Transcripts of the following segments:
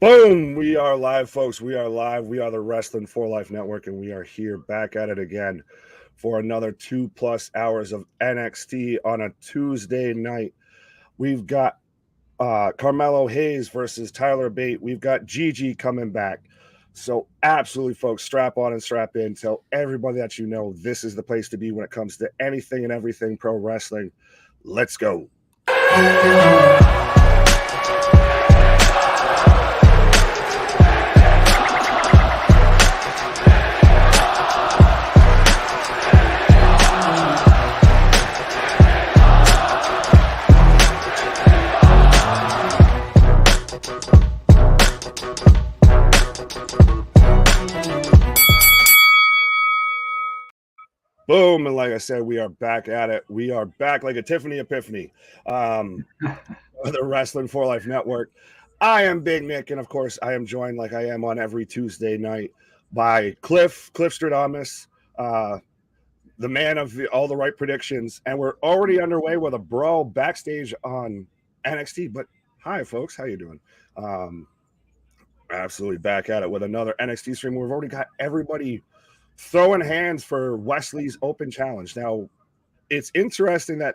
Boom! We are live, folks. We are live. We are the Wrasslin for Life Network, and we are here back at it again for another 2+ hours of NXT on a Tuesday night. We've got Carmelo Hayes versus Tyler Bate. We've got Gigi coming back. So absolutely, folks, strap on and strap in. Tell everybody that you know this is the place to be when it comes to anything and everything pro wrestling. Let's go. Boom, and like I said, we are back at it. We are back like a Tiffany Epiphany. The Wrasslin for Life Network. I am Big Nick, and of course, I am joined like I am on every Tuesday night by Cliff Stradamus, the man of all the right predictions, and we're already underway with a brawl backstage on NXT. But hi, folks, how you doing? Absolutely back at it with another NXT stream. We've already got everybody throwing hands for Wesley's Open Challenge. Now, it's interesting that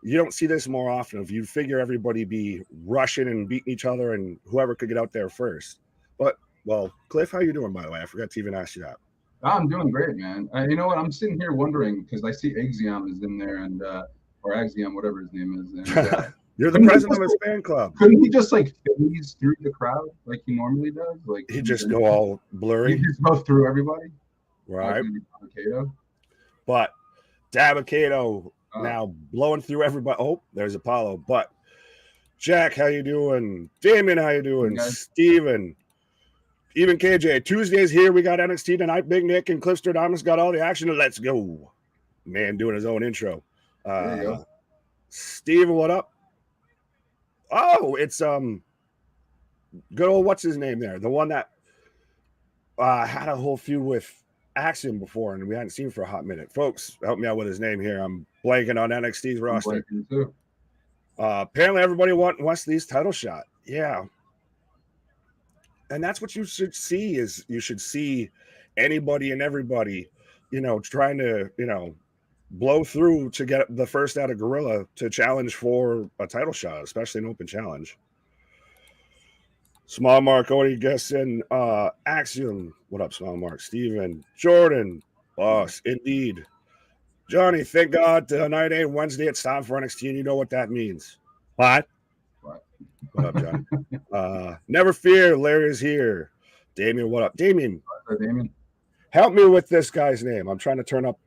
you don't see this more often. If you figure everybody be rushing and beating each other and whoever could get out there first. But, well, Cliff, how you doing, by the way? I forgot to even ask you that. I'm doing great, man. You know what? I'm sitting here wondering because I see Axiom is in there and or Axiom, whatever his name is. And, you're the president of his fan club. Couldn't he just like phase through the crowd like he normally does? Like he just go all blurry. He just goes through everybody. Right. But Dabakato now blowing through everybody. Oh, there's Apollo. But Jack, how you doing? Damon, how you doing? Steven, even KJ. Tuesday's here. We got NXT tonight. Big Nick and Cliff Stradamus got all the action. Let's go. Man doing his own intro. There you go. Steven, what up? Oh, it's good old what's his name there? The one that had a whole feud with Axiom before, and we hadn't seen for a hot minute. Folks, help me out with his name here. I'm blanking on NXT's roster. Apparently, everybody wants Wesley's title shot. Yeah, and that's what you should see. Is you should see anybody and everybody, trying to, blow through to get the first out of Gorilla to challenge for a title shot, especially an Open Challenge. Small Mark, Odie guessing, Axiom. What up, Small Mark? Steven, Jordan, boss, indeed. Johnny, thank God tonight ain't Wednesday. It's time for NXT, and you know what that means. What? What up, Johnny? Never fear, Larry is here. Damien, what up? Damien. Damien. Help me with this guy's name. I'm trying to turn up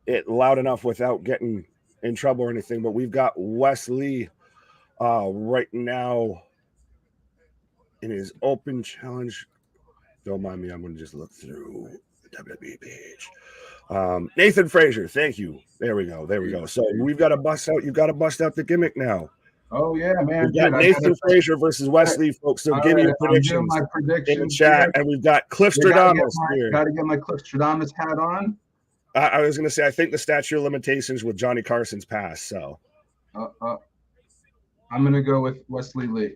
it loud enough without getting in trouble or anything, but we've got Wesley right now in his Open Challenge. Don't mind me. I'm going to just look through the WWE page. Nathan Frazier. Thank you. There we go. So we've got to bust out. You've got to bust out the gimmick now. Oh, yeah, man. We've got Nathan Frazier versus Wesley, folks. So give me your predictions in the chat. And we've got Cliff Stradamus here. Got to get my Cliff Stradamus hat on. I was going to say, I think the statute of limitations with Johnny Carson's passed. So I'm going to go with Wesley Lee.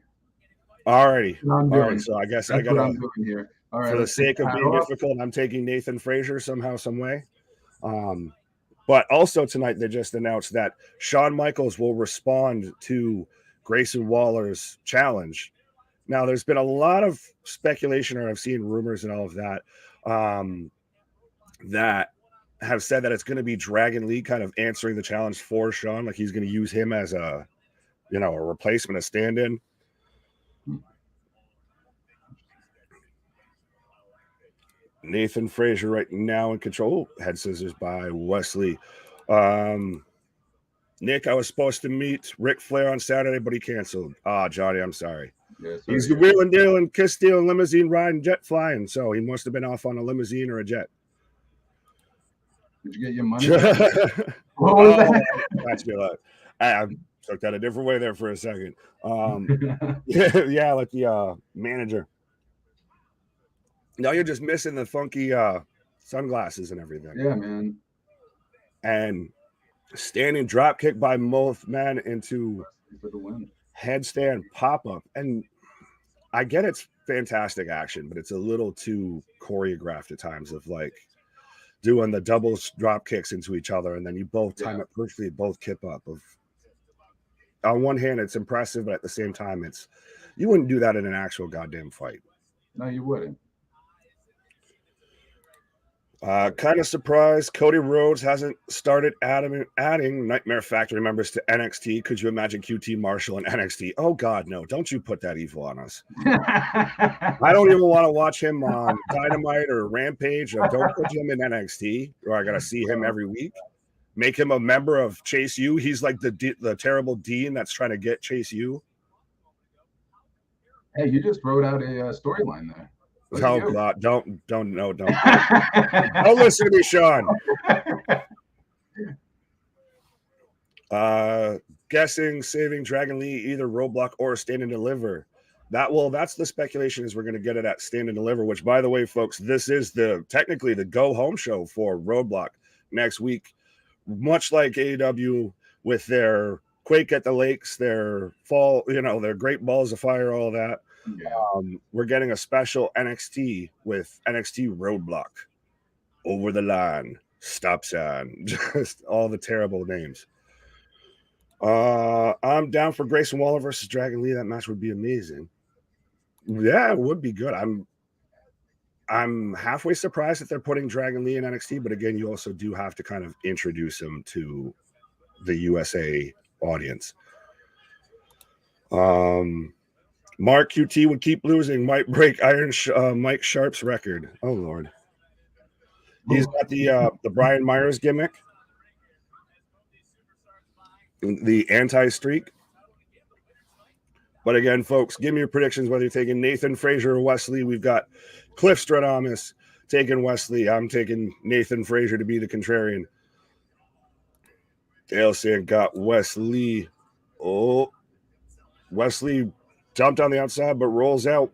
Alrighty. All right. So I guess That's I got what I'm doing here. All right. For the sake of being difficult, I'm taking Nathan Frazier somehow, some way. But also tonight, they just announced that Shawn Michaels will respond to Grayson Waller's challenge. Now, there's been a lot of speculation, or I've seen rumors and all of that, that have said that it's going to be Dragon Lee kind of answering the challenge for Shawn, like he's going to use him as a replacement, a stand-in. Nathan Frazier right now in control. Head scissors by Wesley. Nick, I was supposed to meet Ric Flair on Saturday, but he canceled. Johnny, I'm sorry. Yes, he's the wheeling, dealing, kiss stealing, limousine riding, jet flying. So he must have been off on a limousine or a jet. Did you get your money? What was that? I took that a different way there for a second. Yeah, like the manager. Now you're just missing the funky sunglasses and everything. Yeah, man. And standing drop kick by Mothman into for the win. Headstand pop up. And I get it's fantastic action, but it's a little too choreographed at times of like doing the double drop kicks into each other, and then you both time it perfectly, both kip up. Of on one hand, it's impressive, but at the same time, it's you wouldn't do that in an actual goddamn fight. No, you wouldn't. Kind of surprised Cody Rhodes hasn't started adding Nightmare Factory members to NXT. Could you imagine QT Marshall and NXT? Oh God, no! Don't you put that evil on us. I don't even want to watch him on Dynamite or Rampage. Or don't put him in NXT, or I gotta see him every week. Make him a member of Chase U. He's like the terrible dean that's trying to get Chase U. Hey, you just wrote out a storyline there. Oh God! Don't listen to me, Sean. Guessing saving Dragon Lee either Roadblock or Stand and Deliver. That's the speculation is we're going to get it at Stand and Deliver. Which, by the way, folks, this is technically the go home show for Roadblock next week. Much like AEW with their Quake at the Lakes, their fall, their Great Balls of Fire, all that. Yeah. We're getting a special NXT with NXT Roadblock, Over the Line, Stop Sign, just all the terrible names. I'm down for Grayson Waller versus Dragon Lee. That match would be amazing. Yeah, it would be good. I'm halfway surprised that they're putting Dragon Lee in NXT, but again, you also do have to kind of introduce him to the USA audience. Mark QT would keep losing, might break Mike Sharp's record. Oh Lord, he's got the Brian Myers gimmick, the anti-streak. But again, folks, give me your predictions whether you're taking Nathan Frazier or Wesley. We've got Cliff Stradamus taking Wesley. I'm taking Nathan Frazier to be the contrarian. Dale saying got Wesley. Oh, Wesley jumped on the outside, but rolls out.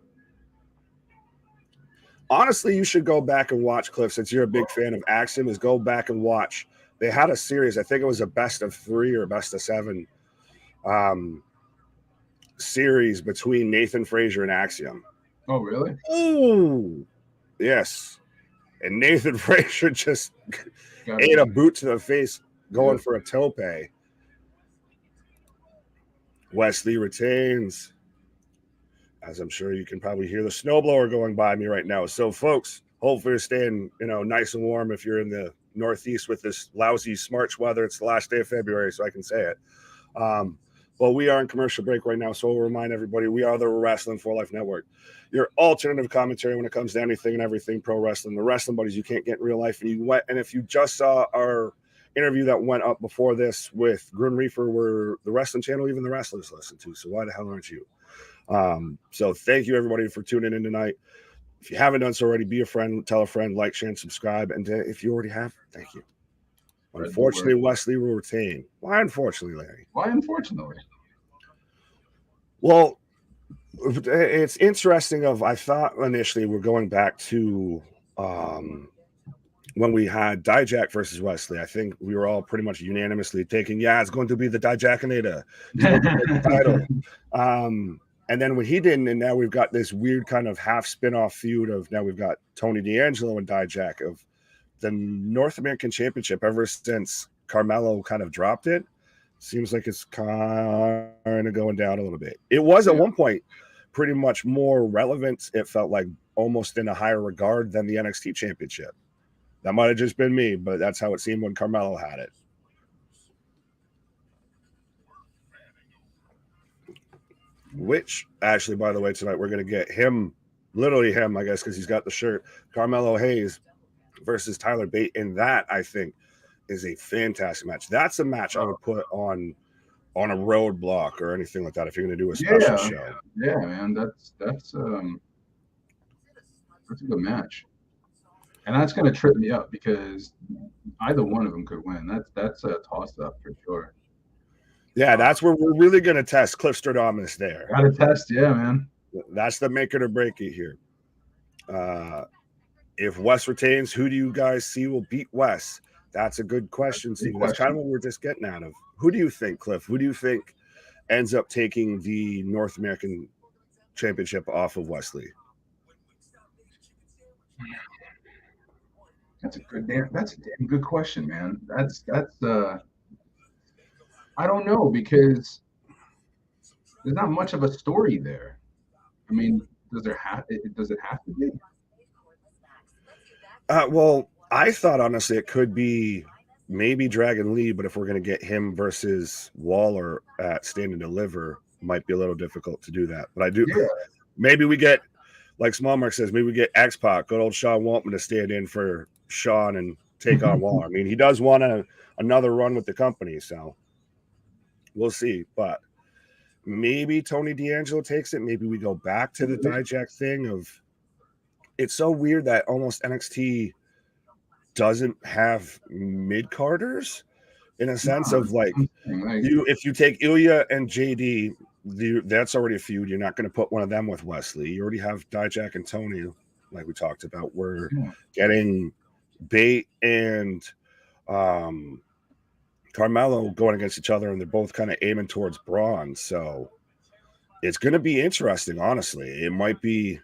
Honestly, you should go back and watch, Cliff, since you're a big fan of Axiom, is go back and watch. They had a series, I think it was a best of 3 or best of 7 series between Nathan Frazier and Axiom. Oh, really? Oh, yes. And Nathan Frazier just ate a boot to the face going for a tope. Wesley retains. As I'm sure you can probably hear the snowblower going by me right now. So, folks, hopefully you're staying, nice and warm if you're in the Northeast with this lousy Smarch weather. It's the last day of February, so I can say it. Well, we are in commercial break right now, so we'll remind everybody we are the Wrasslin for Life Network. Your alternative commentary when it comes to anything and everything pro wrestling. The wrestling buddies you can't get in real life. And if you just saw our interview that went up before this with Grim Reaper, where the wrestling channel, even the wrestlers listen to. So why the hell aren't you? So thank you everybody for tuning in tonight. If you haven't done so already, be a friend, tell a friend, like, share, and subscribe. And if you already have, thank you. Unfortunately, Wesley will retain. Why unfortunately, Larry? Why unfortunately? Well, it's interesting. I thought initially we're going back to when we had Dijak versus Wesley. I think we were all pretty much unanimously thinking, it's going to be the Dijakinator. Title. And then when he didn't, and now we've got this weird kind of half spin-off feud of now we've got Tony D'Angelo and Dijak of the North American Championship ever since Carmelo kind of dropped it. Seems like it's kind of going down a little bit. It was at one point pretty much more relevant. It felt like almost in a higher regard than the NXT Championship. That might have just been me, but that's how it seemed when Carmelo had it. Which, actually, by the way, tonight we're going to get him, literally him, I guess, because he's got the shirt, Carmelo Hayes versus Tyler Bate. And that, I think, is a fantastic match. That's a match I would put on a roadblock or anything like that if you're going to do a special show. Yeah, man, that's a good match. And that's going to trip me up because either one of them could win. That's a toss-up for sure. Yeah, that's where we're really going to test Cliff Stradamus there. Got to test, yeah, man. That's the make it or break it here. If Wes retains, who do you guys see will beat Wes? That's a good question, Steve. That's kind of what we're just getting out of. Who do you think, Cliff? Who do you think ends up taking the North American championship off of Wesley? That's a damn good question, man. That's I don't know, because there's not much of a story there. I mean, does it have to be? Well, I thought honestly it could be maybe Dragon Lee, but if we're going to get him versus Waller at Stand and Deliver, might be a little difficult to do that. But I do. Yeah. Maybe we get, like Small Mark says, maybe we get X-Pac, good old Sean Waltman, to stand in for Sean and take on Waller. I mean, he does want another run with the company, so we'll see. But maybe Tony D'Angelo takes it. Maybe we go back to the Dijak thing of, it's so weird that almost NXT doesn't have mid-carders in a sense of like, if you take Ilya and JD, that's already a feud. You're not going to put one of them with Wesley. You already have Dijak and Tony, like we talked about. We're getting Bate and Carmelo going against each other, and they're both kind of aiming towards bronze. So it's going to be interesting, honestly. It might be,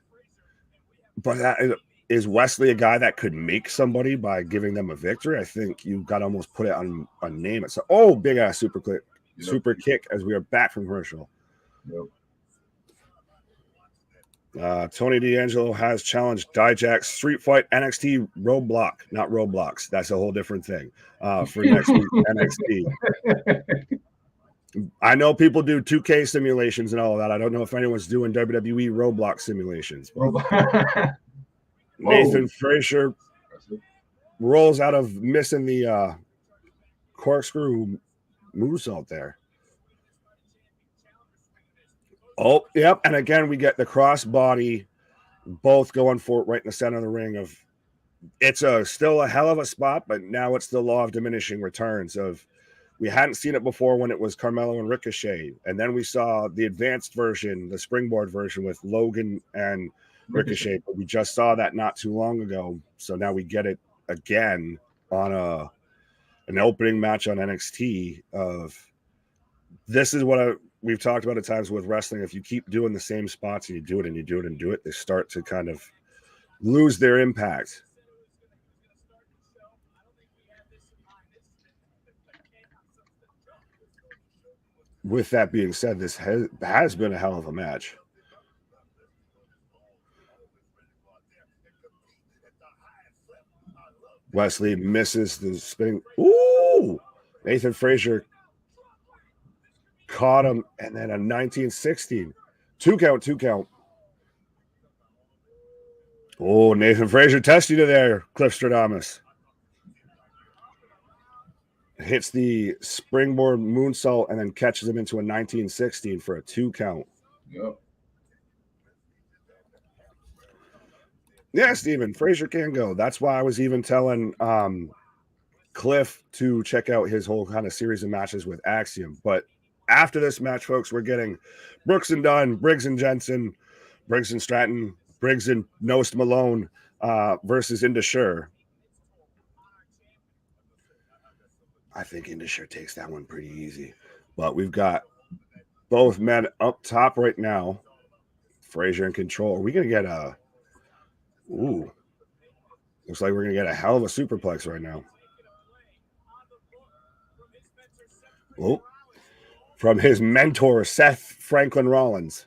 but is Wesley a guy that could make somebody by giving them a victory? I think you got to almost put it on a name. It's big ass super kick as we are back from commercial. Tony D'Angelo has challenged Dijak's Street Fight NXT Roadblock, not Roblox. That's a whole different thing for next week NXT. I know people do 2K simulations and all of that. I don't know if anyone's doing WWE Roblox simulations. Nathan Frazier rolls out of missing the corkscrew moonsault there. Oh, yep. And again, we get the crossbody, both going for it right in the center of the ring. It's still a hell of a spot, but now it's the law of diminishing returns. We hadn't seen it before when it was Carmelo and Ricochet. And then we saw the advanced version, the springboard version with Logan and Ricochet, but we just saw that not too long ago. So now we get it again on an opening match on NXT. This is what we've talked about at times with wrestling. If you keep doing the same spots and you do it and you do it and do it, they start to kind of lose their impact. With that being said, this has been a hell of a match. Wesley misses the spinning. Ooh! Nathan Frazier caught him, and then a 1916. Two count. Oh, Nathan Frazier testing you there, Cliff Stradamus. Hits the springboard moonsault and then catches him into a 1916 for a 2 count. Yep. Yeah, Steven, Frazier can go. That's why I was even telling Cliff to check out his whole kind of series of matches with Axiom. But after this match, folks, we're getting Brooks and Dunn, Briggs and Jensen, Briggs and Stratton, Briggs and Nost Malone versus Indusher. I think Indusher takes that one pretty easy. But we've got both men up top right now. Frazier in control. Are we going to get a... Ooh. Looks like we're going to get a hell of a superplex right now. Oh. From his mentor, Seth Franklin Rollins.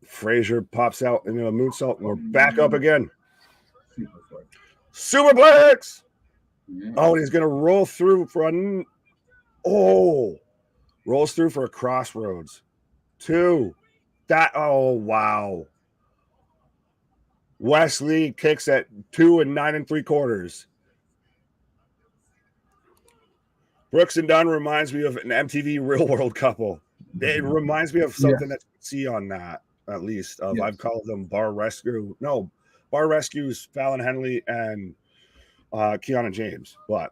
Frazier pops out into a moonsault, and we're back up again. Superplex! Yeah. Oh, and he's going to roll through for a... Oh! Rolls through for a crossroads. 2. Oh, wow. Wesley kicks at 2 9 3/4. Brooks and Dunn reminds me of an MTV Real World couple. It reminds me of something that you see on that, at least. I've called them Bar Rescue. No, Bar Rescue's Fallon Henley and Kiana James. But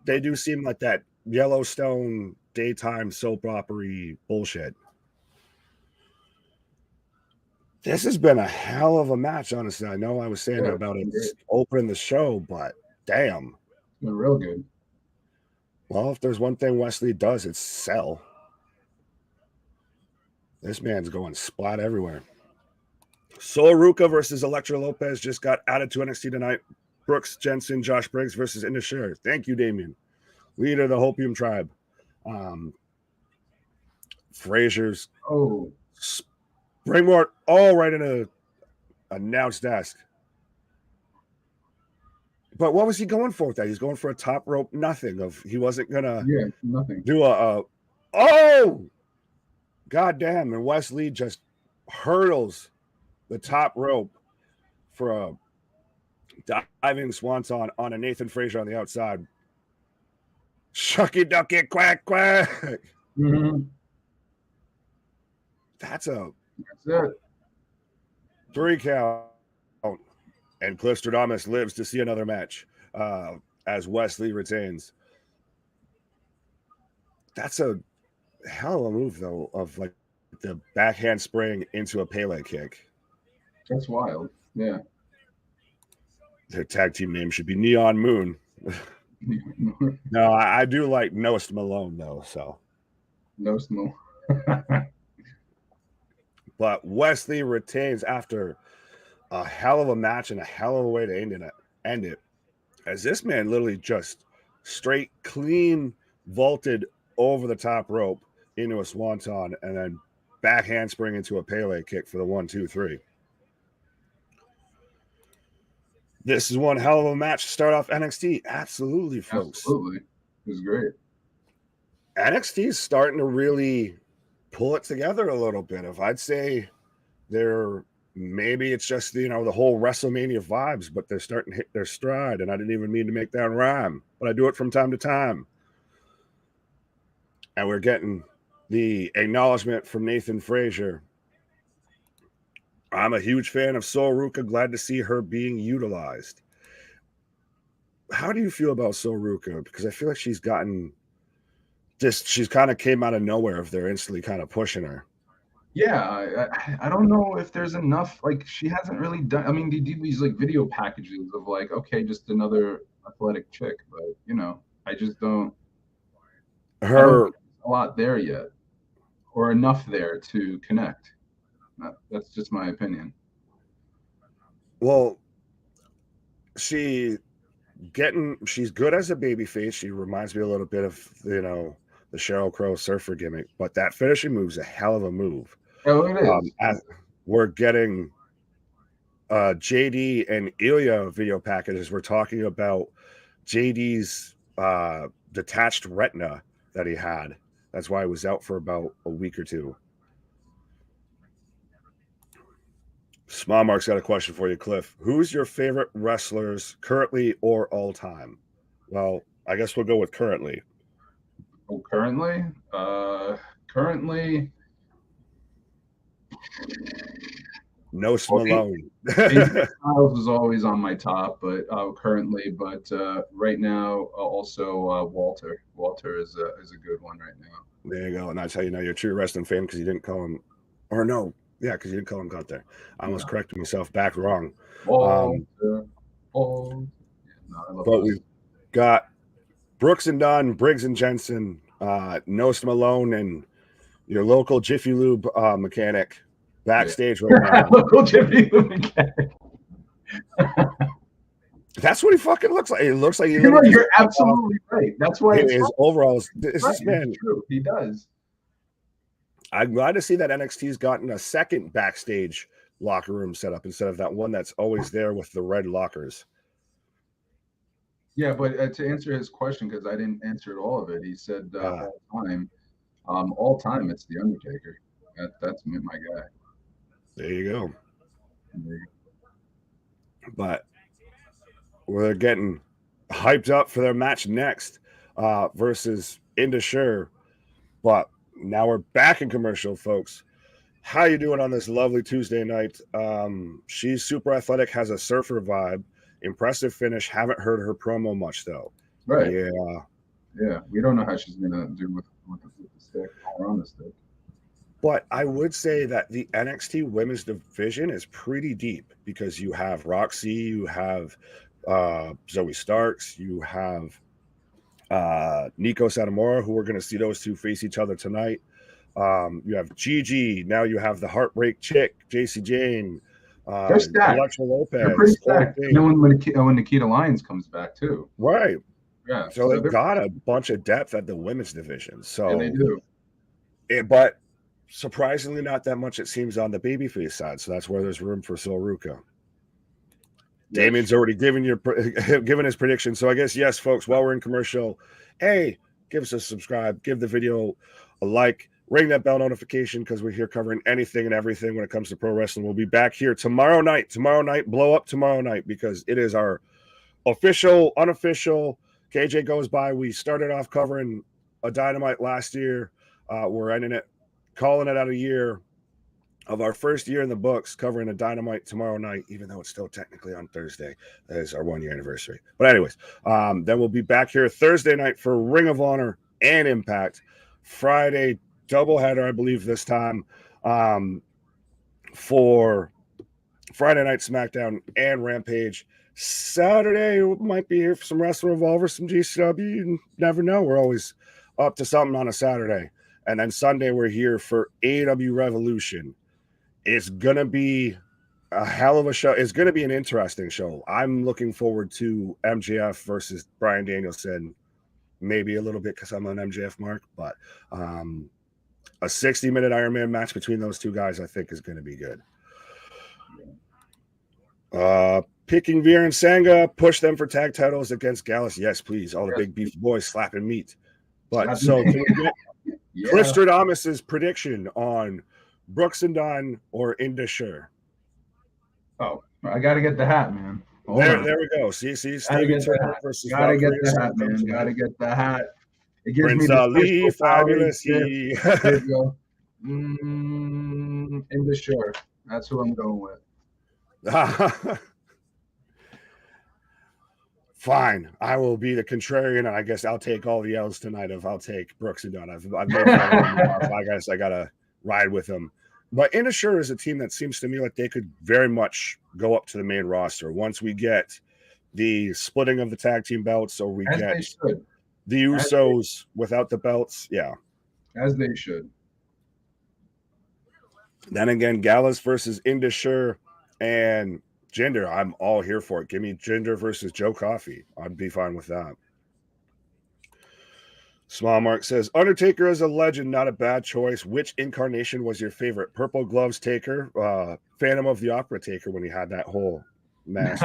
they do seem like that Yellowstone daytime soap opera bullshit. This has been a hell of a match, honestly. I know I was saying about it opening the show, but damn. It's been real good. Well, if there's one thing Wesley does, it's sell. This man's going splat everywhere. Sol Ruca versus Elektra Lopez just got added to NXT tonight. Brooks Jensen, Josh Briggs versus Indus. Thank you, Damien. Leader of the Hopium Tribe. Frazier's Springboard all right in a announce desk. But what was he going for with that? He's going for a top rope nothing. He wasn't gonna nothing. Do oh goddamn, and Wesley just hurdles the top rope for a diving swanton on a Nathan Frazier on the outside. Shucky ducky quack quack. Mm-hmm. That's it. 3 count. And Cliff Stradamus lives to see another match as Wesley retains. That's a hell of a move, though, of like the backhand spring into a Pele kick. That's wild. Yeah. Their tag team name should be Neon Moon. No, I do like Nost Malone, though. So Nost Malone. But Wesley retains after a hell of a match and a hell of a way to end it. As this man literally just straight, clean, vaulted over the top rope into a swanton and then back handspring into a Pele kick for the 1, 2, 3. This is one hell of a match to start off NXT. Absolutely, folks. Absolutely. It was great. NXT is starting to really pull it together a little bit. If I'd say maybe it's just, the whole WrestleMania vibes, but they're starting to hit their stride. And I didn't even mean to make that rhyme, but I do it from time to time. And we're getting the acknowledgement from Nathan Frazier. I'm a huge fan of Sol Ruca. Glad to see her being utilized. How do you feel about Sol Ruca? Because I feel like she's kind of came out of nowhere if they're instantly kind of pushing her. Yeah, I don't know if there's enough. Like, she hasn't really done. I mean, they do these like video packages of like, okay, just another athletic chick, but I just don't. I don't think there's a lot there yet, or enough there to connect. That's just my opinion. Well, she's good as a babyface. She reminds me a little bit of the Sheryl Crow surfer gimmick, but that finishing move's a hell of a move. Oh, it is. We're getting JD and Ilya video packages. We're talking about JD's detached retina that he had. That's why he was out for about a week or two. Small Mark's got a question for you, Cliff. Who's your favorite wrestlers currently or all time? Well, I guess we'll go with currently. Oh, currently? Nost Malone. Styles is always on my top, but currently. But right now, also Walter. Walter is a good one right now. There you go, and that's how you know you're a true wrestling fan, because you didn't call him, or no, yeah, because you didn't call him Got There. I almost corrected myself back wrong. Walter. But we've got Brooks and Dunn, Briggs and Jensen, Nost Malone, and your local Jiffy Lube mechanic backstage right now. Local Jiffy Lube mechanic. That's what he fucking looks like. It looks like you're absolutely right. That's why his overalls. This man, true. He does. I'm glad to see that NXT's gotten a second backstage locker room set up instead of that one that's always there with the red lockers. Yeah, but to answer his question, because I didn't answer all of it, he said all time, it's The Undertaker. That's my guy. There you go. But we're getting hyped up for their match next versus Indus. But now we're back in commercial, folks. How you doing on this lovely Tuesday night? She's super athletic, has a surfer vibe. Impressive finish. Haven't heard her promo much, though. Right. Yeah. We don't know how she's going to do with the stick or on the stick. But I would say that the NXT women's division is pretty deep, because you have Roxy, you have Zoe Starks, you have Nico Satomura, who we're going to see those two face each other tonight. You have Gigi. Now you have the Heartbreak Chick, JC Jane, They're stacked. Electra Lopez. They're pretty stacked. And then when Nikita Lyons comes back too. Right. Yeah. So they've got a bunch of depth at the women's division. So yeah, they do. But surprisingly, not that much, it seems, on the babyface side. So that's where there's room for Silruka. Yes. Damien's already given his prediction. So I guess, yes, folks, while we're in commercial, hey, give us a subscribe, give the video a like, ring that bell notification, because we're here covering anything and everything when it comes to pro wrestling. We'll be back here tomorrow night, blow up tomorrow night, because it is our official, unofficial, KJ goes by. We started off covering a Dynamite last year. We're ending it, calling it out a year of our first year in the books, covering a Dynamite tomorrow night, even though it's still technically on Thursday. That is our 1 year anniversary. But anyways, then we'll be back here Thursday night for Ring of Honor and Impact. Friday, doubleheader, I believe, this time, for Friday Night SmackDown and Rampage. Saturday, we might be here for some Wrestling Revolver, some GCW. You never know. We're always up to something on a Saturday. And then Sunday, we're here for AEW Revolution. It's going to be a hell of a show. It's going to be an interesting show. I'm looking forward to MJF versus Bryan Danielson, maybe a little bit because I'm on MJF mark, but a 60-minute Iron Man match between those two guys, I think, is going to be good. Picking Veer and Sanga, push them for tag titles against Gallus. Yes, please. All the big beef boys slapping meat. But so can we get Cliff Stradamus's prediction on Brooks and Dunn or Indusher? Oh, I got to get the hat, man. There we go. See, gotta get the hat, man. Gotta get the hat. It gives Prince me the Ali, fabulous. Indusher. That's who I'm going with. Fine, I will be the contrarian, and I guess I'll take all the L's tonight. I'll take Brooks and Dunn. I've made fun of him. I guess I gotta ride with him. But Indusher is a team that seems to me like they could very much go up to the main roster once we get the splitting of the tag team belts, or we get the Usos without the belts. Yeah, as they should. Then again, Gallus versus Indusher and Jinder, I'm all here for it. Give me Jinder versus Joe Coffey. I'd be fine with that. Small Mark says, Undertaker is a legend, not a bad choice. Which incarnation was your favorite? Purple Gloves Taker, Phantom of the Opera Taker, when he had that whole mask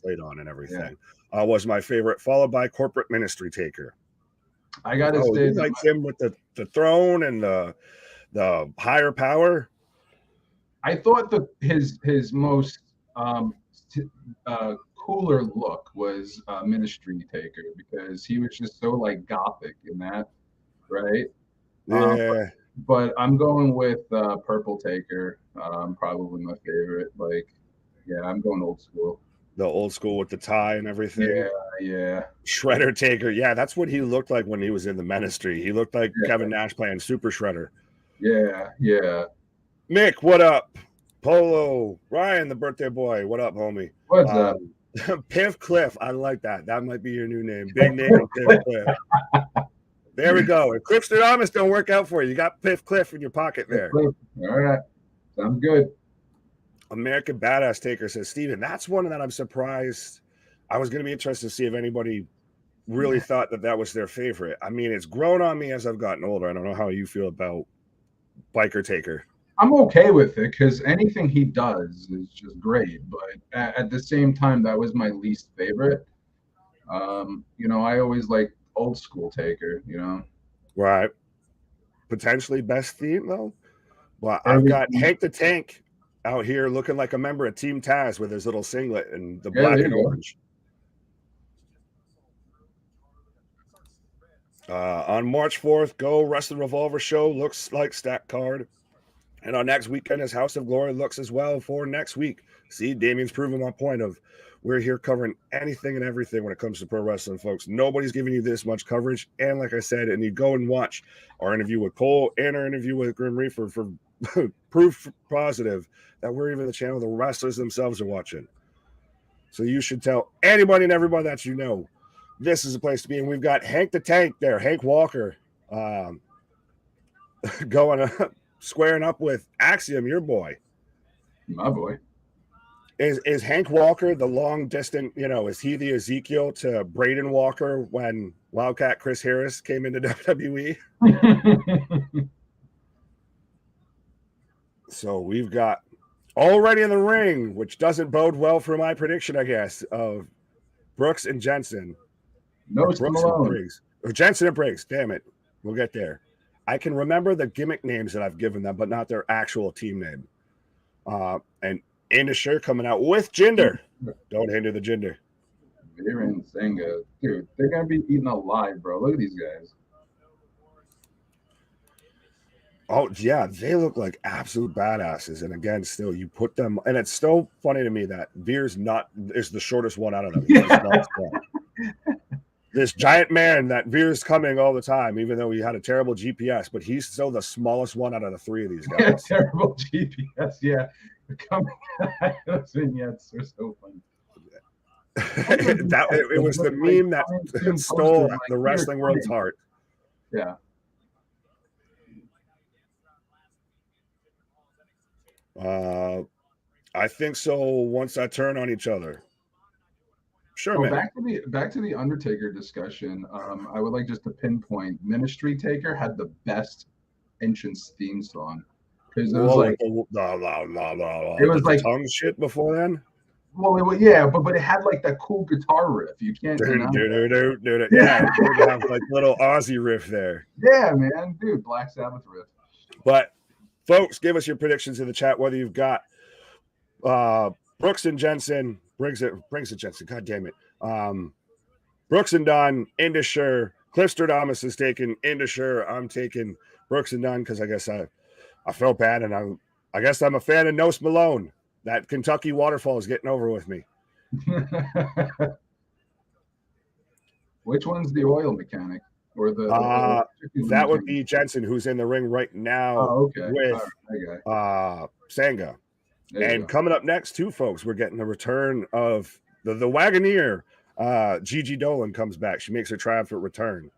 laid on and everything, was my favorite, followed by Corporate Ministry Taker. I got to say, you liked him with the throne and the higher power. I thought his most cooler look was Ministry Taker, because he was just so like gothic in that, right? Yeah. But I'm going with Purple Taker. Probably my favorite. Like, yeah, I'm going old school. The old school with the tie and everything. Yeah. Shredder Taker. Yeah, that's what he looked like when he was in the Ministry. He looked like Kevin Nash playing Super Shredder. Yeah. Mick, what up? Polo, Ryan, the birthday boy. What up, homie? What's up? Piff Cliff. I like that. That might be your new name. Big name, Piff Cliff. There we go. If Cliff Stradamus don't work out for you, you got Piff Cliff in your pocket there. All right. Sounds good. American Badass Taker says, Steven, that's one that I'm surprised. I was going to be interested to see if anybody really thought that was their favorite. I mean, it's grown on me as I've gotten older. I don't know how you feel about Biker Taker. I'm okay with it because anything he does is just great. But at the same time, that was my least favorite. I always like old school Taker, Right. Potentially best theme, though. Well, I've got Hank the Tank out here looking like a member of Team Taz with his little singlet and the black and orange. On March 4th, go Wrestling Revolver show. Looks like stack card. And on next weekend is House of Glory looks as well for next week. See, Damien's proving my point of we're here covering anything and everything when it comes to pro wrestling, folks. Nobody's giving you this much coverage. And like I said, and you go and watch our interview with Cole and our interview with Grim Reaper for proof positive that we're even the channel the wrestlers themselves are watching. So you should tell anybody and everybody that you know this is a place to be. And we've got Hank the Tank there, Hank Walker, going up, squaring up with Axiom, your boy. My boy. Is Hank Walker the long distant, is he the Ezekiel to Braden Walker when Wildcat Chris Harris came into WWE? So we've got already in the ring, which doesn't bode well for my prediction, I guess, of Brooks and Jensen. No, Brooks and Briggs. Or Jensen and Briggs. Damn it. We'll get there. I can remember the gimmick names that I've given them, but not their actual team name. And Indusher coming out with Jinder. Don't hinder the Jinder. Veer and Senga. Dude, they're going to be eaten alive, bro. Look at these guys. Oh, yeah. They look like absolute badasses. And again, still, you put them, and it's still funny to me that Veer's is the shortest one out of them. This giant man that Veer's coming all the time, even though he had a terrible GPS, but he's still the smallest one out of the three of these guys. Terrible GPS, yeah. Those vignettes are so funny. It was the meme that stole the wrestling world's heart. Yeah. I think so. Once I turn on each other. Sure, man. Back to the Undertaker discussion. I would like just to pinpoint Ministry Taker had the best entrance theme song because it was like it was like tongue shit before then. Well, but it had like that cool guitar riff. You can't deny it. Yeah, it have like little Aussie riff there. Yeah, man, dude, Black Sabbath riff. But folks, give us your predictions in the chat. Whether you've got Brooks and Jensen, Briggs and Jensen. God damn it. Brooks and Dunn, Indusher. Cliffstradamus is taking Indusher. I'm taking Brooks and Dunn because I guess I felt bad, and I guess I'm a fan of Nose Malone. That Kentucky waterfall is getting over with me. Which one's the oil mechanic? Or that would be Jensen, who's in the ring right now with Sanga. And coming up next, too, folks, we're getting the return of the Wagoneer. Gigi Dolan comes back. She makes her triumphant return.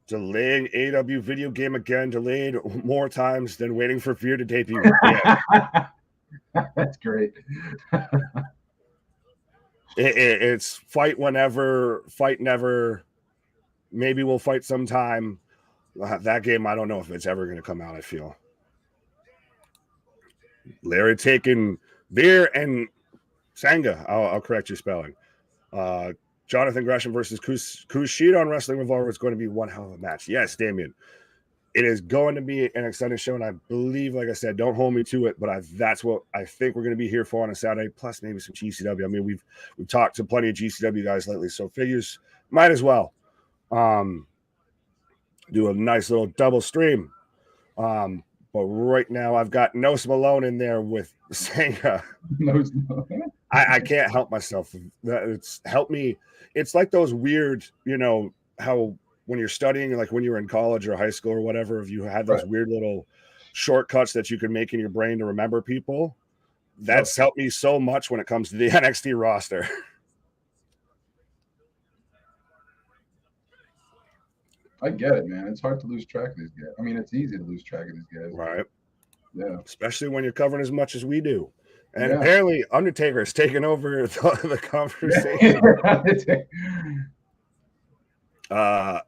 Delaying AW video game again, delayed more times than waiting for Fear to debut. Yeah. That's great. It's fight whenever, fight never. Maybe we'll fight sometime. That game, I don't know if it's ever going to come out, I feel. Larry taking Veer and Sanga. I'll correct your spelling. Jonathan Gresham versus Kushida on Wrestling Revolver is going to be one hell of a match. Yes, Damien. It is going to be an exciting show, and I believe, like I said, don't hold me to it, but that's what I think we're going to be here for on a Saturday, plus maybe some GCW. I mean, we've talked to plenty of GCW guys lately, so figures might as well do a nice little double stream. But right now, I've got Nose Malone in there with Sanga. I can't help myself. It's helped me. It's like those weird, how when you're studying, like when you were in college or high school or whatever, if you had those weird little shortcuts that you can make in your brain to remember people, that's helped me so much when it comes to the NXT roster. I get it, man. It's hard to lose track of these guys. I mean, it's easy to lose track of these guys. Right. Yeah. Especially when you're covering as much as we do. And apparently Undertaker has taken over the conversation.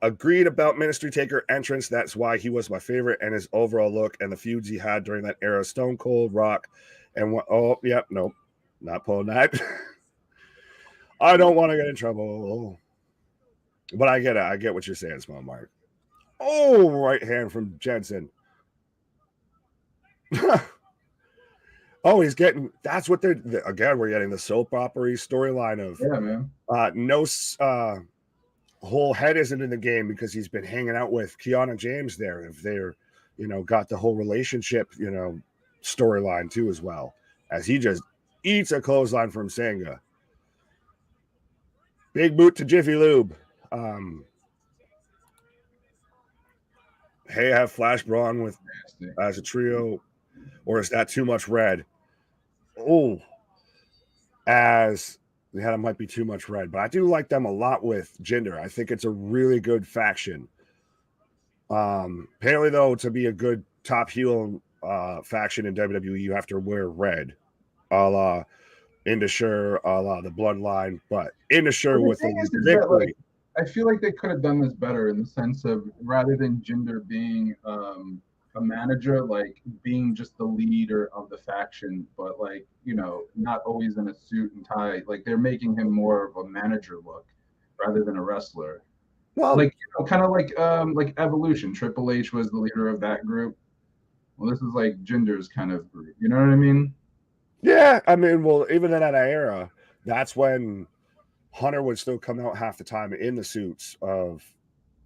Agreed about Ministry Taker entrance. That's why he was my favorite, and his overall look and the feuds he had during that era. Stone Cold, Rock, and nope, not pulling that. I don't want to get in trouble. But I get it. I get what you're saying, Small Mark. Oh, right hand from Jensen. Oh, he's getting. That's what they're. Again, we're getting the soap opera storyline of. Yeah, man. Whole head isn't in the game because he's been hanging out with Kiana James there. If they're, got the whole relationship, storyline too as well, as he just eats a clothesline from Sanga. Big boot to Jiffy Lube. Hey, I have Flash Braun with as a trio, or is that too much red? Oh, as Yeah, it might be too much red, but I do like them a lot with Jinder. I think it's a really good faction. Apparently, though, to be a good top heel faction in WWE, you have to wear red, a la Indusher, a la the Bloodline, but Indusher Well, the with thing the is that like victory. I feel like they could have done this better in the sense of rather than Jinder being a manager, like being just the leader of the faction, but like not always in a suit and tie. Like they're making him more of a manager look rather than a wrestler. Well, Like kind of like Evolution. Triple H was the leader of that group. Well, this is like Jinder's kind of group. You know what I mean? yeah, I mean, well, even in that era, that's when Hunter would still come out half the time in the suits of.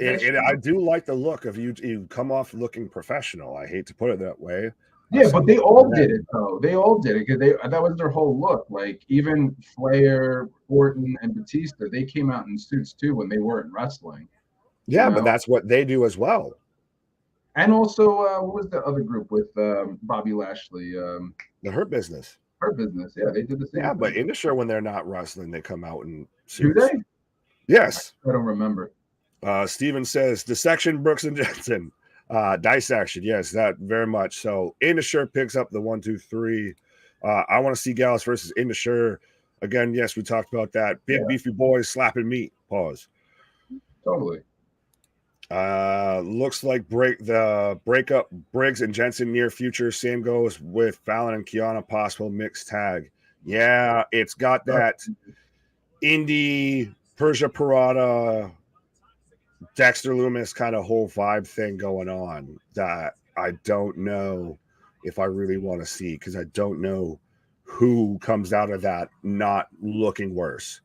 That's I true. do like the look of you. You come off looking professional. I hate to put it that way. Yeah, Some but they people all did it men. though. They all did it because that was their whole look. Like even Flair, Orton, and Batista, they came out in suits too when they weren't wrestling. You Yeah, but know. that's what they do as well. And also, what was the other group with Bobby Lashley? The Hurt Business. Her Business. Yeah, they did the same Yeah, but thing. in the show when they're not wrestling, they come out in Do suits. they? Yes. I don't remember. Steven says dissection Brooks and Jensen. Dissection, yes, that very much. So in the shirt picks up the 1, 2, 3. I want to see Gallus versus in the shirt. Again, yes, we talked about that. Big Yeah, beefy boys slapping meat. Pause. totally. Looks like breakup Briggs and Jensen near future. Same goes with Fallon and Kiana, possible mixed tag. Yeah, it's got that indie Persia Parada, Dexter Loomis kind of whole vibe thing going on that I don't know if I really want to see because I don't know who comes out of that not looking worse.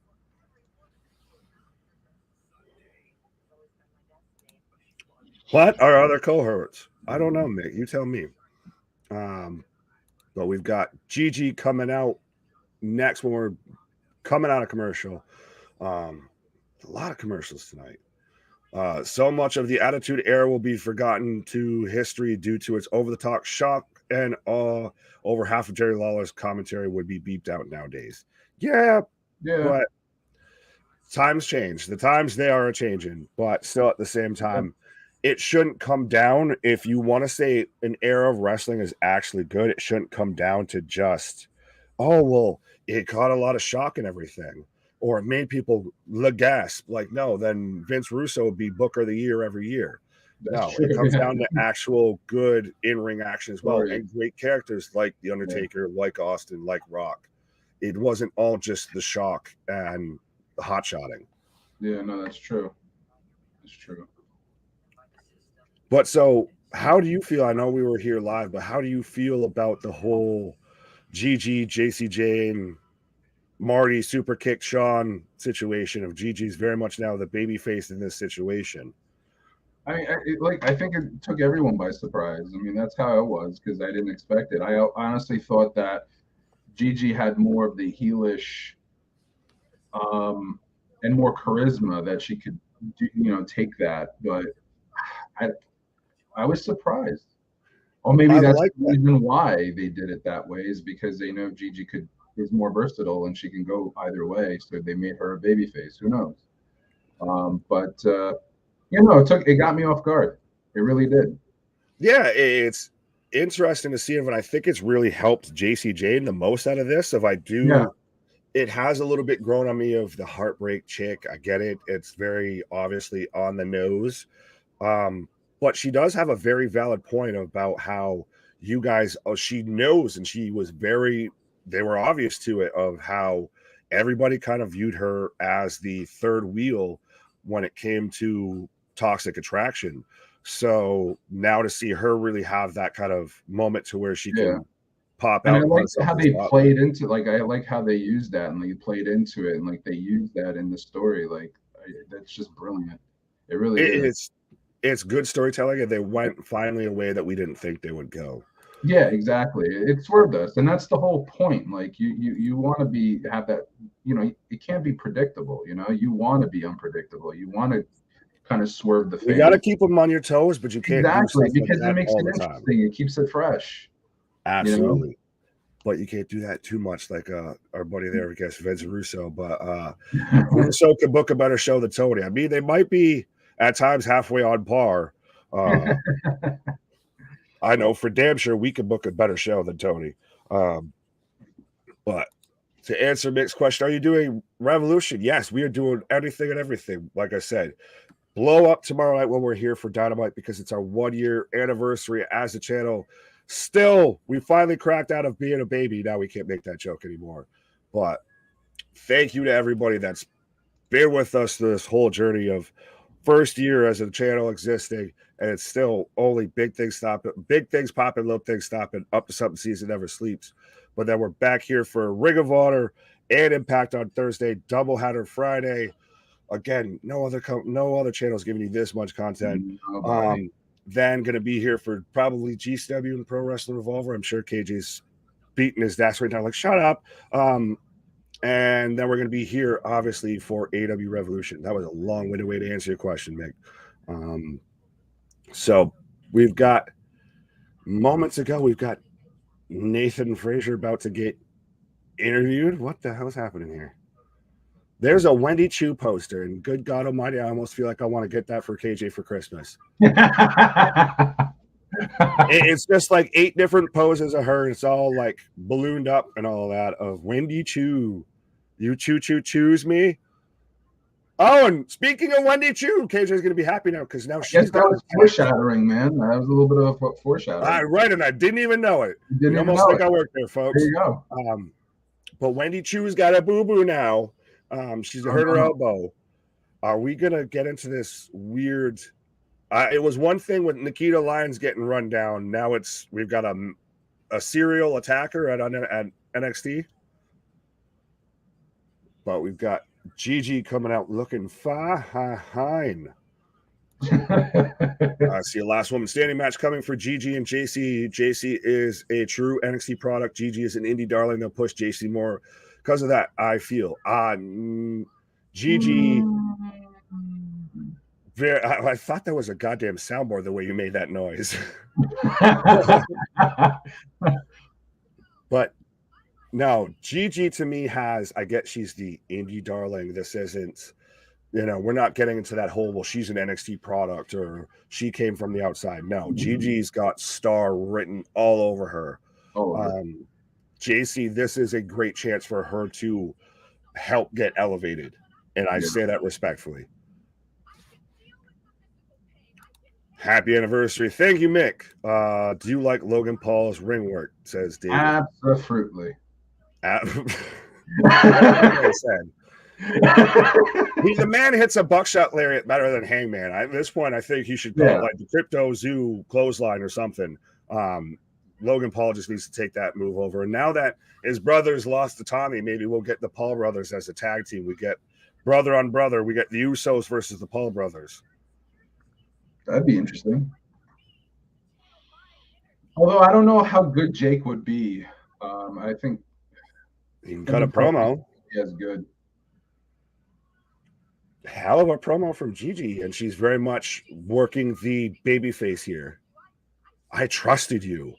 What are other cohorts? I don't know, Mick. You tell me. But we've got Gigi coming out next when we're coming out of commercial. A lot of commercials tonight. So much of the Attitude Era will be forgotten to history due to its over-the-top shock and awe. Over half of Jerry Lawler's commentary would be beeped out nowadays. Yeah, Yeah. but times change. The times they are changing, but still at the same time, it shouldn't come down. If you want to say an era of wrestling is actually good, it shouldn't come down to just, oh, well, it caught a lot of shock and everything, or it made people gasp. Like, no, then Vince Russo would be Booker of the Year every year. That's No, true. it comes Yeah. down to actual good in-ring action as well, Story. and great characters like The Undertaker, like Austin, like Rock. It wasn't all just the shock and the hot shotting. Yeah, no, that's true. That's true. But so, how do you feel? I know we were here live, but how do you feel about the whole Gigi, JC Jane, Marty super kicked Sean situation of Gigi's very much now the baby face in this situation? I think it took everyone by surprise. I mean, that's how it was because I didn't expect it. I honestly thought that Gigi had more of the heelish and more charisma that she could take that. But I I was surprised. Or maybe I that's like the that. reason why they did it that way is because they know Gigi is more versatile and she can go either way. So they made her a babyface. Who knows? But it got me off guard. It really did. Yeah, it's interesting to see it, and I think it's really helped JC Jane the most out of this. If I Yeah, do, it has a little bit grown on me of the heartbreak chick. I get it. It's very obviously on the nose. But she does have a very valid point about how you guys, oh, she knows, and she was they were obvious to it of how everybody kind of viewed her as the third wheel when it came to toxic attraction. So now to see her really have that kind of moment to where she yeah. can pop And I out and put like herself how in the they spotlight. played into I like how they used that and they played into it and like they used that in the story. That's just brilliant. It really is. It's good storytelling, and they went finally a way that we didn't think they would go. Yeah, exactly. It swerved us, and that's the whole point. Like you want to have that. It can't be predictable. You want to be unpredictable. You want to kind of swerve the You got to fans. keep them on your toes, but you can't do Exactly, stuff like because it that makes all it the time. interesting. It keeps it fresh. You know. Absolutely. but you can't do that too much, like our buddy there, I guess, Vince Russo. But Russo can book a better show than Tony. I mean, they might be at times halfway on par. I know for damn sure we could book a better show than Tony. But to answer Mick's question, are you doing Revolution? Yes, we are doing anything and everything. Like I said, blow up tomorrow night when we're here for Dynamite because it's our 1 year anniversary as a channel. Still, we finally cracked out of being a baby. Now we can't make that joke anymore. But thank you to everybody that's been with us this whole journey of first year as a channel existing, and it's still only big things popping, little things stopping, up to something season never sleeps. But then we're back here for Ring of Honor and Impact on Thursday, doubleheader Friday. Again, no other channels giving you this much content. Then going to be here for probably GCW and Pro Wrestling Revolver. I'm sure KJ's beating his desk right now, like, shut up. And then we're going to be here, obviously, for AW Revolution. That was a long-winded way to answer your question, Mick. So we've got, moments ago, we've got Nathan Frazier about to get interviewed. What the hell is happening here? There's a Wendy Chu poster, and good God Almighty, I almost feel like I want to get that for KJ for Christmas. It's just like 8 different poses of her. It's all like ballooned up and all that of Wendy Chu. You choose me. Oh, and speaking of Wendy Chu, KJ is going to be happy now because now she's that was foreshadowing, man. That was a little bit of foreshadowing. Right, and I didn't even know it. You almost think I worked there, folks. There you go. But Wendy Chu's got a boo-boo now. She's hurt her elbow. Are we going to get into this weird... it was one thing with Nikita Lyons getting run down. Now we've got a serial attacker at NXT. But we've got Gigi coming out looking fine. I see a last woman standing match coming for Gigi and JC. JC is a true NXT product. Gigi is an indie darling. They'll push JC more. Because of that, I feel Gigi. I thought that was a goddamn soundboard the way you made that noise. But no, Gigi to me I get she's the indie darling. This isn't, we're not getting into that whole, well, she's an NXT product or she came from the outside. No, Gigi's got star written all over her. JC, this is a great chance for her to help get elevated. And I say that respectfully. Happy anniversary. Thank you, Mick. Do you like Logan Paul's ring work? Says David. Absolutely. The man hits a buckshot lariat better than Hangman. At this point, I think he should call it like the Crypto Zoo clothesline or something. Logan Paul just needs to take that move over. And now that his brothers lost to Tommy, maybe we'll get the Paul brothers as a tag team. We get brother on brother. We get the Usos versus the Paul brothers. That'd be interesting. Although I don't know how good Jake would be. I think he can cut a promo. Yes, good. Hell of a promo from Gigi, and she's very much working the babyface here. I trusted you.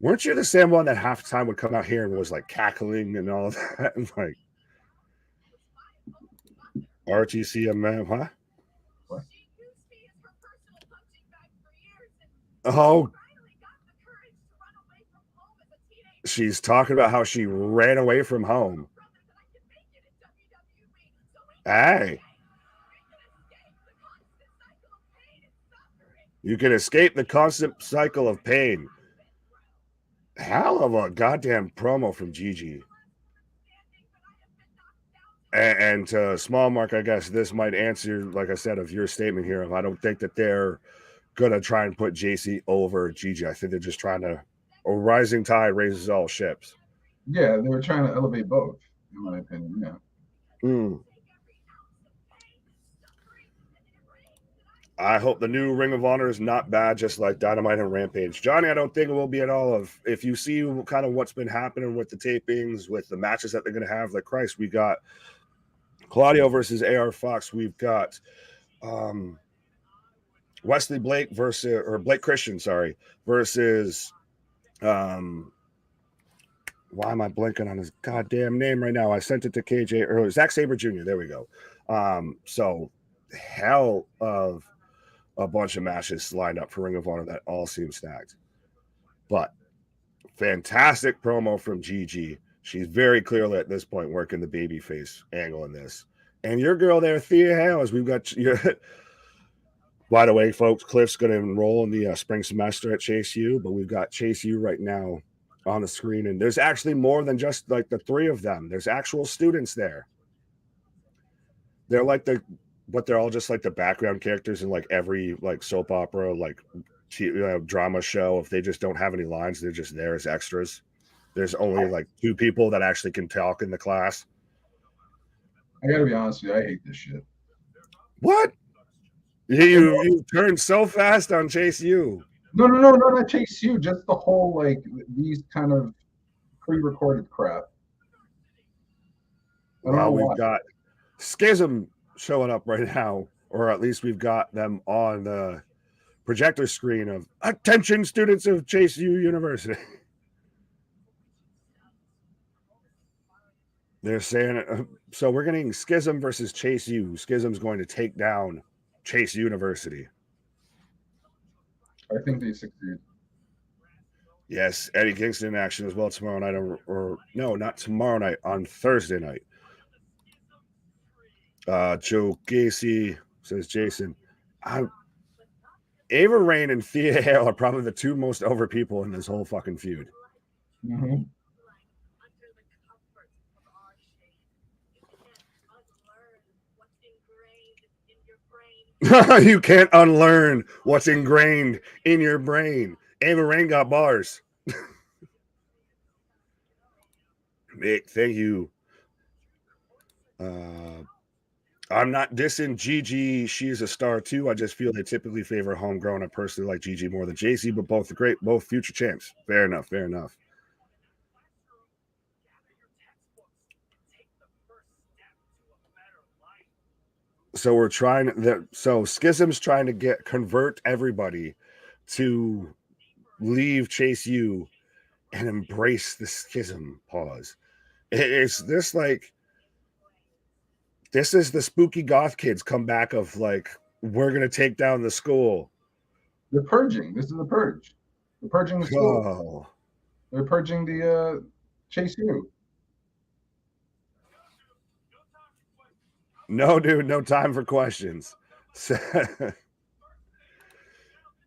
Weren't you the same one that half the time would come out here and was like cackling and all of that? And like, RTC, man, huh? What? Oh, she's talking about how she ran away from home. Hey. You can escape the constant cycle of pain. Hell of a goddamn promo from Gigi. And to Small Mark, I guess this might answer, like I said, of your statement here. Of I don't think that they're going to try and put JC over Gigi. I think they're just trying to, a rising tide raises all ships. Yeah, they were trying to elevate both, in my opinion. Yeah. I hope the new Ring of Honor is not bad, just like Dynamite and Rampage. Johnny, I don't think it will be at all. If you see kind of what's been happening with the tapings, with the matches that they're going to have, like Christ, we got Claudio versus AR Fox. We've got Wesley Blake versus Blake Christian, versus Why am I blanking on his goddamn name right now? I sent it to KJ earlier. Zack Sabre Jr. There we go. So hell of a bunch of matches lined up for Ring of Honor that all seem stacked. But fantastic promo from Gigi. She's very clearly at this point working the babyface angle in this. And your girl there, Thea Hales, we've got your. By the way, folks, Cliff's going to enroll in the spring semester at Chase U, but we've got Chase U right now on the screen, and there's actually more than just like the three of them. There's actual students there. They're like but they're all just like the background characters in like every like soap opera, like drama show. If they just don't have any lines, they're just there as extras. There's only like two people that actually can talk in the class. I gotta be honest with you, I hate this shit. What? You turned so fast on Chase U. No, not Chase U. Just the whole like these kind of pre-recorded crap. Well, we've got Schism showing up right now, or at least we've got them on the projector screen of attention students of Chase U University. They're saying, so we're getting Schism versus Chase U. Schism's going to take down Chase University. I think they succeed. Yes, Eddie Kingston in action as well tomorrow night, or no, not tomorrow night, on Thursday night. Joe Gacy says, Jason, Ava Raine and Thea Hale are probably the two most over people in this whole fucking feud. Mm-hmm. You can't unlearn what's ingrained in your brain. Ava Raine got bars. Nick, thank you. I'm not dissing Gigi. She's a star too. I just feel they typically favor homegrown. I personally like Gigi more than JC, but both future champs. Fair enough. So we're so Schism's trying to convert everybody to leave Chase U and embrace the Schism pause. It's this like, this is the spooky goth kids come back of like, we're going to take down the school. They're purging. This is the purge. They're purging the school. Oh. They're purging the Chase U. No, dude, no time for questions.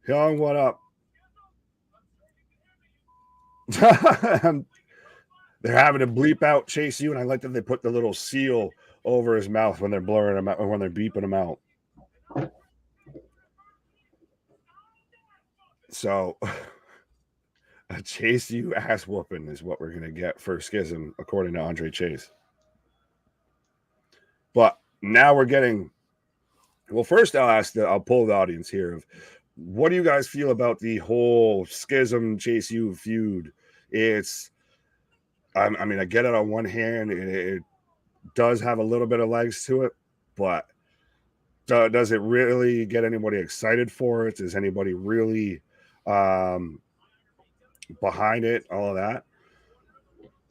Young, what up? They're having to bleep out Chase U, and I like that they put the little seal over his mouth when they're blurring him out, or when they're beeping him out. So a Chase U ass whooping is what we're going to get for Schism, according to Andre Chase. But now we're getting, well, first I'll pull the audience here of, what do you guys feel about the whole Schism Chase U feud? It's, I mean, I get it on one hand, it does have a little bit of legs to it, but does it really get anybody excited for it? Is anybody really behind it? All of that.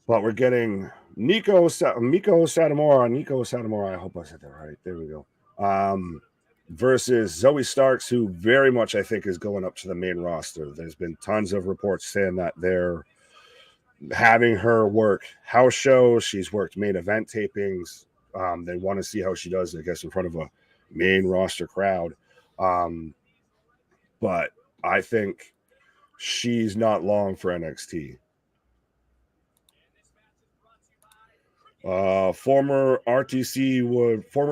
But we're getting Nico Satomura. I hope I said that right. There we go. Versus Zoe Starks, who very much, I think, is going up to the main roster. There's been tons of reports saying that they're having her work house shows. She's worked main event tapings. They want to see how she does, I guess, in front of a main roster crowd. But I think she's not long for NXT. Former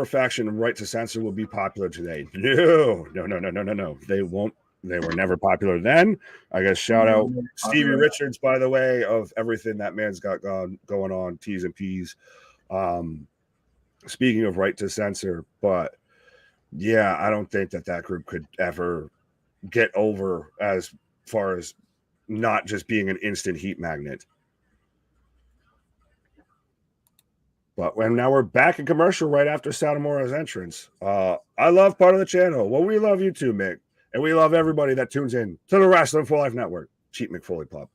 faction Right to Censor will be popular today. No. They won't. They were never popular then. I guess shout out Stevie Richards, by the way, of everything that man's got going on, T's and P's. Speaking of Right to Censor, but yeah, I don't think that group could ever get over as far as not just being an instant heat magnet. But now we're back in commercial right after Satomura's entrance. I love part of the channel. Well, we love you too, Mick. And we love everybody that tunes in to the Wrasslin for Life Network. Cheap McFoley Pub.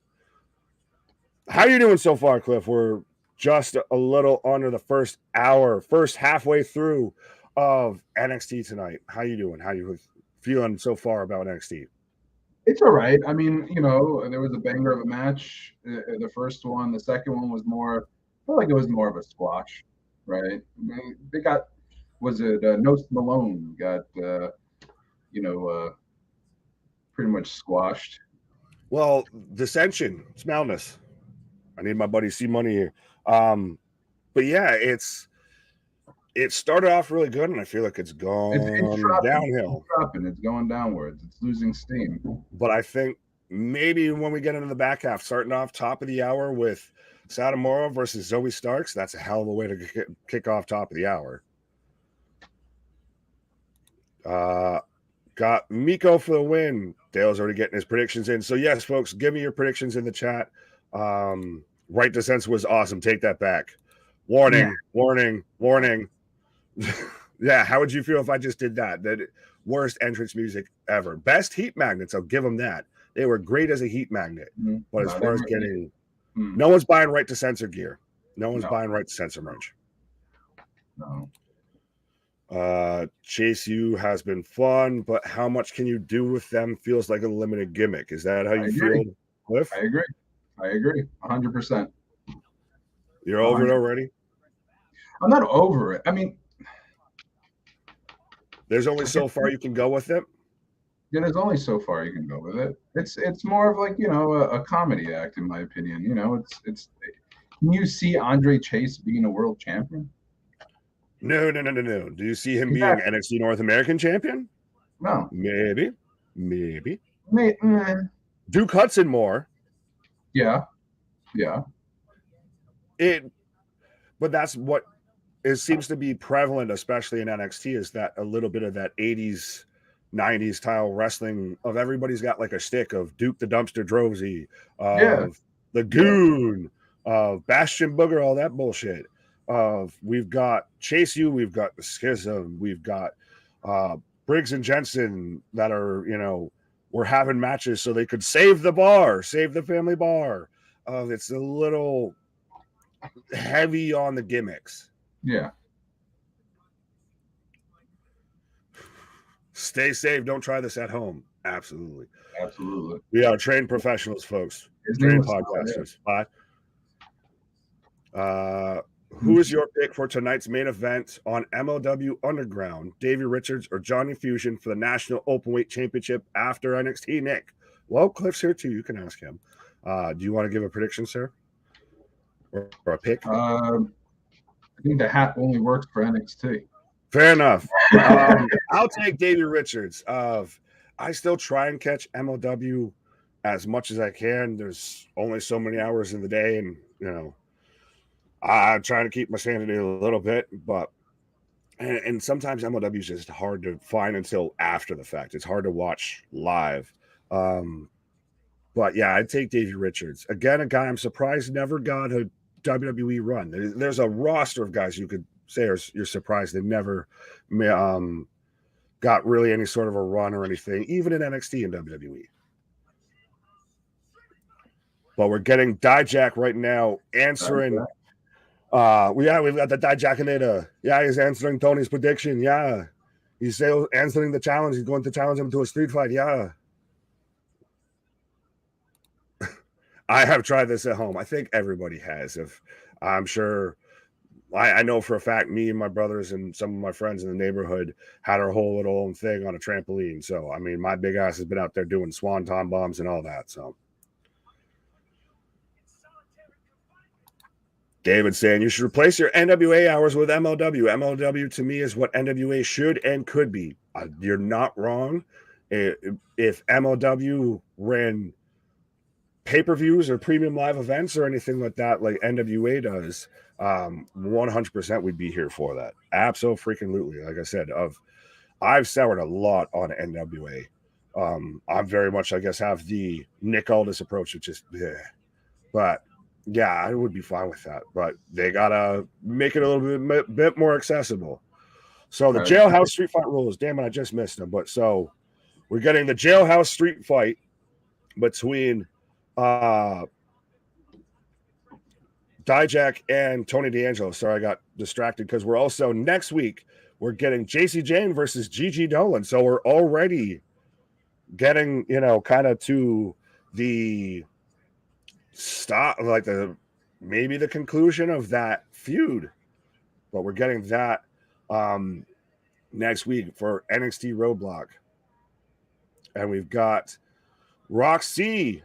How you doing so far, Cliff? We're just a little under the first hour, first halfway through of NXT tonight. How you doing? How you feeling so far about NXT? It's all right. I mean, there was a banger of a match. The first one, the second one was more. I feel like it was more of a squash, right? They got was it Notes Malone got you know pretty much squashed. Well, dissension, it's madness. I need my buddy C Money here. But yeah, it started off really good, and I feel like it's gone It's dropping. downhill. It's dropping. It's going downwards. It's losing steam. But I think maybe when we get into the back half, starting off top of the hour with Satomura versus Zoe Starks, that's a hell of a way to kick off top of the hour. Got Miko for the win. Dale's already getting his predictions in. So yes, folks, give me your predictions in the chat. Right to Sense was awesome. Take that back. Warning, warning, warning. Yeah, how would you feel if I just did that? That worst entrance music ever. Best heat magnets, I'll give them that. They were great as a heat magnet. Mm-hmm. But as far as getting, no one's buying Right to Censor gear. No one's buying Right to Censor merch. No. Chase U has been fun, but how much can you do with them feels like a limited gimmick. Is that how you feel, Cliff? I agree. 100%. You're over 100%. It already? I'm not over it. I mean, there's only so far you can go with it. Yeah, there's only so far you can go with it. It's more of like a comedy act, in my opinion. It's. Can you see Andre Chase being a world champion? No. Do you see him being NXT North American champion? No. Maybe. Duke Hudson more. Yeah. But that's what it seems to be prevalent, especially in NXT, is that a little bit of that 80s, 90s style wrestling of everybody's got like a stick of Duke the Dumpster Drozy, of the Goon, of Bastion Booger, all that bullshit. We've got Chase U, we've got the Schism, we've got Briggs and Jensen that are, we're having matches so they could save the family bar. It's a little heavy on the gimmicks. Yeah. Stay safe. Don't try this at home. Absolutely. We are trained professionals, folks. Trained podcasters. Who is your pick for tonight's main event on MLW Underground? Davey Richards or Johnny Fusion for the National Openweight Championship after NXT? Nick. Well, Cliff's here too. You can ask him. Do you want to give a prediction, sir? Or a pick? I think the hat only works for NXT. Fair enough. I'll take Davey Richards. I still try and catch MLW as much as I can. There's only so many hours in the day, and I'm trying to keep my sanity a little bit, but and sometimes MLW is just hard to find until after the fact. It's hard to watch live. But yeah, I'd take Davey Richards. Again, a guy I'm surprised never got a WWE run. There's a roster of guys you could say you're surprised they never got really any sort of a run or anything, even in NXT and WWE. But we're getting Dijak right now answering. We've got the Dijakinator. Yeah, he's answering Tony's prediction. Yeah, he's answering the challenge. He's going to challenge him to a street fight. Yeah. I have tried this at home. I think everybody has. I'm sure, I know for a fact, me and my brothers and some of my friends in the neighborhood had our whole little own thing on a trampoline. So, I mean, my big ass has been out there doing swanton bombs and all that. So, David saying you should replace your NWA hours with MLW. MLW to me is what NWA should and could be. You're not wrong. If MLW ran pay-per-views or premium live events or anything like that, like NWA does, 100% we'd be here for that. Absolutely. Like I said, I've soured a lot on NWA. I'm very much, I guess, have the Nick Aldis approach, which is, but yeah, I would be fine with that. But they gotta make it a little bit more accessible. So the Jailhouse Street Fight rules. Damn it, I just missed them. But so we're getting the Jailhouse Street Fight between Dijak and Tony D'Angelo. Sorry, I got distracted because we're also next week we're getting JC Jane versus Gigi Dolan. So we're already getting, kind of to the stop, like maybe the conclusion of that feud. But we're getting that next week for NXT Roadblock. And we've got Roxy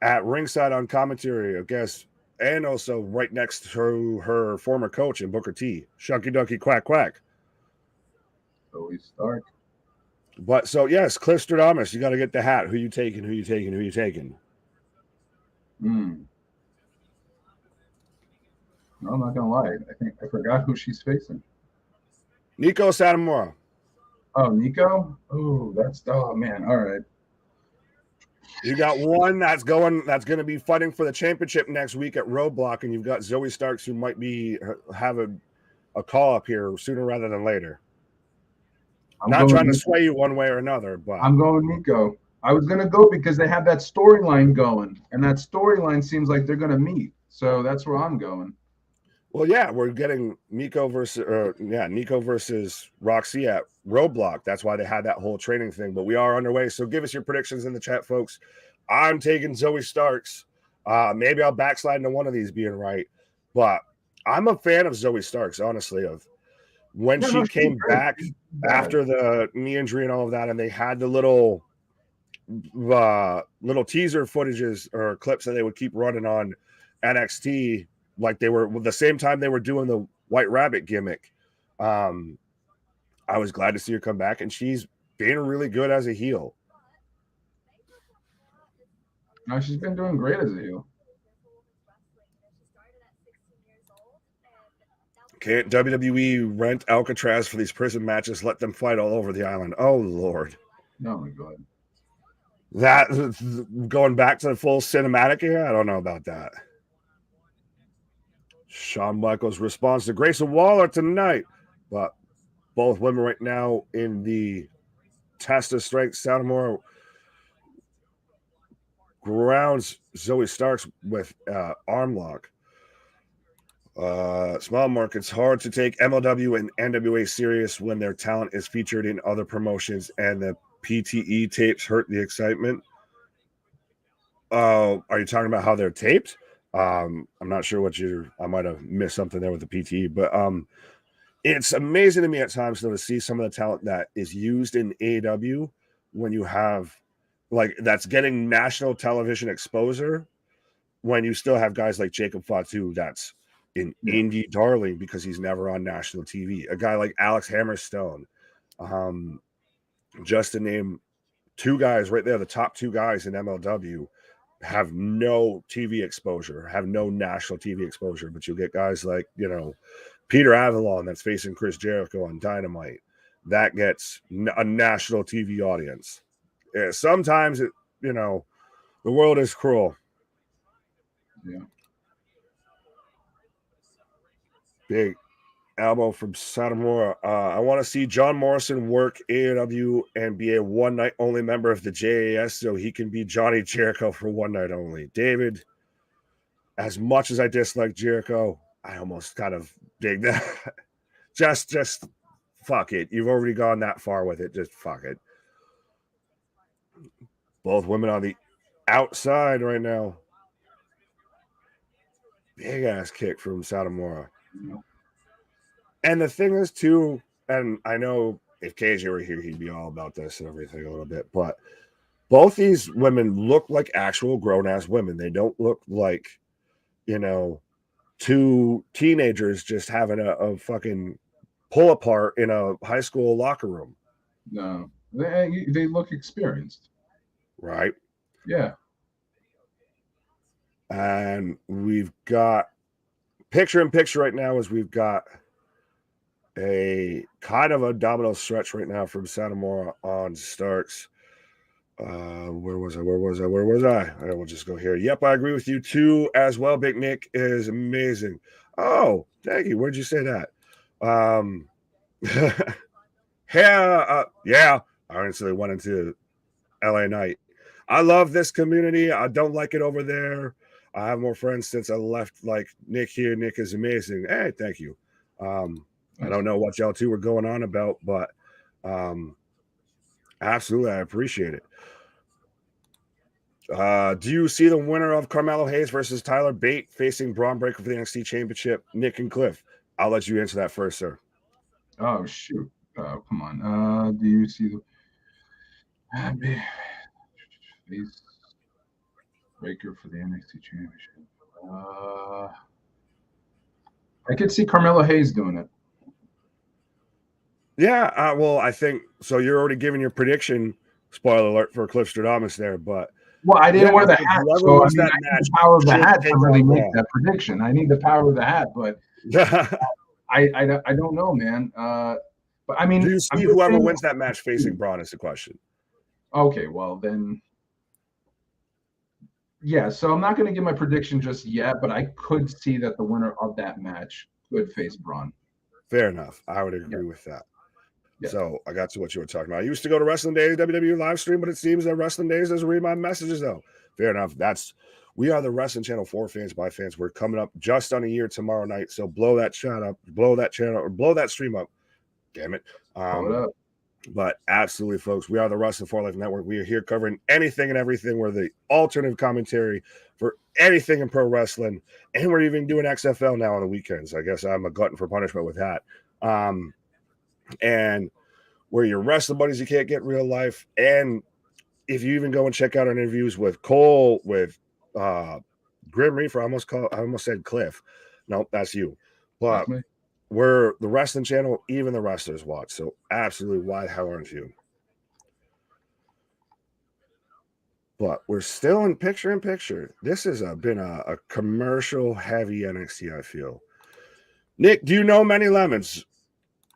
at ringside on commentary, I guess, and also right next to her former coach in Booker T. Shucky Ducky Quack Quack. So we start. But so yes, Cliff Stradamus, you got to get the hat. Who you taking? Who you taking? Who you taking? No, I'm not gonna lie. I think I forgot who she's facing. Nico Satomura. Oh, Nico. Oh man. All right. You got one that's going to be fighting for the championship next week at Roadblock, and you've got Zoe Starks, who might be have a call up here sooner rather than later. I'm not trying to sway you one way or another, but I'm going Nico. I was gonna go because they have that storyline going, and that storyline seems like they're gonna meet. So that's where I'm going. Well, yeah, we're getting Nico versus Roxy at Roadblock. That's why they had that whole training thing. But we are underway, so give us your predictions in the chat, folks. I'm taking Zoe Starks. Maybe I'll backslide into one of these being right, but I'm a fan of Zoe Starks, honestly. Of when she came back after the knee injury and all of that, and they had the little teaser footages or clips that they would keep running on NXT. Like they were the same time they were doing the White Rabbit gimmick. I was glad to see her come back, and she's being really good as a heel. No, she's been doing great as a heel. Can't WWE rent Alcatraz for these prison matches? Let them fight all over the island. Oh, Lord. Oh, my God. That going back to the full cinematic here? I don't know about that. Shawn Michaels responds to Grayson Waller tonight, but both women right now in the test of strength. Satomura grounds Zoe Starks with arm lock. Small markets hard to take MLW and NWA serious when their talent is featured in other promotions and the PTE tapes hurt the excitement. Are you talking about how they're taped? I'm not sure I might have missed something there with the PTE, but it's amazing to me at times though to see some of the talent that is used in AEW when you have that's getting national television exposure when you still have guys like Jacob Fatu that's an indie darling because he's never on national TV. A guy like Alex Hammerstone, just to name two guys right there, the top two guys in MLW have no TV exposure, have no national TV exposure, but you'll get guys like, Peter Avalon that's facing Chris Jericho on Dynamite. That gets a national TV audience. Yeah, sometimes the world is cruel. Yeah. Big elbow from Satomura. I want to see John Morrison work AEW and be a one night only member of the JAS so he can be Johnny Jericho for one night only. David, as much as I dislike Jericho, I almost kind of dig that. just fuck it. You've already gone that far with it. Just fuck it. Both women on the outside right now. Big ass kick from Satomura. And the thing is, too, and I know if KJ were here, he'd be all about this and everything a little bit, but both these women look like actual grown-ass women. They don't look like, two teenagers just having a fucking pull-apart in a high school locker room. No. They look experienced. Right? Yeah. And we've got picture-in-picture right now is we've got a kind of a domino stretch right now from Satomura on Starks. Where was I? I will just go here. Yep, I agree with you too as well. Big Nick is amazing. Oh, thank you. Where'd you say that? Yeah. I instantly went into LA Night. I love this community. I don't like it over there. I have more friends since I left. Like Nick here. Nick is amazing. Hey, thank you. I don't know what y'all two were going on about, but absolutely, I appreciate it. Do you see the winner of Carmelo Hayes versus Tyler Bate facing Braun Breaker for the NXT Championship? Nick and Cliff. I'll let you answer that first, sir. Oh shoot! Come on. Do you see the face breaker for the NXT Championship? I could see Carmelo Hayes doing it. Yeah, well, I think so. You're already giving your prediction. Spoiler alert for Cliff Stradamus there, but well, I didn't wear the hat, so I mean, I need the power of the hat to really make that prediction. I need the power of the hat, but I don't know, man. But I mean, do you see whoever wins that match facing Braun is the question? Okay, well then, yeah. So I'm not going to give my prediction just yet, but I could see that the winner of that match could face Braun. Fair enough. I would agree with that. Yeah. So I got to what you were talking about. I used to go to Wrestling Days WWE live stream, but it seems that Wrestling Days doesn't read my messages though. Fair enough. We are the Wrestling Channel for fans by fans. We're coming up just on a year tomorrow night. So blow that chat up, blow that channel, or blow that stream up. Damn it. But absolutely, folks, we are the Wrestling for Life Network. We are here covering anything and everything. We're the alternative commentary for anything in pro wrestling. And we're even doing XFL now on the weekends. I guess I'm a glutton for punishment with that. And we're your wrestling buddies you can't get in real life. And if you even go and check out our interviews with Cole, with Grim Reaper, I almost said Cliff. No, that's you. But we're the wrestling channel, even the wrestlers watch. So absolutely, why the hell aren't you? But we're still in picture. This has been a commercial heavy NXT, I feel. Nick, do you know many lemons?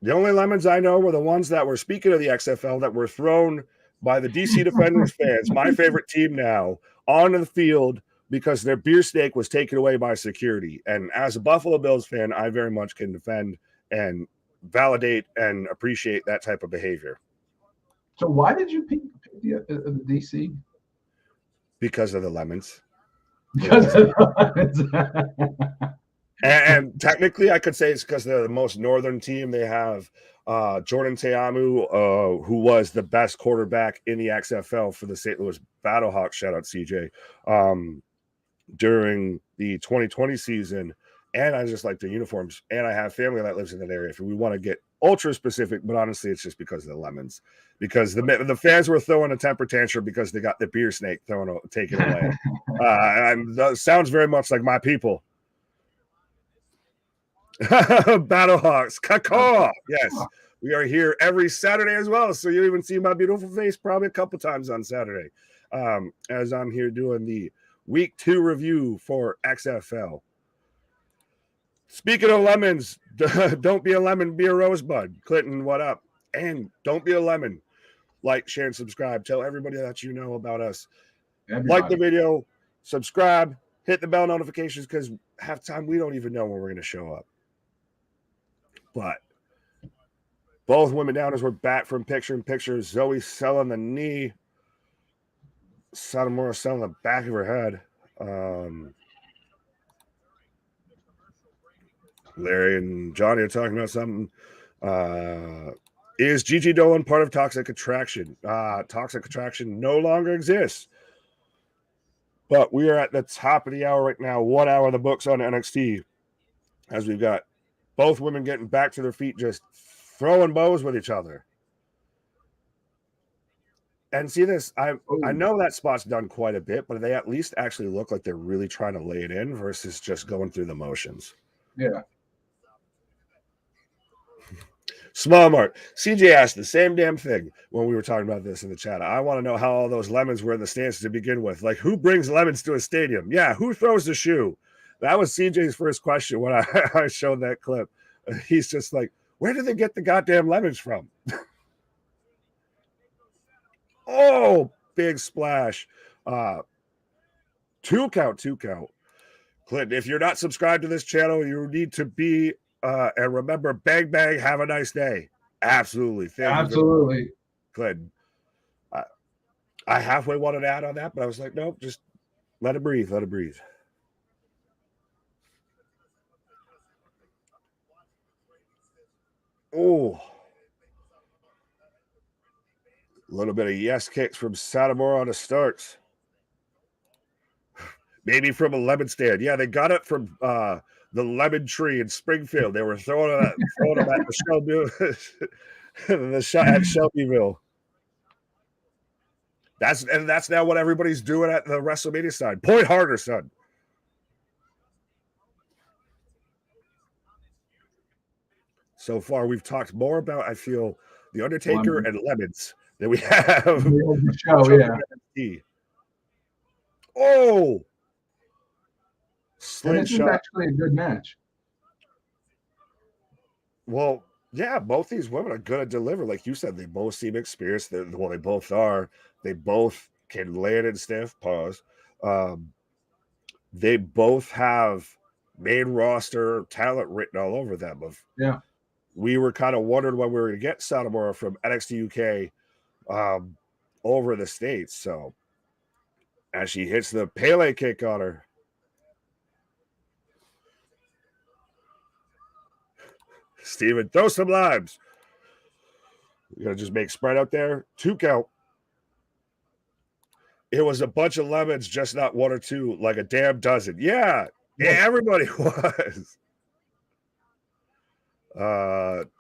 The only lemons I know were the ones that were, speaking of the XFL, that were thrown by the DC Defenders fans, my favorite team now, onto the field because their beer steak was taken away by security. And as a Buffalo Bills fan, I very much can defend and validate and appreciate that type of behavior. So why did you pick the DC? Because of the lemons. And technically, I could say it's because they're the most northern team. They have Jordan Teamu, who was the best quarterback in the XFL for the St. Louis Battlehawks. Shout out CJ. During the 2020 season. And I just like the uniforms. And I have family that lives in that area. If we want to get ultra specific, but honestly, it's just because of the lemons. Because the fans were throwing a temper tantrum because they got the beer snake taken away. That sounds very much like my people. Battlehawks, cacaw. Yes, we are here every Saturday as well. So you'll even see my beautiful face probably a couple times on Saturday, as I'm here doing the Week 2 review for XFL. Speaking of lemons, don't be a lemon, be a rosebud. Clinton, what up? And don't be a lemon. Like, share, and subscribe. Tell everybody that you know about us. Everybody. Like the video, subscribe, hit the bell notifications, because half the time we don't even know when we're going to show up. But both women downers were back from picture-in-picture. Zoe selling the knee. Satomura selling the back of her head. Larry and Johnny are talking about something. Is Gigi Dolan part of Toxic Attraction? Toxic Attraction no longer exists. But we are at the top of the hour right now. 1 hour of the books on NXT. As we've got both women getting back to their feet, just throwing bows with each other. And see this, I know that spot's done quite a bit, but they at least actually look like they're really trying to lay it in versus just going through the motions. Yeah. Small Mark. CJ asked the same damn thing when we were talking about this in the chat. I want to know how all those lemons were in the stands to begin with. Like, who brings lemons to a stadium? Yeah, who throws the shoe? That was CJ's first question when I showed that clip. He's just like, where did they get the goddamn lemons from? Oh, big splash. 2 count. Clinton, if you're not subscribed to this channel, you need to be. And remember, bang, bang, have a nice day. Absolutely. Absolutely. Clinton. I halfway wanted to add on that, but I was like, nope, just let it breathe. Oh, a little bit of yes kicks from Satomura on the starts. Maybe from a lemon stand. Yeah, they got it from the lemon tree in Springfield. They were throwing them at the Shelbyville, the shot at Shelbyville. That's now what everybody's doing at the WrestleMania side. Point harder, son. So far, we've talked more about, I feel, The Undertaker and lemons than we have. The show, yeah. Oh! And this is actually a good match. Well, yeah, both these women are going to deliver. Like you said, they both seem experienced. Well, they both are. They both can land in stiff. Pause. They both have main roster talent written all over them. Yeah. We were kind of wondering when we were going to get Satomura from NXT UK over the States. So as she hits the Pele kick on her. Steven, throw some limes. You're going to just make spread out there. 2 count. It was a bunch of lemons, just not 1 or 2, like a damn dozen. Yeah, everybody was.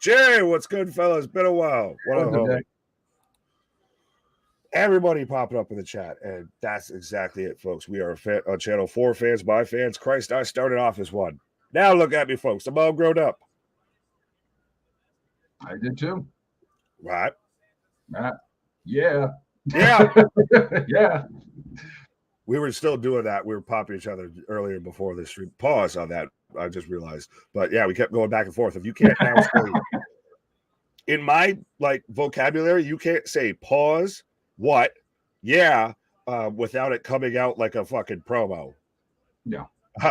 Jay, what's good, fellas? Been a while. What up, homie? Everybody popping up in the chat, and that's exactly it, folks. We are on channel 4 fans by fans. Christ, I started off as one. Now look at me, folks. I'm all grown up. I did too. Right. Yeah. Yeah. Yeah. We were still doing that. We were popping each other earlier before the stream. Pause on that. I just realized. But yeah, we kept going back and forth. If you can't now say, in my vocabulary, you can't say pause, what, yeah, without it coming out like a fucking promo. Yeah.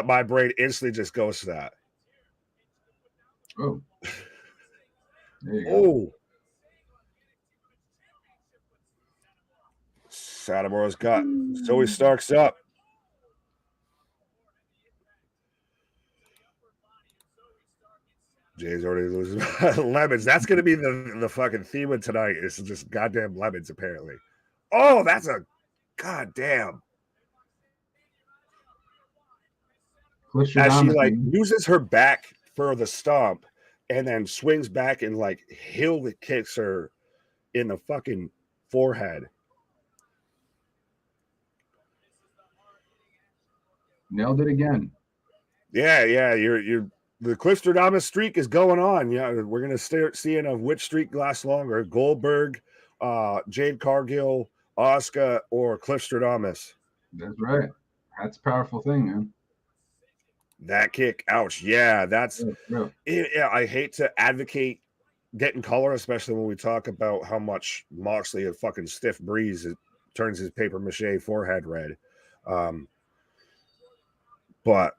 My brain instantly just goes to that. Oh. There you go. Satomura's got Zoe Stark's up. Jay's already losing lemons. That's going to be the fucking theme of tonight. It's just goddamn lemons, apparently. Oh, that's a goddamn. As she uses her back for the stomp and then swings back and heel kicks her in the fucking forehead. Nailed it again. Yeah. You're the Cliffstradamus streak is going on. Yeah, we're gonna start seeing of which streak lasts longer: Goldberg, Jade Cargill, Asuka, or Cliffstradamus. That's right. That's a powerful thing, man. That kick, ouch. Yeah, that's. Yeah, I hate to advocate getting color, especially when we talk about how much Moxley, a fucking stiff breeze, turns his paper mache forehead red. But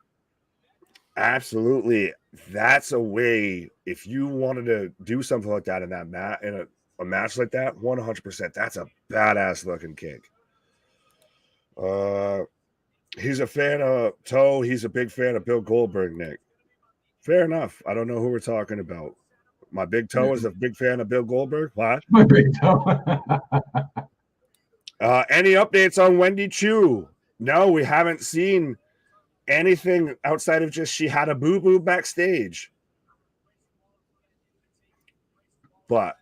absolutely, that's a way. If you wanted to do something like that in that in a match like that, 100%, that's a badass looking kick. He's a fan of Toe. He's a big fan of Bill Goldberg, Nick. Fair enough. I don't know who we're talking about. My big toe is a big fan of Bill Goldberg. What? My big toe. Any updates on Wendy Chu? No, we haven't seen anything outside of just she had a boo-boo backstage. But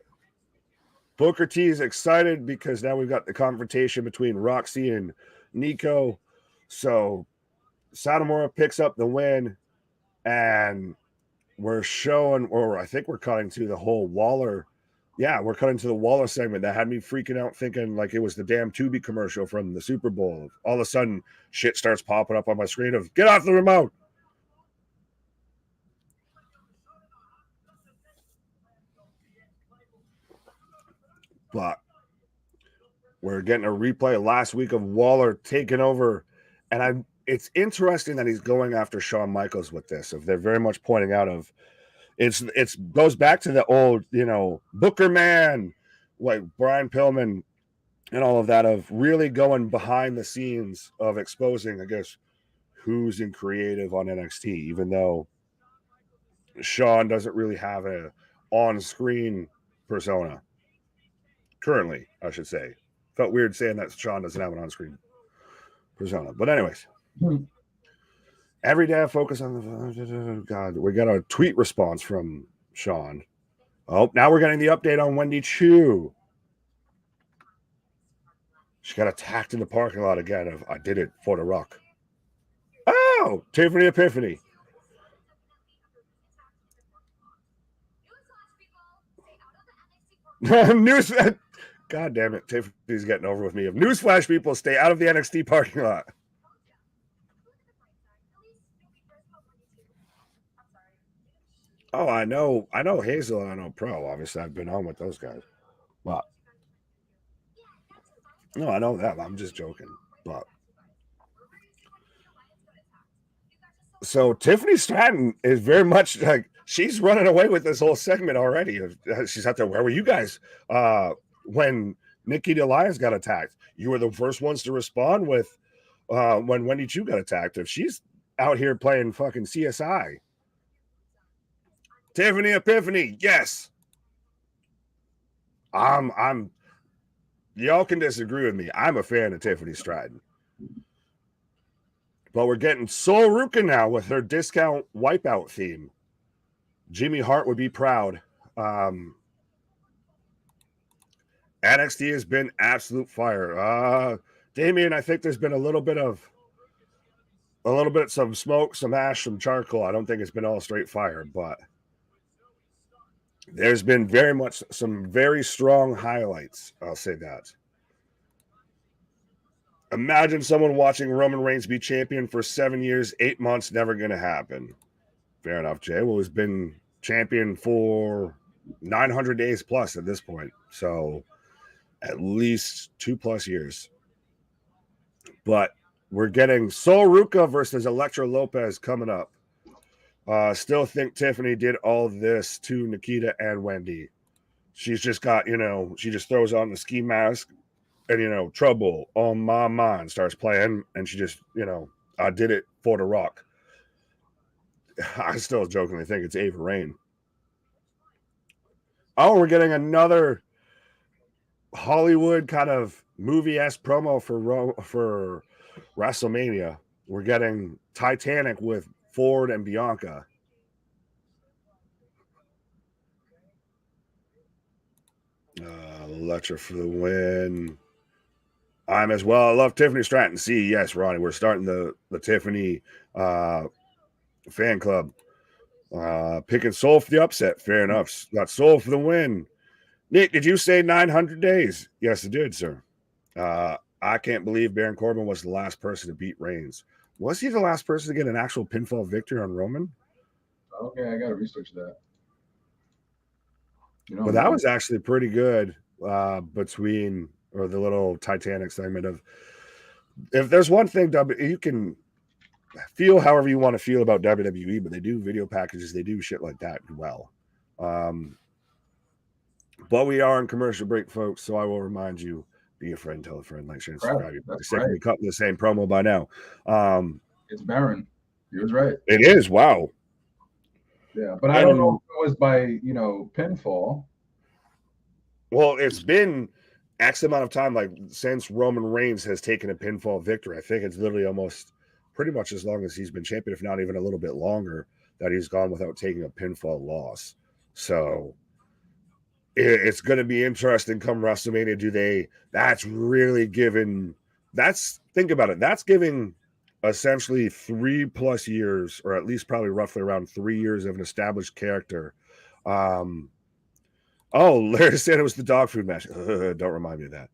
Booker T is excited because now we've got the confrontation between Roxy and Nico. So Satomura picks up the win, and we're showing, or I think we're cutting to the whole Waller. Yeah, we're cutting to the Waller segment that had me freaking out, thinking like it was the damn Tubi commercial from the Super Bowl. All of a sudden, shit starts popping up on my screen of "Get off the remote." But we're getting a replay last week of Waller taking over, and it's interesting that he's going after Shawn Michaels with this. If they're very much pointing out of it's goes back to the old, Booker Man, like Brian Pillman and all of that, of really going behind the scenes of exposing, I guess, who's in creative on NXT, even though Shawn doesn't really have a on-screen persona. Currently, I should say. Felt weird saying that Sean doesn't have an on-screen persona. But anyways. Every day I focus on the... God, we got a tweet response from Sean. Oh, now we're getting the update on Wendy Chu. She got attacked in the parking lot again. I did it for the rock. Oh, Tiffany Epiphany. News. God damn it. Tiffany's getting over with me. If newsflash people, stay out of the NXT parking lot. Oh, I know Hazel and I know Pro. Obviously, I've been on with those guys. But no, I know that. I'm just joking. But so Tiffany Stratton is very much like she's running away with this whole segment already. She's out there. Where were you guys when Nikita Lyons got attacked? You were the first ones to respond with when Wendy Chu got attacked. If she's out here playing fucking CSI. Tiffany Epiphany, yes. I'm y'all can disagree with me. I'm a fan of Tiffany Stratton. But we're getting Sol Ruka now with her discount wipeout theme. Jimmy Hart would be proud. NXT has been absolute fire. Damian, I think there's been a little bit some smoke, some ash, some charcoal. I don't think it's been all straight fire, but there's been very much some very strong highlights. I'll say that. Imagine someone watching Roman Reigns be champion for 7 years, 8 months, never going to happen. Fair enough, Jay. Well, he's been champion for 900 days plus at this point. So at least 2+ years. But we're getting Sol Ruka versus Elektra Lopez coming up. Still think Tiffany did all this to Nikita and Wendy. She's just got, she just throws on the ski mask and, Trouble on My Mind starts playing. And she just, I did it for the rock. I still jokingly think it's Ava Raine. Oh, we're getting another Hollywood kind of movie-esque promo for WrestleMania. We're getting Titanic with Ford and Bianca. Elektra for the win. I'm as well. I love Tiffany Stratton. See, yes, Ronnie, we're starting the Tiffany fan club. Picking Soul for the upset. Fair enough. Got Soul for the win. Nick, did you say 900 days? Yes, it did, sir. I can't believe Baron Corbin was the last person to beat Reigns. Was he the last person to get an actual pinfall victory on Roman? Okay, I got to research that. But that was actually pretty good between the little Titanic segment of, if there's one thing, you can feel however you want to feel about WWE, but they do video packages. They do shit like that well. But we are in commercial break, folks, so I will remind you, be a friend, tell a friend, like, share, and subscribe. You're sick of me cutting the same promo by now. It's Baron. He was right. It is. Wow. Yeah, but I don't know if it was by, pinfall. Well, it's been X amount of time, like, since Roman Reigns has taken a pinfall victory. I think it's literally almost pretty much as long as he's been champion, if not even a little bit longer, that he's gone without taking a pinfall loss. So it's going to be interesting come WrestleMania. That's really giving, think about it. That's giving essentially 3+ years, or at least probably roughly around 3 years of an established character. Larry said it was the dog food match. Don't remind me of that.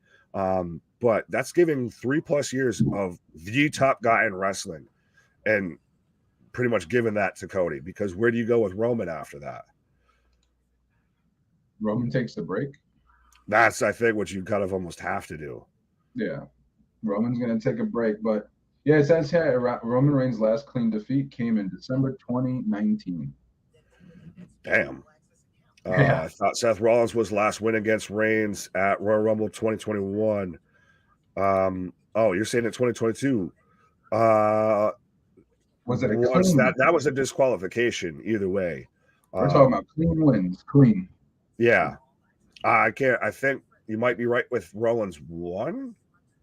But that's giving 3+ years of the top guy in wrestling and pretty much giving that to Cody, because where do you go with Roman after that? Roman takes the break. That's, I think, what you kind of almost have to do. Yeah. Roman's going to take a break. But, yeah, it says here Roman Reigns' last clean defeat came in December 2019. Damn. I thought Seth Rollins was last win against Reigns at Royal Rumble 2021. You're saying in 2022. Was it a clean? That was a disqualification either way. We're talking about clean wins. Clean. Yeah. I think you might be right with Rollins 1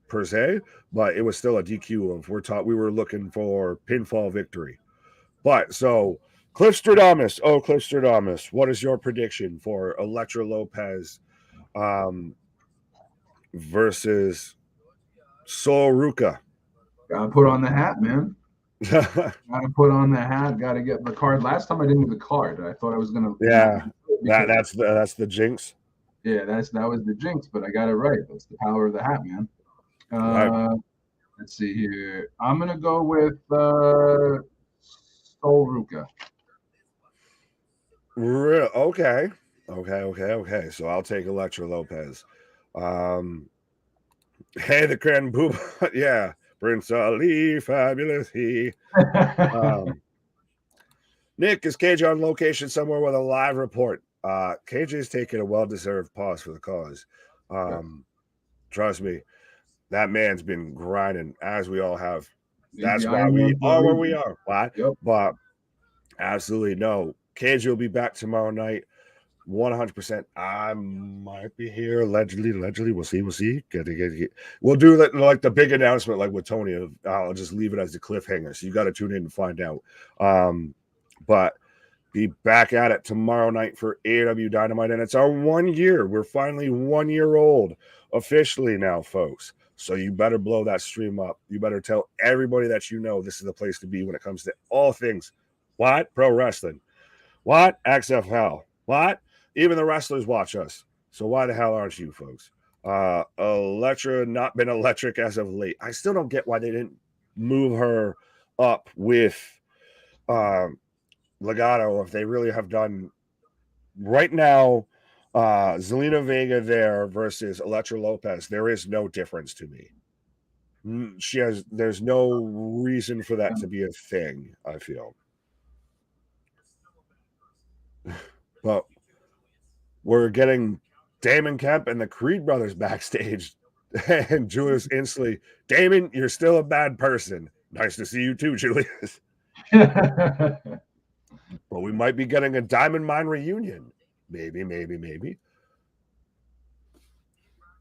per se, but it was still a DQ of we were looking for pinfall victory. But so Cliff Stradamus, what is your prediction for Elektra Lopez versus Sol Ruca? Gotta put on the hat, man. Gotta put on the hat. Gotta get the card. Last time I didn't do the card. I thought I was gonna. Yeah, that's the jinx. Yeah, that was the jinx, but I got it right. That's the power of the hat, man. Right. Let's see here. I'm gonna go with Sol Ruca. Okay. So I'll take Elektra Lopez. Hey, the Grand Booba. Yeah. Prince Ali, fabulous he. Nick, is KJ on location somewhere with a live report? KJ's taking a well-deserved pause for the cause. Trust me, that man's been grinding, as we all have. That's why we are where we are. What? Yep. But absolutely no. KJ will be back tomorrow night. 100%. I might be here allegedly. We'll see. We'll do that like the big announcement, like with Tony. I'll just leave it as the cliffhanger. So you got to tune in and find out. But be back at it tomorrow night for AEW Dynamite, and it's our 1 year. We're finally 1 year old officially now, folks. So you better blow that stream up. You better tell everybody that you know this is the place to be when it comes to all things. What? Pro wrestling. What? XFL. What? Even the wrestlers watch us. So why the hell aren't you, folks? Elektra not been electric as of late. I still don't get why they didn't move her up with Legato if they really have done right now. Zelina Vega there versus Elektra Lopez. There is no difference to me. There's no reason for that to be a thing, I feel. But we're getting Damon Kemp and the Creed brothers backstage, and Julius Inslee. Damon, you're still a bad person. Nice to see you too, Julius. But we might be getting a Diamond Mine reunion. Maybe.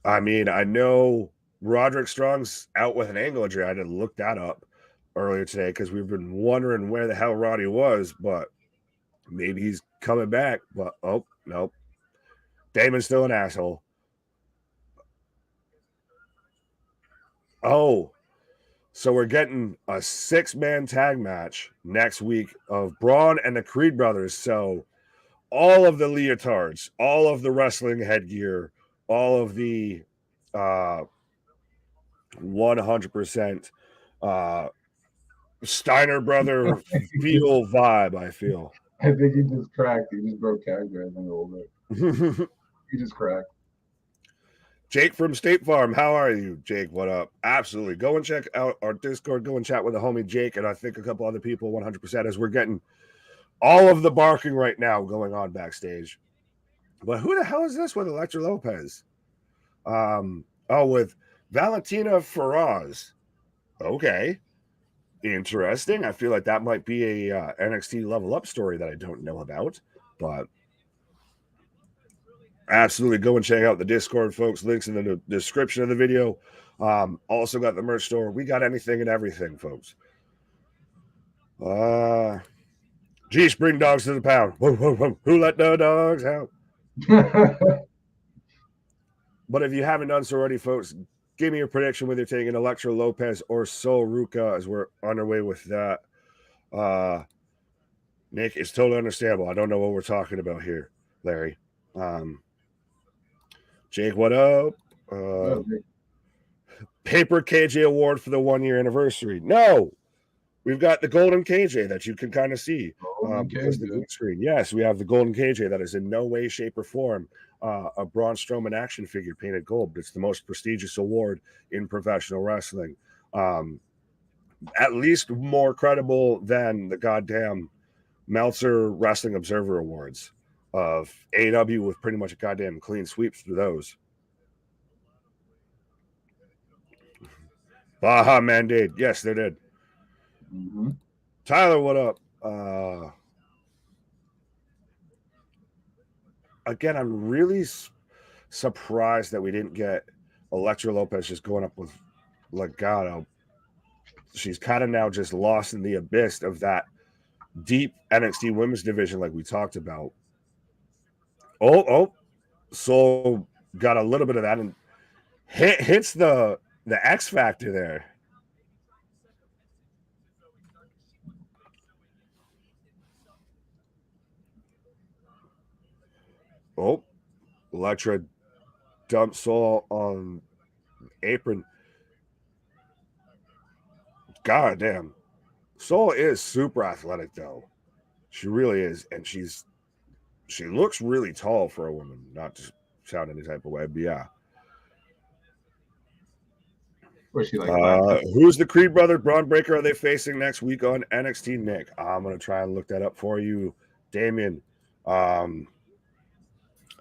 I mean, I know Roderick Strong's out with an ankle injury. I didn't look that up earlier today because we've been wondering where the hell Roddy was, but maybe he's coming back. But oh, nope. Damon's still an asshole. Oh, so we're getting a 6-man tag match next week of Braun and the Creed brothers. So all of the leotards, all of the wrestling headgear, all of the 100% Steiner brother feel vibe, I feel. I think he just cracked. He just broke character, I think, a little bit. He just cracked. Jake from State Farm, how are you, Jake? What up? Absolutely. Go and check out our Discord. Go and chat with the homie Jake and I think a couple other people 100% as we're getting all of the barking right now going on backstage. But who the hell is this with Elektra Lopez? With Valentina Feroz. Okay. Interesting. I feel like that might be a NXT level up story that I don't know about, but absolutely go and check out the Discord, folks. Links in the description of the video. Also got the merch store. We got anything and everything, folks. Geez, bring dogs to the pound. Whoa, whoa, whoa. Who let the dogs out? But if you haven't done so already, folks, give me your prediction whether you're taking Elektra Lopez or Sol Ruca as we're underway with that. Nick, it's totally understandable. I don't know what we're talking about here, Larry. Jake, what up? Paper KJ award for the 1 year anniversary. No, we've got the golden KJ that you can kind of see because the green screen. Yes, we have the golden KJ that is in no way, shape, or form a Braun Strowman action figure painted gold. It's the most prestigious award in professional wrestling. At least more credible than the goddamn Meltzer Wrestling Observer Awards of AEW with pretty much a goddamn clean sweep through those. Baja Mandate. Yes, they did. Mm-hmm. Tyler, what up? again, I'm really surprised that we didn't get Elektra Lopez just going up with Legado. She's kind of now just lost in the abyss of that deep NXT women's division, like we talked about. So got a little bit of that and hits the X Factor there. Oh, Elektra dumps Soul on apron. God damn. Soul is super athletic though. She really is. And she looks really tall for a woman, not to sound any type of way, but yeah. Was she like who's the Creed brother Braun Breaker are they facing next week on NXT, Nick? I'm gonna try and look that up for you, Damien.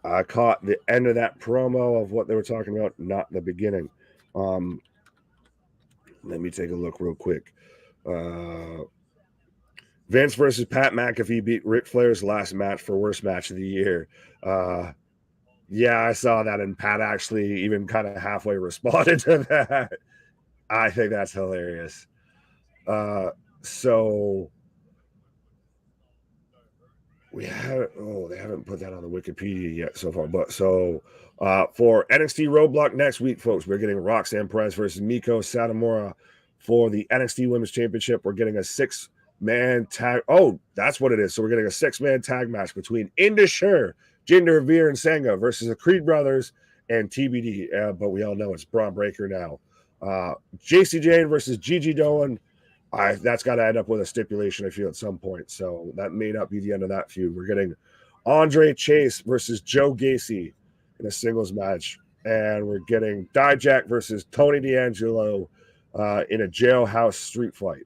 I caught the end of that promo of what they were talking about, not the beginning. Let me take a look real quick. Vince versus Pat McAfee beat Ric Flair's last match for worst match of the year. Yeah, I saw that, and Pat actually even kind of halfway responded to that. I think that's hilarious. So we have they haven't put that on the Wikipedia yet so far. But so for NXT Roadblock next week, folks, we're getting Roxanne Perez versus Miko Satomura for the NXT Women's Championship. We're getting a 6-man tag. Oh, that's what it is. So we're getting a 6-man tag match between Indus Jinder, Veer, and Sangha versus the Creed Brothers and TBD. But we all know it's Braun Breaker now. JC Jane versus Gigi Dolan. That's got to end up with a stipulation, I feel, at some point. So that may not be the end of that feud. We're getting Andre Chase versus Joe Gacy in a singles match. And we're getting Dijak versus Tony D'Angelo in a jailhouse street fight.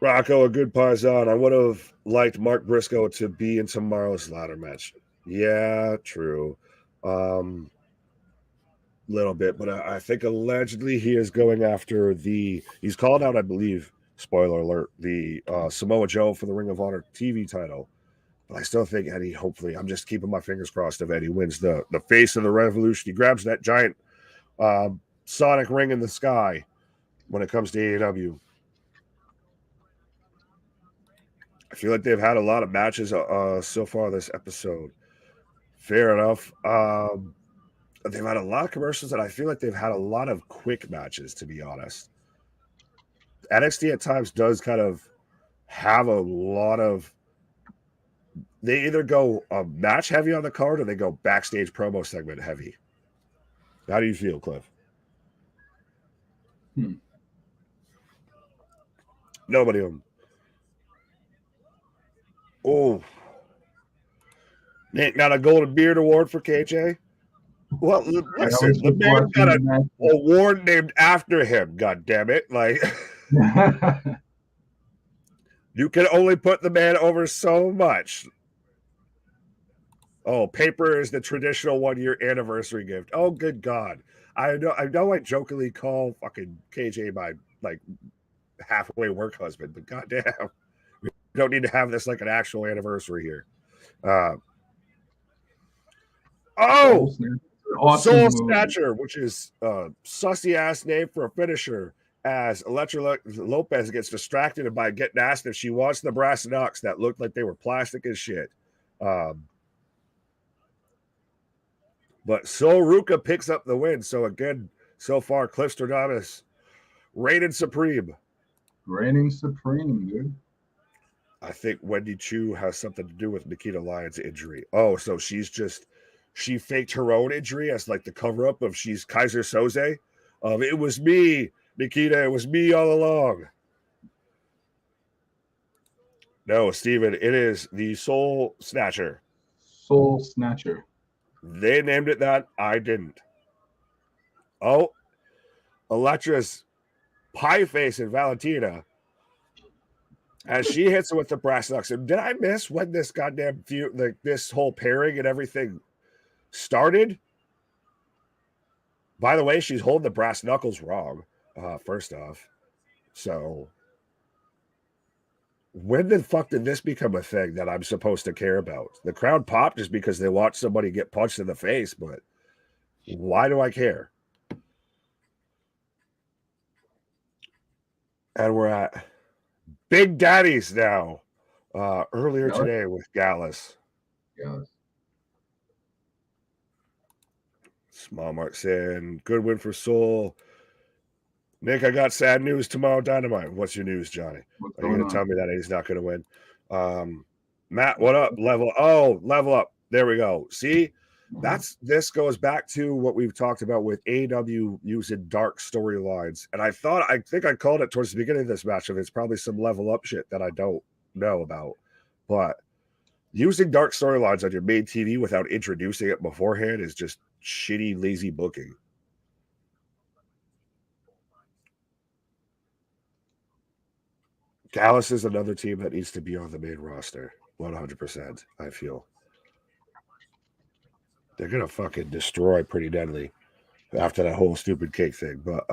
Rocco, a good Parzon. I would have liked Mark Briscoe to be in tomorrow's ladder match. Yeah, true. Little bit, but I think allegedly he is going after he's called out, I believe, spoiler alert, the Samoa Joe for the Ring of Honor TV title. But I still think Eddie, hopefully, I'm just keeping my fingers crossed if Eddie wins the face of the Revolution. He grabs that giant sonic ring in the sky when it comes to AEW. I feel like they've had a lot of matches so far this episode. Fair enough. They've had a lot of commercials, and I feel like they've had a lot of quick matches, to be honest. NXT at times does kind of have a lot of. They either go match heavy on the card or they go backstage promo segment heavy. How do you feel, Cliff? Nobody of them. Oh. Nick got a Golden Beard Award for KJ. Well, listen, the man got an award named after him. God damn it! Like, you can only put the man over so much. Oh, paper is the traditional 1-year anniversary gift. Oh, good God! I know. I jokingly call fucking KJ my like halfway work husband, but goddamn, we don't need to have this like an actual anniversary here. Soul Snatcher, which is a sussy ass name for a finisher, as Elektra Lopez gets distracted by getting asked if she wants the brass knucks that looked like they were plastic as shit. But Sol Ruka picks up the win. So again, so far, Cliff Stradamus reigning supreme. Reigning supreme, dude. I think Wendy Chu has something to do with Nikita Lyons' injury. Oh, so she faked her own injury as like the cover up of she's Kaiser Soze. It was me, Nikita. It was me all along. No, Steven, it is the Soul Snatcher. Soul Snatcher. They named it that. I didn't. Oh, Elektra's pie face and Valentina as she hits it with the brass knucks. And did I miss when this goddamn feud, like this whole pairing and everything started? By the way, she's holding the brass knuckles wrong, first off. So when the fuck did this become a thing that I'm supposed to care about? The crowd popped just because they watched somebody get punched in the face, but why do I care? And we're at Big Daddies now. Earlier today with Gallus. Gallus. Small Mark saying, good win for Soul. Nick, I got sad news tomorrow, Dynamite. What's your news, Johnny? Are you going to tell me that he's not going to win? Matt, what up? Level up. There we go. See, this goes back to what we've talked about with AEW using dark storylines. And I think I called it towards the beginning of this match. It's probably some level up shit that I don't know about. But using dark storylines on your main TV without introducing it beforehand is just shitty, lazy booking. Gallus is another team that needs to be on the main roster. 100%, I feel. They're going to fucking destroy Pretty Deadly after that whole stupid cake thing. But,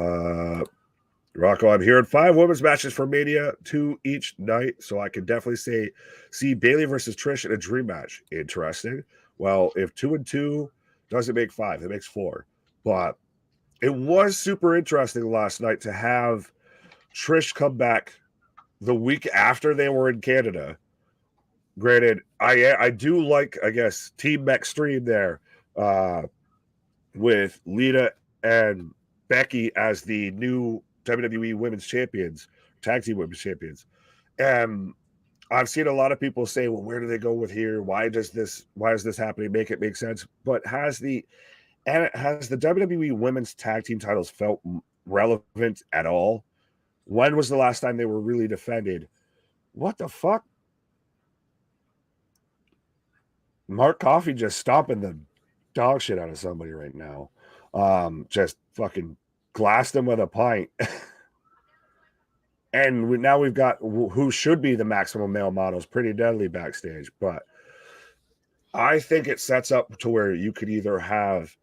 Rocco, I'm hearing 5 women's matches for Mania, 2 each night. So I can definitely see Bayley versus Trish in a dream match. Interesting. Well, if 2 and 2 doesn't make 5, it makes 4. But it was super interesting last night to have Trish come back the week after they were in Canada. Granted, I do like, I guess, Team Extreme there with Lita and Becky as the new WWE Women's Champions, Tag Team Women's Champions. And I've seen a lot of people say, well, where do they go with here? Why is this happening? Make it make sense. But has the WWE Women's Tag Team titles felt relevant at all? When was the last time they were really defended? What the fuck? Mark Coffey just stomping the dog shit out of somebody right now. Just fucking glassed him with a pint. And now we've got who should be the maximum male models, Pretty Deadly backstage. But I think it sets up to where you could either have,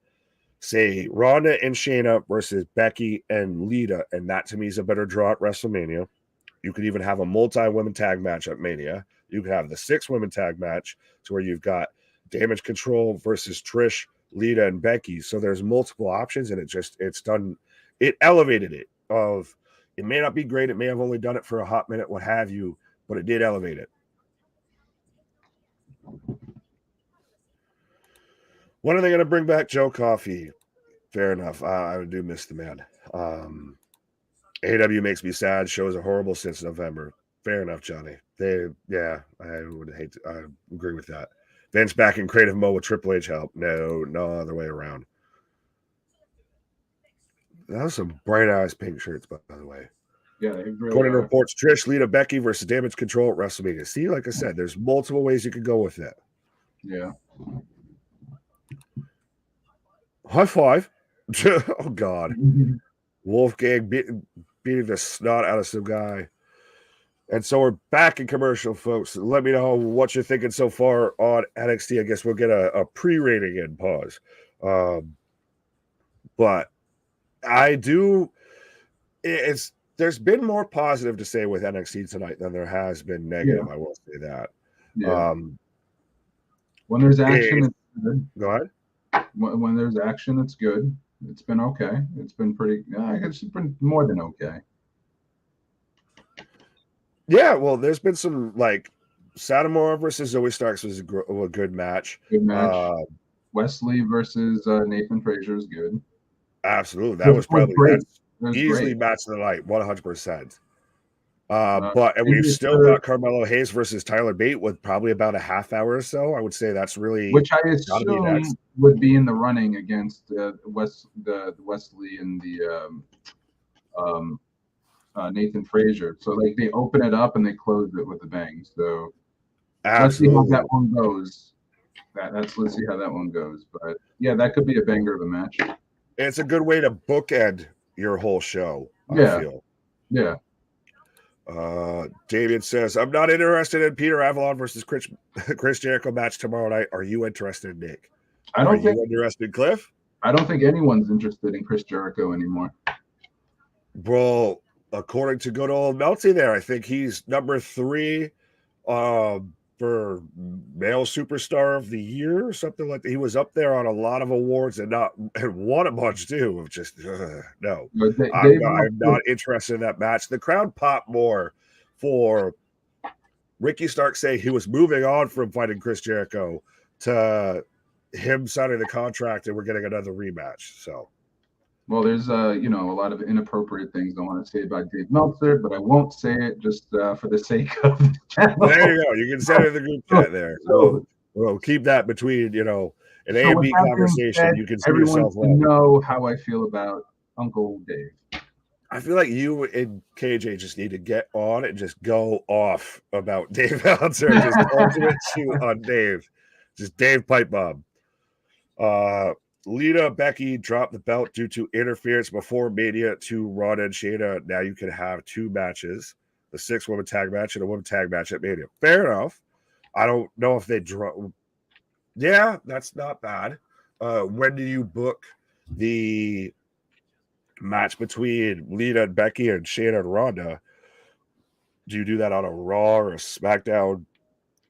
say, Ronda and Shayna versus Becky and Lita, and that to me is a better draw at WrestleMania. You could even have a multi-women tag match at Mania. You could have the 6-women tag match to where you've got Damage Control versus Trish, Lita, and Becky. So there's multiple options, and it elevated it. It may not be great. It may have only done it for a hot minute, what have you, but it did elevate it. When are they going to bring back Joe Coffey? Fair enough. I do miss the man. AEW makes me sad. Shows are horrible since November. Fair enough, Johnny. I would hate to. I agree with that. Vince back in creative mode with Triple H help. No other way around. That was some bright-ass pink shirts, by the way. Yeah, they really according to reports, Trish, Lita, Becky versus Damage Control at WrestleMania. See, like I said, there's multiple ways you could go with it. Yeah. High five. Oh, God. Wolfgang beating the snot out of some guy. And so we're back in commercial, folks. Let me know what you're thinking so far on NXT. I guess we'll get a pre-rating in pause. But I do. There's been more positive to say with NXT tonight than there has been negative. Yeah. I will say that. Yeah. When there's action, it's good. Go ahead. When there's action, it's good. It's been okay. It's been pretty. It's been more than okay. Yeah, well, there's been some like Satomura versus Zoe Starks was a good match. Good match. Wesley versus Nathan Frazier is good. Absolutely, that was probably easily match of the night, 100%. But we've still got Carmelo Hayes versus Tyler Bate with probably about a half hour or so. I would say that's really which I assume would be in the running against the Wesley and the Nathan Frazier. So like they open it up and they close it with a bang. So let's see how that one goes. Let's see how that one goes. But yeah, that could be a banger of a match. It's a good way to bookend your whole show. Yeah. I feel. Yeah. David says, I'm not interested in Peter Avalon versus Chris Jericho match tomorrow night. Are you interested, Nick? Are you interested in Cliff? I don't think anyone's interested in Chris Jericho anymore. Bro, according to good old Melty there, I think he's number 3 for male superstar of the year or something like that. He was up there on a lot of awards and won a bunch too. Of just no, I'm not interested in that match. The crowd popped more for Ricky Starks saying he was moving on from fighting Chris Jericho to him signing the contract and we're getting another rematch. So. Well, there's a lot of inappropriate things I want to say about Dave Meltzer, but I won't say it just for the sake of the channel. There you go. You can send it in the group chat there. We'll keep that between, an A and B conversation. Said, you can see yourself know how I feel about Uncle Dave. I feel like you and KJ just need to get on and just go off about Dave Meltzer. Just ultimate shoot on Dave. Just Dave pipe bomb. Lita Becky dropped the belt due to interference before Mania to Ronda and Shayna. Now you can have 2 matches, the 6-woman tag match and a woman tag match at Mania. Fair enough. I don't know if they drop. Yeah, that's not bad. When do you book the match between Lita and Becky and Shayna and Ronda? Do you do that on a Raw or a SmackDown?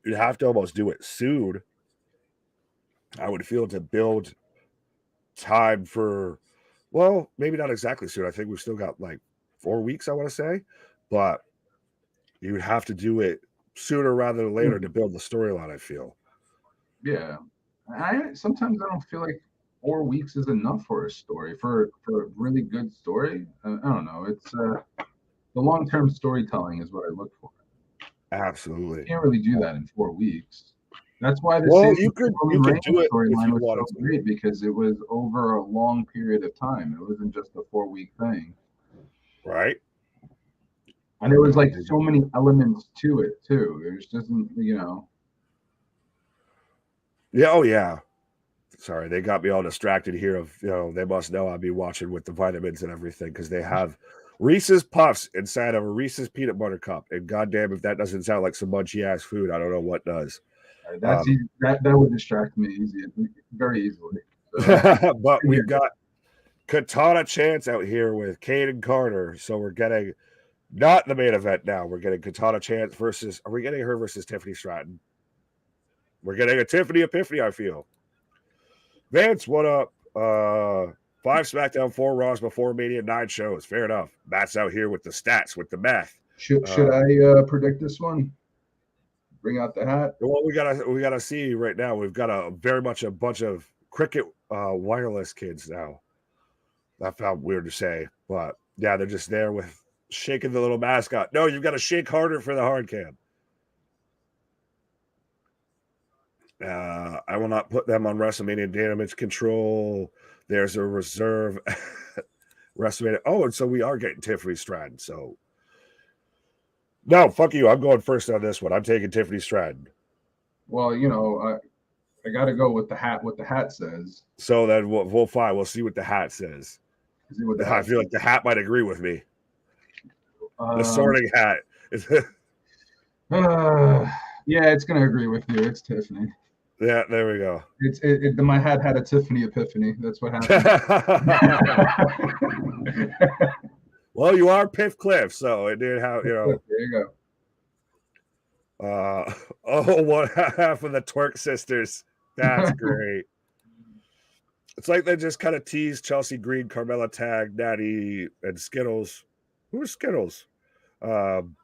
You'd have to almost do it soon. I would feel to build time for, well, maybe not exactly soon. I think we've still got like 4 weeks, I want to say, but you would have to do it sooner rather than later to build the storyline, I feel. Yeah. Sometimes I don't feel like 4 weeks is enough for a story, for a really good story. I don't know. It's the long-term storytelling is what I look for. Absolutely. You can't really do that in 4 weeks. That's why you could do it if you wanted so great, because it was over a long period of time. It wasn't just a 4-week thing. Right. And there was like so many elements to it too. It was just, Yeah, oh yeah. Sorry, they got me all distracted here of, they must know I'll be watching with the vitamins and everything because they have Reese's Puffs inside of a Reese's peanut butter cup. And goddamn, if that doesn't sound like some munchy ass food, I don't know what does. That's easy. That would distract me very easily. So. But we've got Katana Chance out here with Caden Carter. So we're getting not the main event now. We're getting Katana Chance versus, are we getting her versus Tiffany Stratton? We're getting a Tiffany Epiphany, I feel. Vance, what up? 5 SmackDown, 4 Raws before Mania, 9 shows. Fair enough. Matt's out here with the stats, with the math. Should I predict this one? Bring out the hat. Well, we gotta see right now. We've got a bunch of cricket wireless kids now. That felt weird to say, but yeah, they're just there with shaking the little mascot. No, you've got to shake harder for the hard cam. I will not put them on WrestleMania damage control. There's a reserve WrestleMania. Oh, and so we are getting Tiffany Stratton. So no, fuck you. I'm going first on this one. I'm taking Tiffany Stratton. Well, I got to go with the hat. What the hat says. So then we'll find. We'll see what the hat says. I feel like the hat might agree with me. The sorting hat. Yeah, it's gonna agree with you. It's Tiffany. Yeah, there we go. My hat had a Tiffany epiphany. That's what happened. Well, you are Piff Cliff, so it did have, There you go. One half of the Twerk sisters. That's great. It's like they just kind of teased Chelsea Green, Carmella Tag, Natty, and Skittles. Who's Skittles? Tegan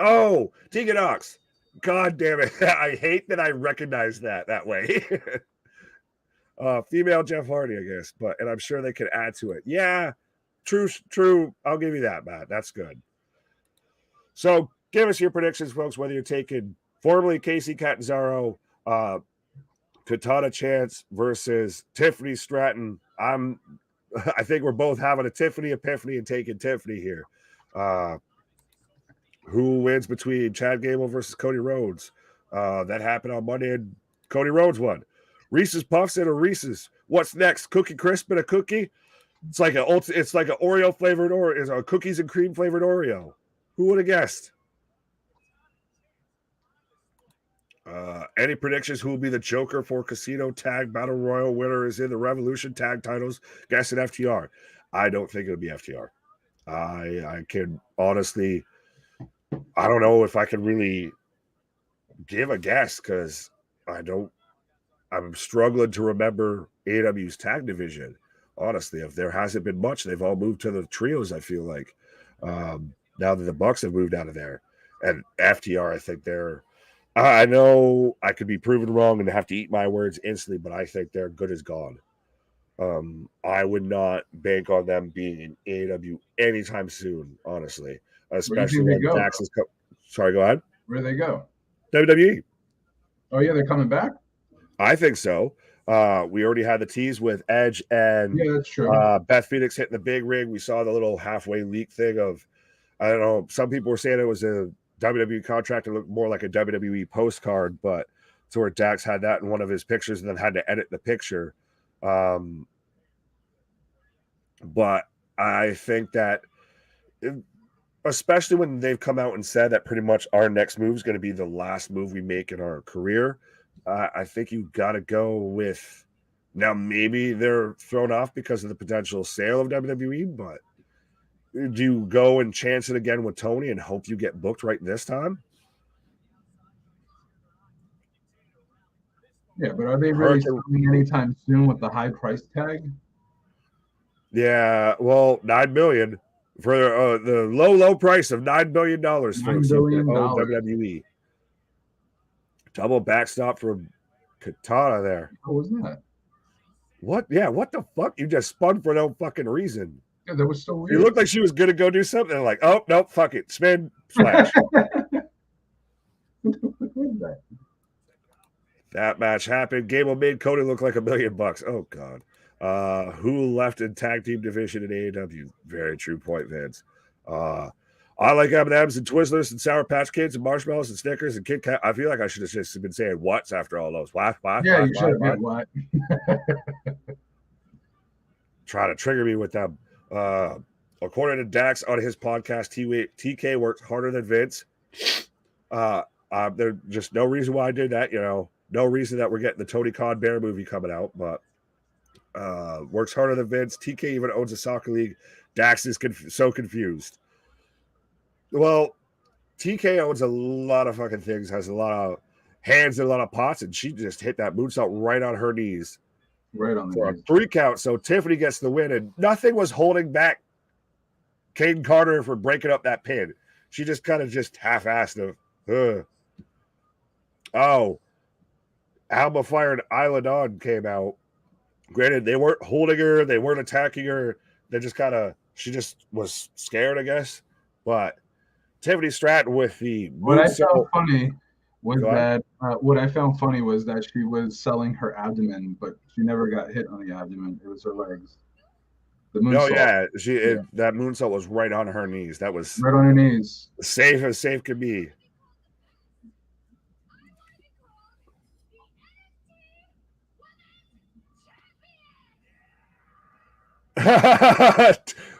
Knox. God damn it. I hate that I recognize that way. Female Jeff Hardy, I guess. And I'm sure they could add to it. Yeah, true. I'll give you that, Matt. That's good. So give us your predictions, folks, whether you're taking formerly Casey Catanzaro, Katana Chance versus Tiffany Stratton. I think we're both having a Tiffany epiphany and taking Tiffany here. Who wins between Chad Gable versus Cody Rhodes? That happened on Monday, and Cody Rhodes won. Reese's Puffs and a Reese's. What's next? Cookie Crisp and a cookie? It's like an Oreo flavored Oreo. It's a cookies and cream flavored Oreo. Who would have guessed? Any predictions who will be the Joker for Casino Tag Battle Royal? Winner is in the Revolution Tag titles. Guess an FTR. I don't think it'll be FTR. I can honestly, I don't know if I can really give a guess because I'm struggling to remember AEW's tag division. Honestly, if there hasn't been much, they've all moved to the trios. I feel like now that the Bucks have moved out of there, and FTR, I think they're. I know I could be proven wrong and have to eat my words instantly, but I think they're good as gone. I would not bank on them being in AEW anytime soon, honestly, Where do you especially think they when go? Dax is. Sorry, go ahead. Where do they go? WWE. Oh yeah, they're coming back. I think so. We already had the tease with Edge and Yeah, that's true. Beth Phoenix hitting the big ring. We saw the little halfway leak thing of, I don't know, some people were saying it was a WWE contract. It looked more like a WWE postcard, but so where Dax had that in one of his pictures and then had to edit the picture. But I think that, especially when they've come out and said that pretty much our next move is going to be the last move we make in our career, I think you got to go with. Now, maybe they're thrown off because of the potential sale of WWE, but do you go and chance it again with Tony and hope you get booked right this time? Yeah, but are they really selling anytime soon with the high price tag? Yeah, well, $9 million for the low price of $9 billion, folks. $9 billion. WWE. Double backstop from Katana there. What was that? What? Yeah, what the fuck? You just spun for no fucking reason. Yeah, that was so weird. It looked like she was gonna go do something. Like, oh nope, fuck it, spin, flash. That match happened. Gable made Cody look like $1 million. Oh god. Who left in tag team division in AEW? Very true point, Vince. I like M&M's and Twizzlers and Sour Patch Kids and marshmallows and Snickers and Kit Kat. I feel like I should have just been saying what's after all those. What? Yeah, you should have what? Trying to trigger me with them. According to Dax on his podcast, TK works harder than Vince. There's just no reason why I did that. You know, no reason that we're getting the Tony Khan Bear movie coming out, but works harder than Vince. TK even owns a soccer league. Dax is so confused. Well, TK owns a lot of fucking things, has a lot of hands and a lot of pots, and she just hit that moonsault right on her knees. Right on the for a 3 count. So Tiffany gets the win, and nothing was holding back Caden Carter for breaking up that pin. She just kind of just half-assed it. Oh, Alba Fire and Isla Dawn came out. Granted, they weren't holding her, they weren't attacking her. They just kind of, she just was scared, I guess. But Tiffany Stratton with the what I found funny was that she was selling her abdomen, but she never got hit on the abdomen. It was her legs. The moonsault. That moonsault was right on her knees. That was right on her knees. Safe as safe could be.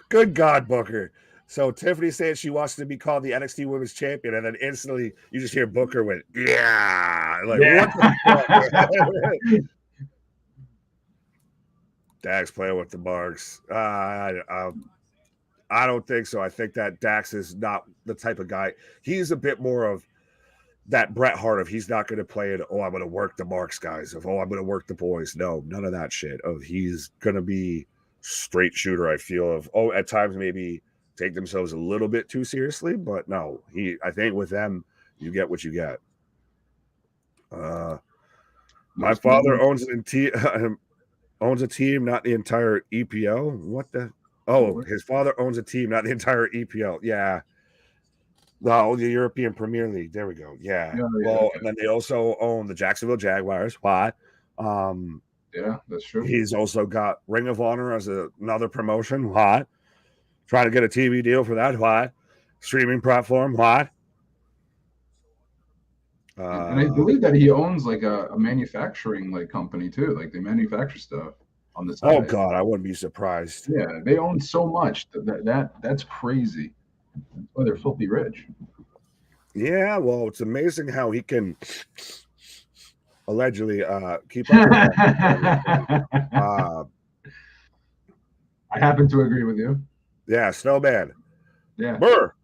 Good God, Booker. So Tiffany said she wants to be called the NXT Women's Champion, and then instantly you just hear Booker went, yeah. Like, what the fuck? Dax playing with the marks. I don't think so. I think that Dax is not the type of guy. He's a bit more of that Bret Hart of he's not going to play it. Oh, I'm going to work the marks, guys. Of I'm going to work the boys. No, none of that shit. He's going to be straight shooter. I feel of at times maybe take themselves a little bit too seriously, but no, I think with them you get what you get. My father owns a team, not the entire EPL. What the? Oh, his father owns a team, not the entire EPL. Yeah. Well, the European Premier League. There we go. Yeah. Well, and then they also own the Jacksonville Jaguars. Why? Yeah, that's true. He's also got Ring of Honor as another promotion. Why? Trying to get a TV deal for that. Why? Streaming platform. Why? And I believe that he owns like a manufacturing company too. Like they manufacture stuff on the side. Oh God, I wouldn't be surprised. Yeah, they own so much that's crazy. That's why they're filthy rich. Yeah, well, it's amazing how he can allegedly keep up with that. I happen to agree with you. Yeah, Snowman. Yeah. Brr.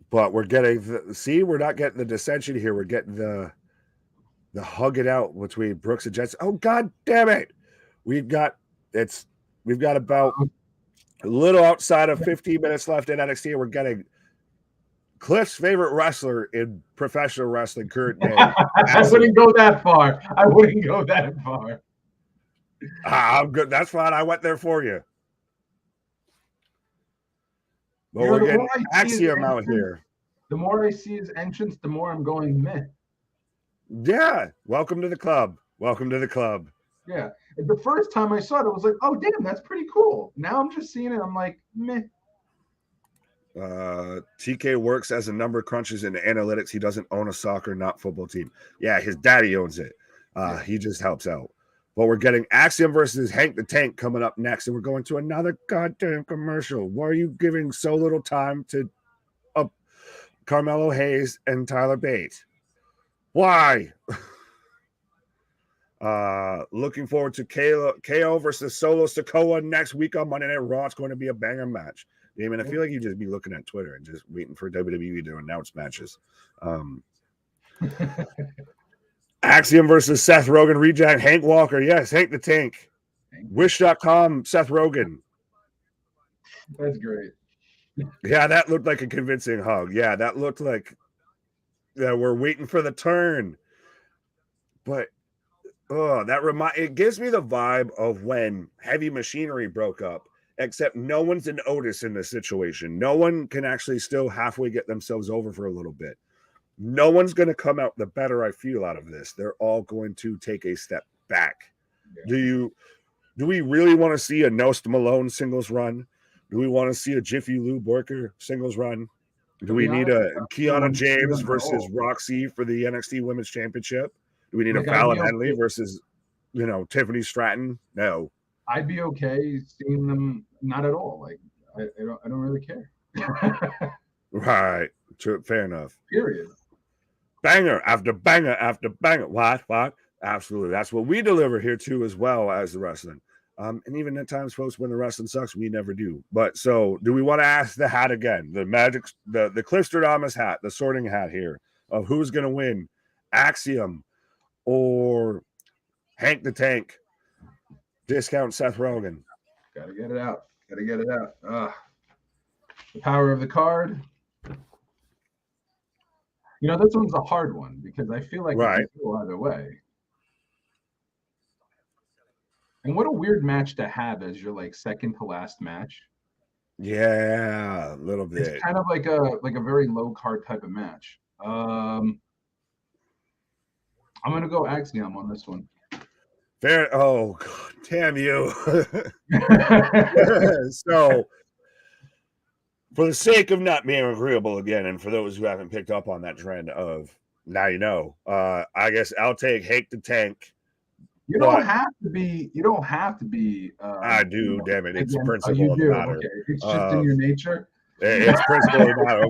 But we're getting we're not getting the dissension here. We're getting the hug it out between Brooks and Jensen. Oh god damn it. We've got about a little outside of 15 minutes left in NXT, and we're getting Cliff's favorite wrestler in professional wrestling current day. I wouldn't go that far. I'm good. That's fine. I went there for you. But You know, we're getting Axiom out here. The more I see his entrance, the more I'm going meh. Yeah. Welcome to the club. Yeah. The first time I saw it, I was like, oh, damn, that's pretty cool. Now I'm just seeing it. I'm like, meh. TK works as a number crunches in analytics. He doesn't own a soccer, not football team. Yeah, his daddy owns it. He just helps out. But we're getting Axiom versus Hank the Tank coming up next, and we're going to another goddamn commercial. Why are you giving so little time to Carmelo Hayes and Tyler Bate? Why? Looking forward to KO versus Solo Sikoa next week on Monday Night Raw. It's going to be a banger match. Damon, I feel like you just be looking at Twitter and just waiting for WWE to announce matches. Axiom versus Seth Rogen reject Hank Walker. Yes, Hank the Tank. Wish.com, Seth Rogen. That's great. Yeah, that looked like a convincing hug. Yeah, that looked like we're waiting for the turn. But it gives me the vibe of when Heavy Machinery broke up, except no one's an Otis in this situation. No one can actually still halfway get themselves over for a little bit. No one's going to come out the better I feel out of this. They're all going to take a step back. Yeah. Do we really want to see a Nost Malone singles run? Do we want to see a Jiffy Lube Worker singles run? Do we need a Kiana James versus Roxy for the NXT Women's Championship? Do we need a Fallon Henley versus, Tiffany Stratton? No. I'd be okay seeing them not at all. Like I don't really care. Right. Fair enough. Period. Banger after banger after banger. What? Absolutely. That's what we deliver here too, as well as the wrestling. And even at times, folks, when the wrestling sucks, we never do. But so, do we want to ask the hat again? The Cliff Stradamus hat, the sorting hat here of who's going to win, Axiom or Hank the Tank? Discount Seth Rogen. Gotta get it out. The power of the card. This one's a hard one because I feel like it can go either way. And what a weird match to have as your second to last match. Yeah, a little bit. It's kind of like a very low card type of match. I'm gonna go Axiom on this one. Fair. Oh, God, damn you. So, for the sake of not being agreeable again, and for those who haven't picked up on that trend of now you know, I guess I'll take Hank the Tank. You don't have to be. I do. Damn it! It's principle of the matter. Okay. It's just in your nature. It's principle of the matter.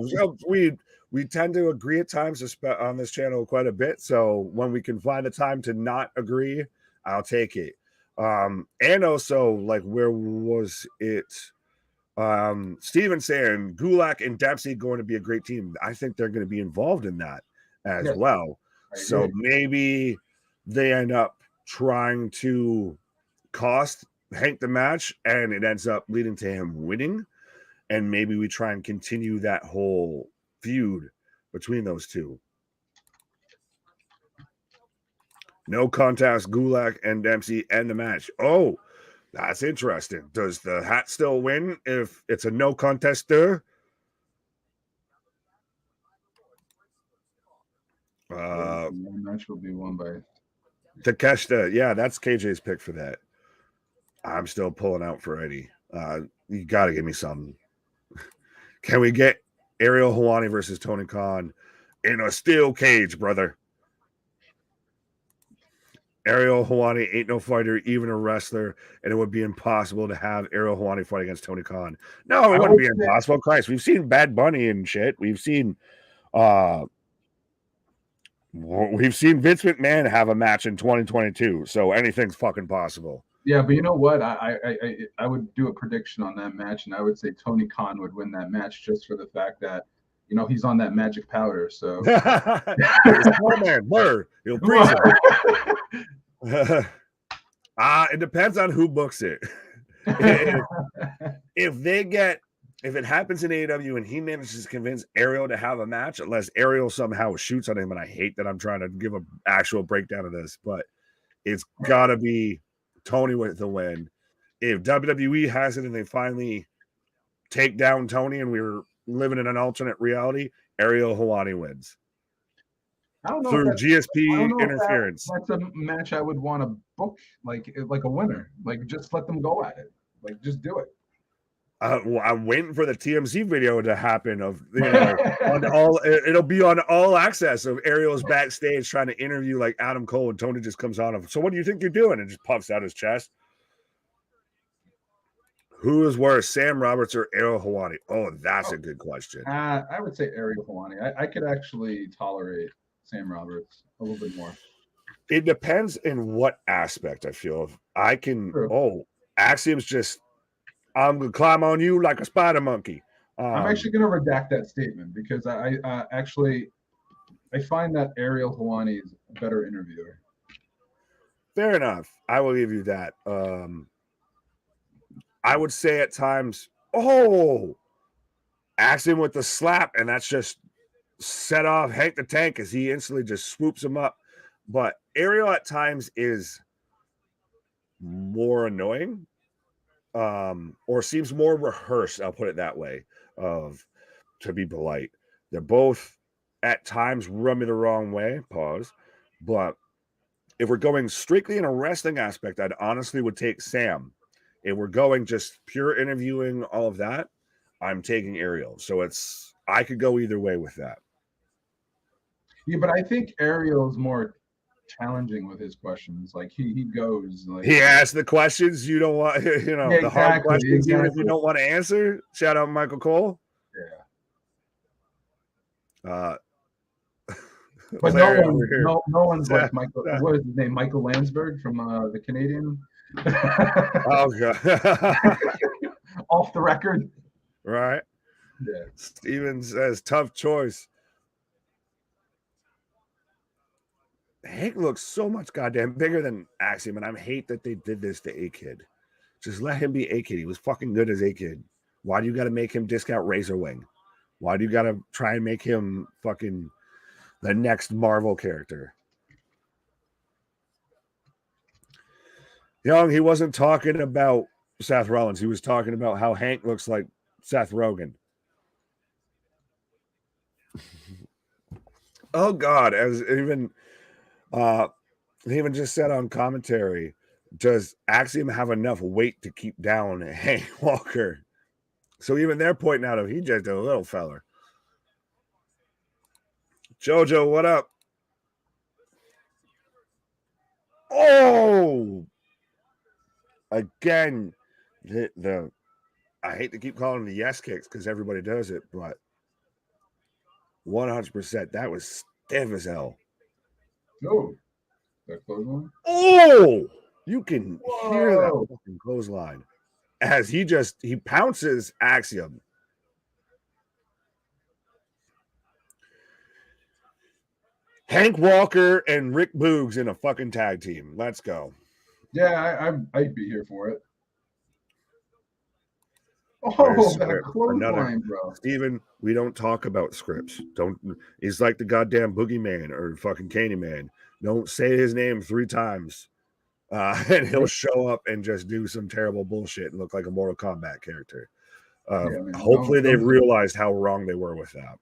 We tend to agree at times on this channel quite a bit. So when we can find a time to not agree, I'll take it. And also, where was it? Steven saying Gulak and Dempsey going to be a great team. I think they're going to be involved in that as well. So maybe they end up trying to cost Hank the match, and it ends up leading to him winning. And maybe we try and continue that whole feud between those two. No contest, Gulak and Dempsey end the match. Oh, that's interesting. Does the hat still win if it's a no contest there? The match will be won by Takeshita. Yeah, that's KJ's pick for that. I'm still pulling out for Eddie. You got to give me something. Can we get Ariel Helwani versus Tony Khan in a steel cage, brother? Ariel Helwani ain't no fighter, even a wrestler, and it would be impossible to have Ariel Helwani fight against Tony Khan. No, it wouldn't be impossible. Christ, we've seen Bad Bunny and shit. We've seen Vince McMahon have a match in 2022, so anything's fucking possible. Yeah, but you know what? I would do a prediction on that match, and I would say Tony Khan would win that match just for the fact that, he's on that magic powder. So It's small man, blur. He'll freeze him. It depends on who books it. If it happens in AEW and he manages to convince Ariel to have a match, unless Ariel somehow shoots on him, and I hate that I'm trying to give an actual breakdown of this, but it's got to be Tony with the win. If WWE has it and they finally take down Tony and we're living in an alternate reality, Ariel Helwani wins. I don't know through GSP interference. That's a match I would want to book like a winner. Like, just let them go at it. Like, just do it. Well, I'm waiting for the TMZ video to happen of it'll be on All Access of Ariel's backstage trying to interview like Adam Cole, and Tony just comes on. So what do you think you're doing? And just puffs out his chest. Who is worse, Sam Roberts or Ariel Helwani? Oh, that's a good question. I would say Ariel Helwani. I could actually tolerate Sam Roberts a little bit more. It depends in what aspect. I feel I can. True. Oh, Axiom's just. I'm gonna climb on you like a spider monkey. I'm actually gonna redact that statement because I find that Ariel Helwani is a better interviewer. Fair enough. I will give you that. I would say at times, Axiom with the slap, and that's just set off Hank the Tank as he instantly just swoops him up. But Ariel at times is more annoying. Or seems more rehearsed, I'll put it that way, to be polite. They're both at times rub me the wrong way, but if we're going strictly in a wrestling aspect, I'd honestly would take Sam. If we're going just pure interviewing, all of that, I'm taking Ariel. So I could go either way with that. Yeah, but I think Ariel's more challenging with his questions. Like he goes like he asks the questions you don't want, the hard questions even if you don't want to answer. Shout out Michael Cole. Yeah. But no one's like Michael. What is his name? Michael Landsberg from the Canadian. Oh god. Off the record. Right. Yeah. Steven says tough choice. Hank looks so much goddamn bigger than Axiom, and I hate that they did this to A-Kid. Just let him be A-Kid. He was fucking good as A-Kid. Why do you got to make him discount Razor Wing? Why do you got to try and make him fucking the next Marvel character? Young, he wasn't talking about Seth Rollins. He was talking about how Hank looks like Seth Rogen. Oh, God. As even... he even just said on commentary, does Axiom have enough weight to keep down Hank Walker? So even they're pointing out he's just a little feller. Jojo, what up? Oh, again, I hate to keep calling them the yes kicks because everybody does it, but 100%, that was stiff as hell. Oh, that clothesline? Oh, you can hear that fucking clothesline as he pounces Axiom. Hank Walker and Rick Boogs in a fucking tag team. Let's go. Yeah, I'd be here for it. Oh, that clothesline, bro. Steven, we don't talk about scripts. He's like the goddamn Boogeyman or fucking Candyman. Don't say his name 3 times. And he'll show up and just do some terrible bullshit and look like a Mortal Kombat character. Hopefully they've realized how wrong they were with that.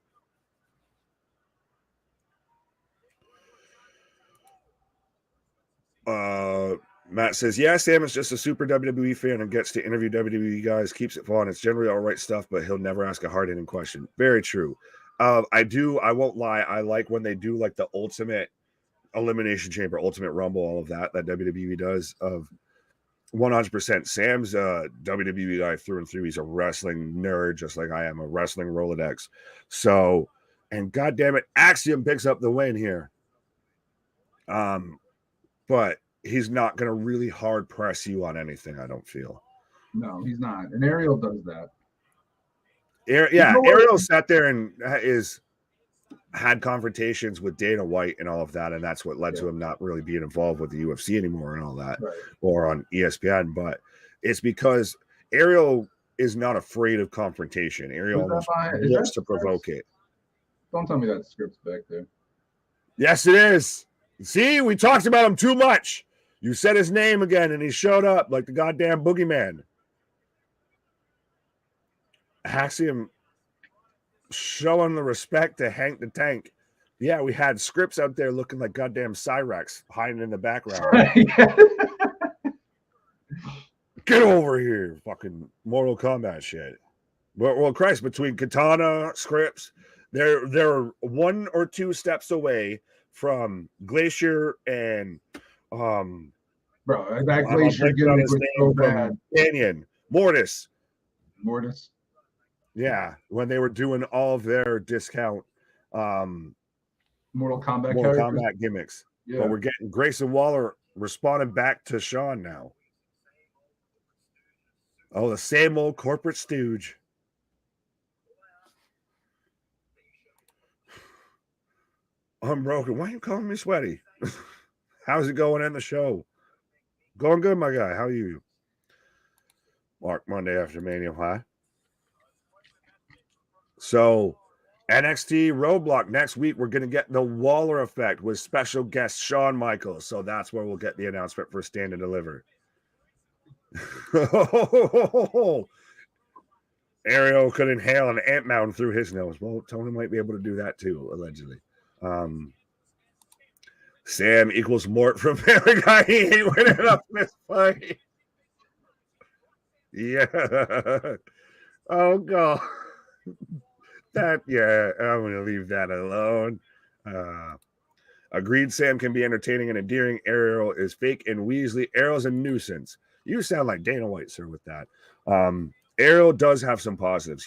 Matt says, yeah, Sam is just a super WWE fan and gets to interview WWE guys, keeps it fun. It's generally all right stuff, but he'll never ask a hard-hitting question. Very true. I won't lie. I like when they do like the ultimate Elimination Chamber, Ultimate Rumble, all of that WWE does. Of 100%. Sam's a WWE guy through and through. He's a wrestling nerd, just like I am, a wrestling Rolodex. So, and goddamn it, Axiom picks up the win here. But he's not going to really hard press you on anything, I don't feel. No, he's not. And Ariel does that. Ariel sat there and had confrontations with Dana White and all of that, and that's what led to him not really being involved with the UFC anymore and all that, or on ESPN. But it's because Ariel is not afraid of confrontation. Ariel almost looks to provoke it. Don't tell me that script's back there. Yes, it is. See, we talked about him too much. You said his name again, and he showed up like the goddamn boogeyman. Axiom showing the respect to Hank the Tank. Yeah, we had scripts out there looking like goddamn Cyrex hiding in the background. Get over here, fucking Mortal Kombat shit. Well, Christ, between Katana, scripts, they're 1 or 2 steps away from Glacier and bro, that Glacier gimmick was so bad. Canyon, Mortis. Yeah, when they were doing all of their discount Mortal Kombat gimmicks. Yeah. But we're getting Grayson Waller responding back to Sean now. Oh, the same old corporate stooge. I'm broken. Why are you calling me sweaty? How's it going in the show? Going good, my guy. How are you? Mark, Monday after Mania High. So, NXT Roadblock next week, we're going to get the Waller effect with special guest Shawn Michaels. So that's where we'll get the announcement for Stand and Deliver. Ariel could inhale an ant mountain through his nose. Well, Tony might be able to do that too, allegedly. Sam equals Mort from Family Guy. He ain't winning up this fight. Yeah. Oh, God. I'm going to leave that alone. Agreed, Sam can be entertaining and endearing. Ariel is fake and Weasley. Ariel's a nuisance. You sound like Dana White, sir, with that. Ariel does have some positives.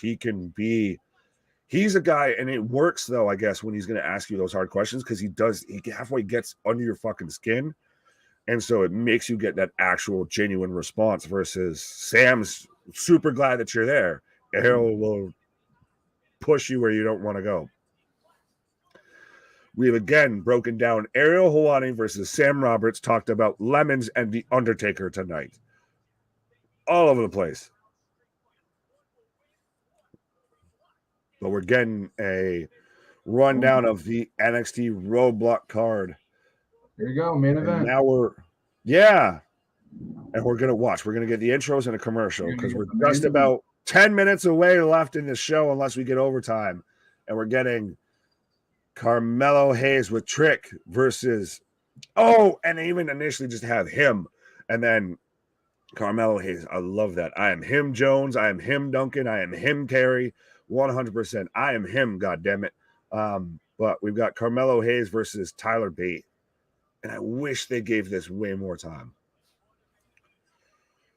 He's a guy, and it works, though, I guess, when he's going to ask you those hard questions, because he halfway gets under your fucking skin. And so it makes you get that actual genuine response versus Sam's super glad that you're there. Ariel will push you where you don't want to go. We've again broken down Ariel Helwani versus Sam Roberts, talked about Lemons and The Undertaker tonight. All over the place. But we're getting a rundown of the NXT Roadblock card. Here you go, main event. Now and we're going to watch. We're going to get the intros and a commercial because we're just about 10 minutes away left in the show unless we get overtime. And we're getting Carmelo Hayes with Trick versus, and they even initially just have him. And then Carmelo Hayes. I love that. I am him, Jones. I am him, Duncan. I am him, Terry. 100%. I am him, goddammit. But we've got Carmelo Hayes versus Tyler Bate. And I wish they gave this way more time.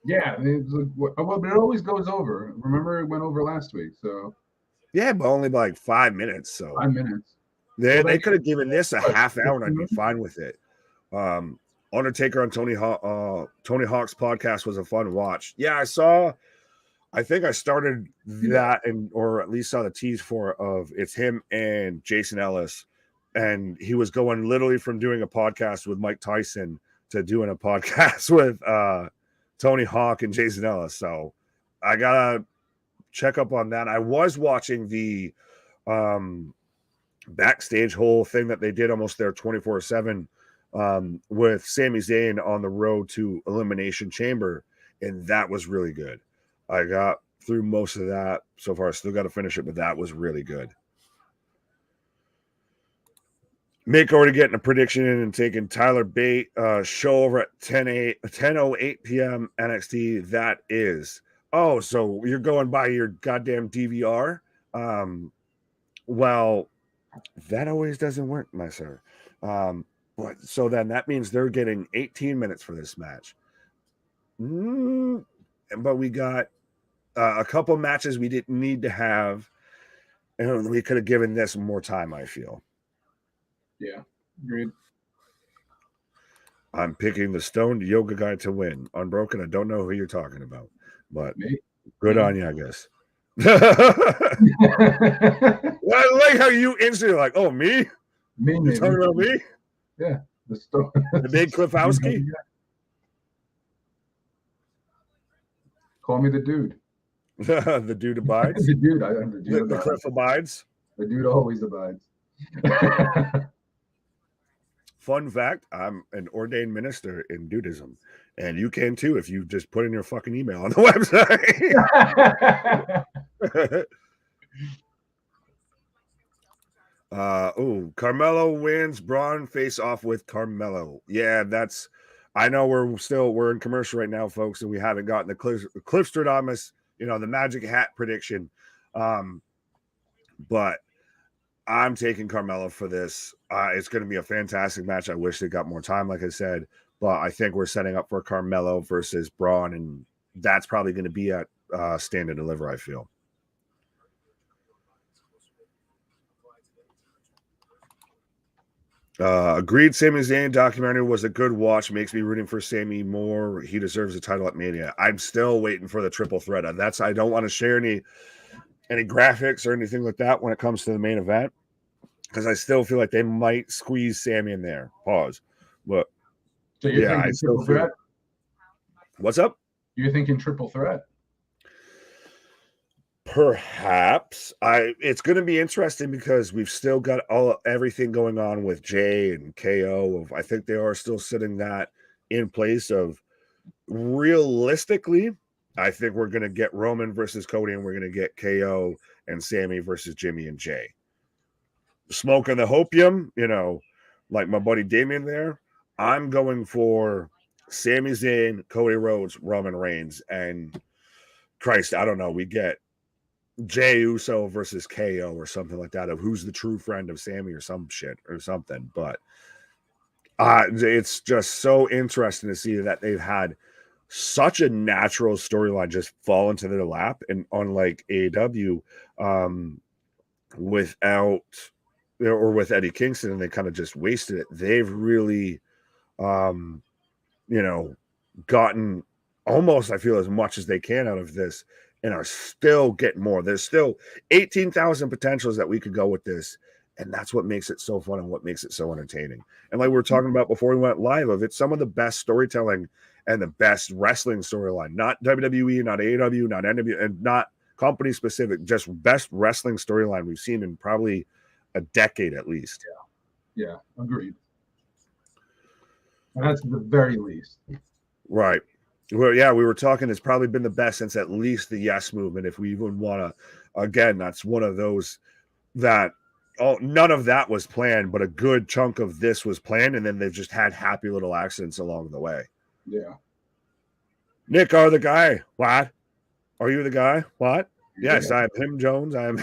Yeah, but it always goes over. Remember, it went over last week. So yeah, but only by like 5 minutes. So 5 minutes. They could have given this a half hour, and I'd be fine with it. Undertaker on Tony Hawk's podcast was a fun watch. Yeah, I think I started that, or at least saw the tease for of it's him and Jason Ellis, and he was going literally from doing a podcast with Mike Tyson to doing a podcast with Tony Hawk and Jason Ellis. So I gotta check up on that. I was watching the backstage whole thing that they did almost there 24/7 with Sami Zayn on the road to Elimination Chamber, and that was really good. I got through most of that so far. I still got to finish it, but that was really good. Mick already getting a prediction in and taking Tyler Bate show over at 10:08 p.m. NXT. That is. Oh, so you're going by your goddamn DVR? Well, that always doesn't work, my sir. But so then that means they're getting 18 minutes for this match. But we got a couple matches we didn't need to have, and we could have given this more time, I feel. Yeah, agreed. I'm picking the stoned yoga guy to win. Unbroken, I don't know who you're talking about, but good on you, I guess. Well, I like how you instantly like, oh, me? You're talking about me? Yeah. The big Cliffowski? Call me the dude. The dude abides? The dude. I'm the dude. The Cliff abides? The dude always abides. Fun fact, I'm an ordained minister in Dudism. And you can too if you just put in your fucking email on the website. Carmelo wins. Braun face off with Carmelo. Yeah, that's. I know we're in commercial right now, folks, and we haven't gotten the Cliffstradamus, the magic hat prediction. But I'm taking Carmelo for this. It's going to be a fantastic match. I wish they got more time, like I said, but I think we're setting up for Carmelo versus Braun, and that's probably going to be at Stand and Deliver, I feel. Agreed. Sami Zayn documentary was a good watch. Makes me rooting for Sami more. He deserves a title at Mania. I'm still waiting for the triple threat. I don't want to share any graphics or anything like that when it comes to the main event, because I still feel like they might squeeze Sami in there. Pause. But so you're thinking triple threat? What's up? You're thinking triple threat? Perhaps. It's going to be interesting because we've still got everything going on with Jay and KO. I think they are still sitting that in place of realistically. I think we're going to get Roman versus Cody, and we're going to get KO and Sami versus Jimmy and Jay. Smoking the hopium, like my buddy Damien there. I'm going for Sami Zayn, Cody Rhodes, Roman Reigns, and Christ, I don't know. We get Jey Uso versus KO or something like that, of who's the true friend of Sami or some shit or something. But it's just so interesting to see that they've had such a natural storyline just fall into their lap, and unlike AEW, without or with Eddie Kingston, and they kind of just wasted it. They've really, gotten almost, I feel, as much as they can out of this, and are still getting more. There's still 18,000 potentials that we could go with this. And that's what makes it so fun and what makes it so entertaining. And like we were talking about before we went live, it's some of the best storytelling and the best wrestling storyline, not WWE, not AEW, not NW, and not company specific, just best wrestling storyline we've seen in probably a decade at least. Yeah, agreed. And that's the very least. Right. Well, yeah, we were talking, it's probably been the best since at least the Yes Movement. If we even want to, again, that's one of those that, none of that was planned, but a good chunk of this was planned, and then they've just had happy little accidents along the way. Yeah. Nick, are the guy? What? Are you the guy? What? Yes, I am him, Jones. I am,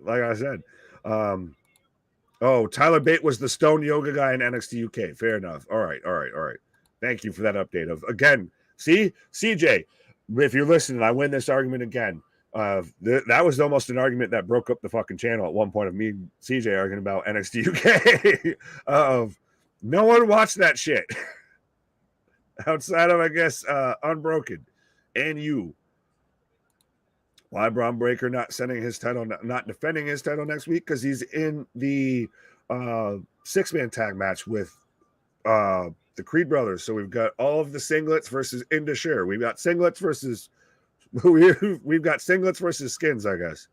like I said. Tyler Bate was the Stone Yoga guy in NXT UK. Fair enough. All right. Thank you for that update. Again, see, CJ, if you're listening, I win this argument again. That was almost an argument that broke up the fucking channel at one point, of me and CJ arguing about NXT UK. No one watched that shit outside of, I guess, Unbroken and you. Why Braun Breaker not defending his title next week? Because he's in the 6-man tag match with the Creed brothers. So we've got all of the singlets versus Indashir. We've got singlets versus skins, I guess.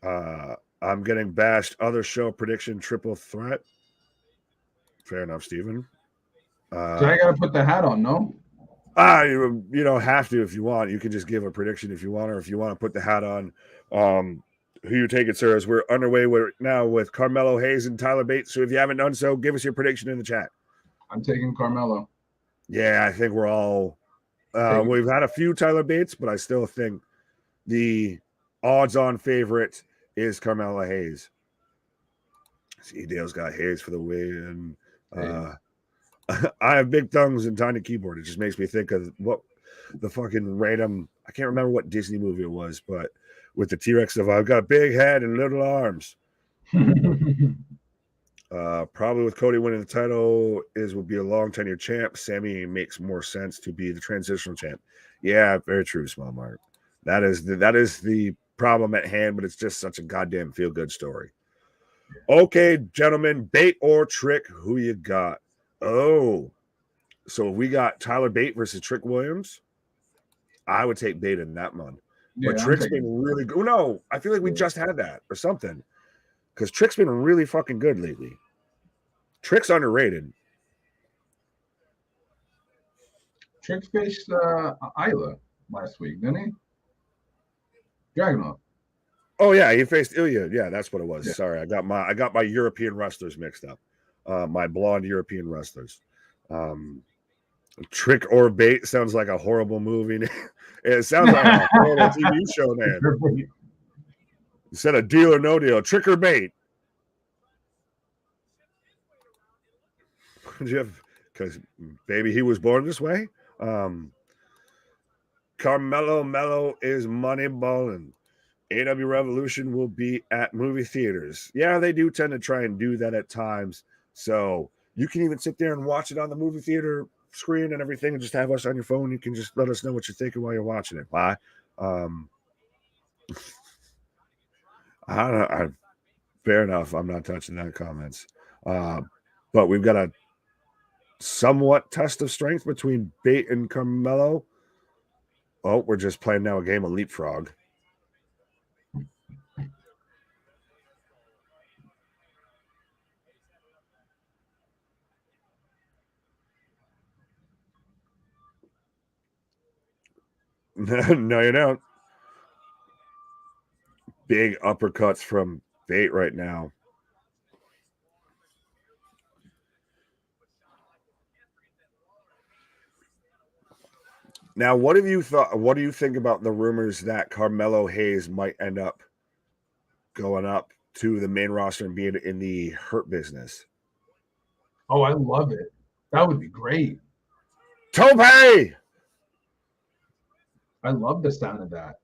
I'm getting bashed. Other show prediction, triple threat. Fair enough, Steven. So I gotta put the hat on, no? You don't have to if you want. You can just give a prediction if you want, or if you want to put the hat on. Who you take it, sir? As we're underway now with Carmelo Hayes and Tyler Bates. So if you haven't done so, give us your prediction in the chat. I'm taking Carmelo. Yeah, I think we're all. We've had a few Tyler Bates, but I still think the odds-on favorite is Carmelo Hayes. See, Dale's got Hayes for the win. I have big thumbs and tiny keyboard. It just makes me think of what the fucking random. I can't remember what Disney movie it was, but with the T-Rex of I've got a big head and little arms. Probably with Cody winning the title would be a long tenure champ. Sammy makes more sense to be the transitional champ. Yeah, very true, Small Mark. That is the problem at hand, but it's just such a goddamn feel good story. Okay, gentlemen, bait or trick, who you got? Oh, so we got Tyler Bate versus Trick Williams. I would take Bate in that one. But Trick's been really good. No, I feel like we just had that or something. Because Trick's been really fucking good lately. Trick's underrated. Trick faced Isla last week, didn't he? Dragunov. Oh yeah, he faced Ilya. Yeah, that's what it was. Yeah. Sorry, I got my European wrestlers mixed up. My blonde European wrestlers. Trick or Bait sounds like a horrible movie. It sounds like a horrible TV show name. Instead of Deal or No Deal, Trick or Bait. Because baby, he was born this way. Carmelo Mello is money balling. AW Revolution will be at movie theaters. Yeah, they do tend to try and do that at times. So you can even sit there and watch it on the movie theater screen and everything and just have us on your phone. You can just let us know what you're thinking while you're watching it. Why? I don't know. Fair enough. I'm not touching that comments. But we've got a somewhat test of strength between Bate and Carmelo. Oh, we're just playing now a game of leapfrog. No, you don't. Big uppercuts from Bate right now. Now, what have you thought? What do you think about the rumors that Carmelo Hayes might end up going up to the main roster and being in the Hurt business? Oh, I love it. That would be great. Tope! I love the sound of that.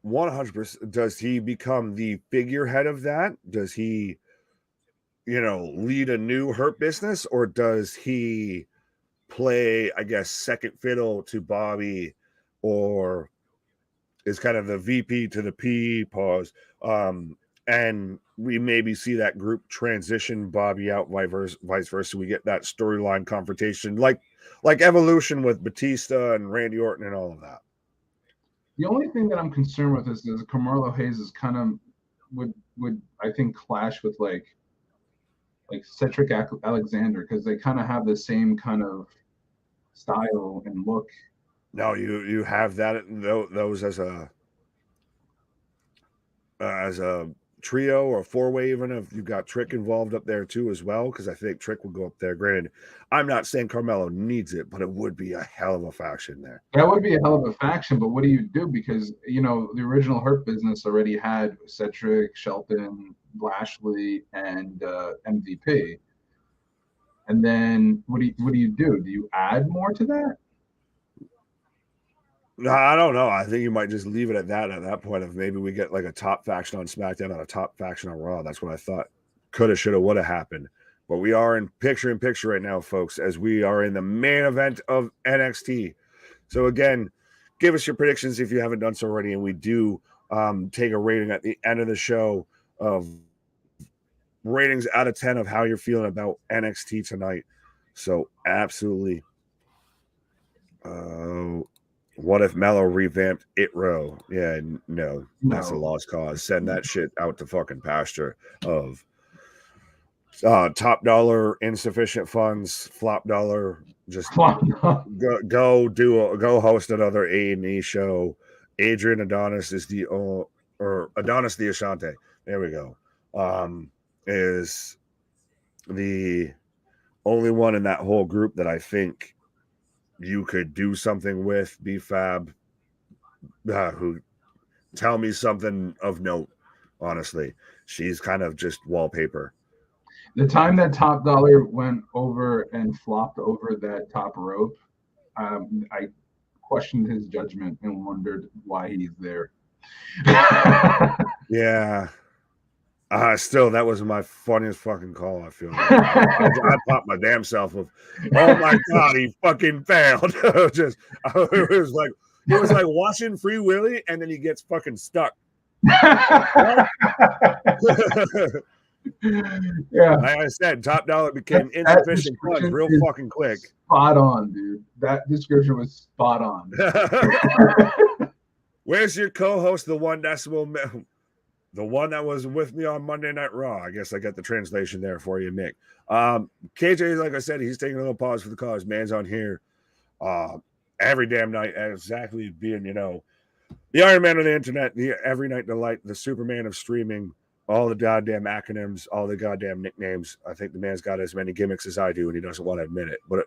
100%. Does he become the figurehead of that? Does he, lead a new Hurt business, or does he play, I guess, second fiddle to Bobby, or is kind of the VP to the P pause? And we maybe see that group transition Bobby out, vice versa. We get that storyline confrontation, like Evolution with Batista and Randy Orton and all of that. The only thing that I'm concerned with is Carmelo Hayes is kind of would I think clash with like Cedric Alexander, because they kind of have the same kind of style and look. No, you have that those as a trio or four-way, even if you've got Trick involved up there too as well, because I think Trick will go up there. Granted, I'm not saying Carmelo needs it, but it would be a hell of a faction there. That would be a hell of a faction, but what do you do? Because the original Hurt business already had Cedric, Shelton, Lashley, and MVP. And then what do you do? Do you add more to that? No, I don't know. I think you might just leave it at that point of maybe we get like a top faction on SmackDown and a top faction on Raw. That's what I thought coulda, shoulda, woulda happened. But we are in picture right now, folks, as we are in the main event of NXT. So again, give us your predictions if you haven't done so already, and we do take a rating at the end of the show of ratings out of 10 of how you're feeling about NXT tonight. So absolutely. What if Mello revamped It Row? Yeah, no, that's a lost cause. Send that shit out to fucking pasture of top dollar, insufficient funds, flop dollar. Just go host another A&E show. Adrian Adonis is or Adonis the Ashante. There we go. Is the only one in that whole group that I think you could do something with. B-Fab, who tell me something of note. Honestly, she's kind of just wallpaper. The time that Top Dollar went over and flopped over that top rope, I questioned his judgment and wondered why he's there. Yeah, Still, that was my funniest fucking call. I feel like I popped my damn self with, oh my god, he fucking failed. It was like watching Free Willy, and then he gets fucking stuck. Yeah. Like I said, Top Dollar became insufficient funds real fucking quick. Spot on, dude. That description was spot on. Where's your co-host, the one that was with me on Monday Night Raw? I guess I got the translation there for you, Nick. KJ, like I said, he's taking a little pause for the cause. Man's on here every damn night, exactly being, the Iron Man of the internet, the every night delight, the Superman of streaming, all the goddamn acronyms, all the goddamn nicknames. I think the man's got as many gimmicks as I do, and he doesn't want to admit it. But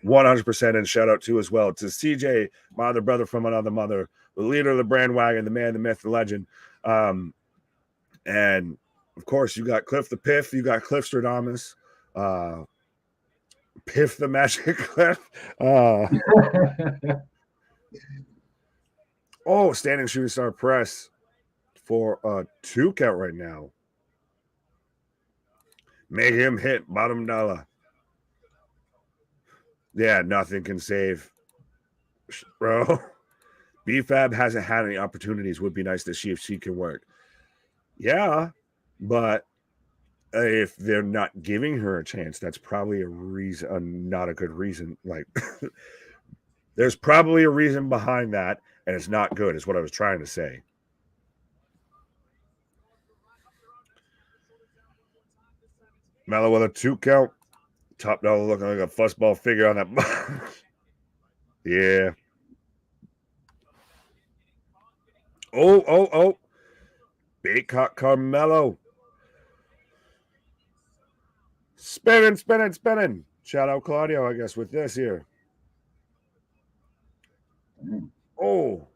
100%, and shout out to as well to CJ, my other brother from another mother, the leader of the brand wagon, the man, the myth, the legend. And of course, you got Cliff the Piff, you got Cliff Stradamus, Piff the Magic Cliff. Standing shooting star press for a 2 count right now. Make him hit bottom dollar. Yeah, nothing can save, bro. BFAB hasn't had any opportunities. Would be nice to see if she can work. Yeah, but if they're not giving her a chance, that's probably a reason, not a good reason. Like, there's probably a reason behind that, and it's not good, is what I was trying to say. Mello with a 2 count. Top Dollar looking like a fussball figure on that. Yeah. Oh. Big cock Carmelo. Spinning. Shout out Claudio, I guess, with this here. Oh.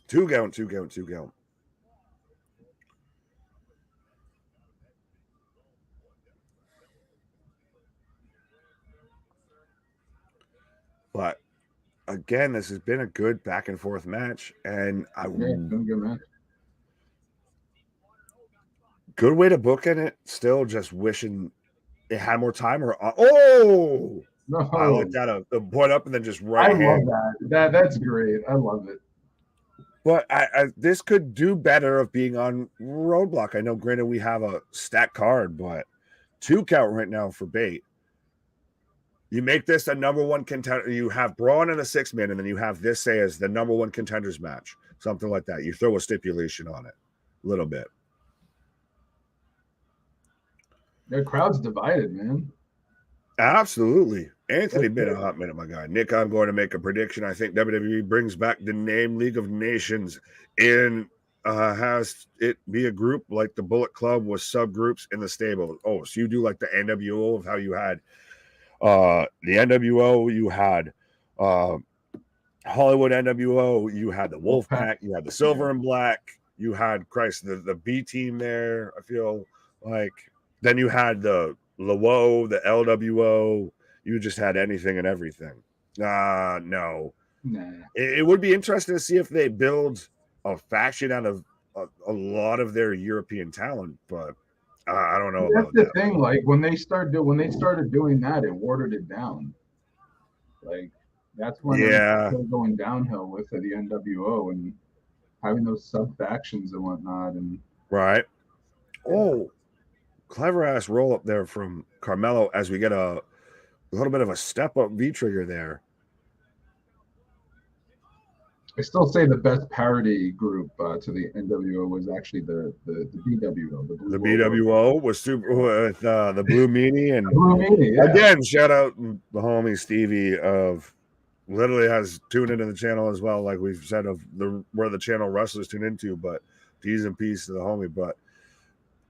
2 count. But again, this has been a good back and forth match, and good match. Good way to book in it. Still, just wishing it had more time. No. I looked at the point up and then just right. I love that. That's great. I love it. But this could do better of being on Roadblock. I know, granted, we have a stacked card, but 2 count right now for Bait. You make this a number 1 contender. You have Braun and a 6-man, and then you have this say as the number 1 contenders match, something like that. You throw a stipulation on it, a little bit. The crowd's divided, man. Absolutely. Anthony been a hot minute, my guy. Nick, I'm going to make a prediction. I think WWE brings back the name League of Nations and has it be a group like the Bullet Club with subgroups in the stable. Oh, so you do like the NWO of how you had the NWO, you had Hollywood NWO, you had the Wolfpack, you had the Silver and Black, you had the B team there. I feel like then you had the LWO, the LWO. You just had anything and everything. No. Nah. It would be interesting to see if they build a faction out of a lot of their European talent, but I don't know. That's the thing. Like when they started doing that, it watered it down. Like that's when it started going downhill with the NWO and having those sub factions and whatnot. And right. Oh, clever ass roll up there from Carmelo as we get a little bit of a step up V trigger there. I still say the best parody group to the NWO was actually the BWO. The BWO was super with the Blue Meanie and Blue Meanie, yeah. Again, shout out the homie Stevie of literally has tuned into the channel as well, like we've said of where the channel wrestlers tune into. But P's and P's to the homie. But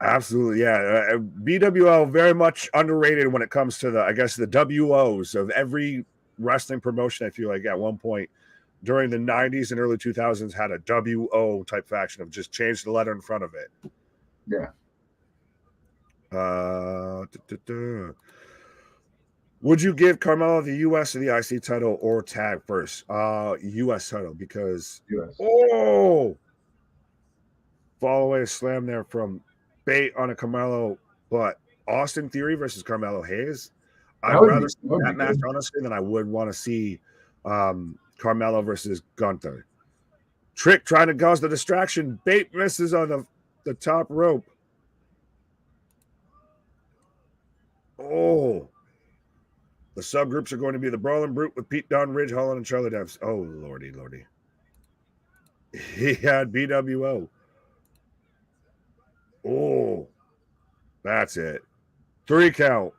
absolutely, yeah, BWO very much underrated when it comes to the WOs of every wrestling promotion. I feel like at one point during the 90s and early 2000s had a WO type faction of just change the letter in front of it. Yeah. Would you give Carmelo the US or the IC title or tag first? US title because US. Oh, fall away slam there from Bate on a Carmelo, but Austin Theory versus Carmelo Hayes. I'd rather see that match, honestly, than I would want to see Carmelo versus Gunther. Trick trying to cause the distraction. Bate misses on the top rope. Oh. The subgroups are going to be the Brawling Brute with Pete Dunne, Ridge Holland, and Charlie Dempsey. Oh, lordy, lordy. He had BWO. Oh, that's it. 3 count.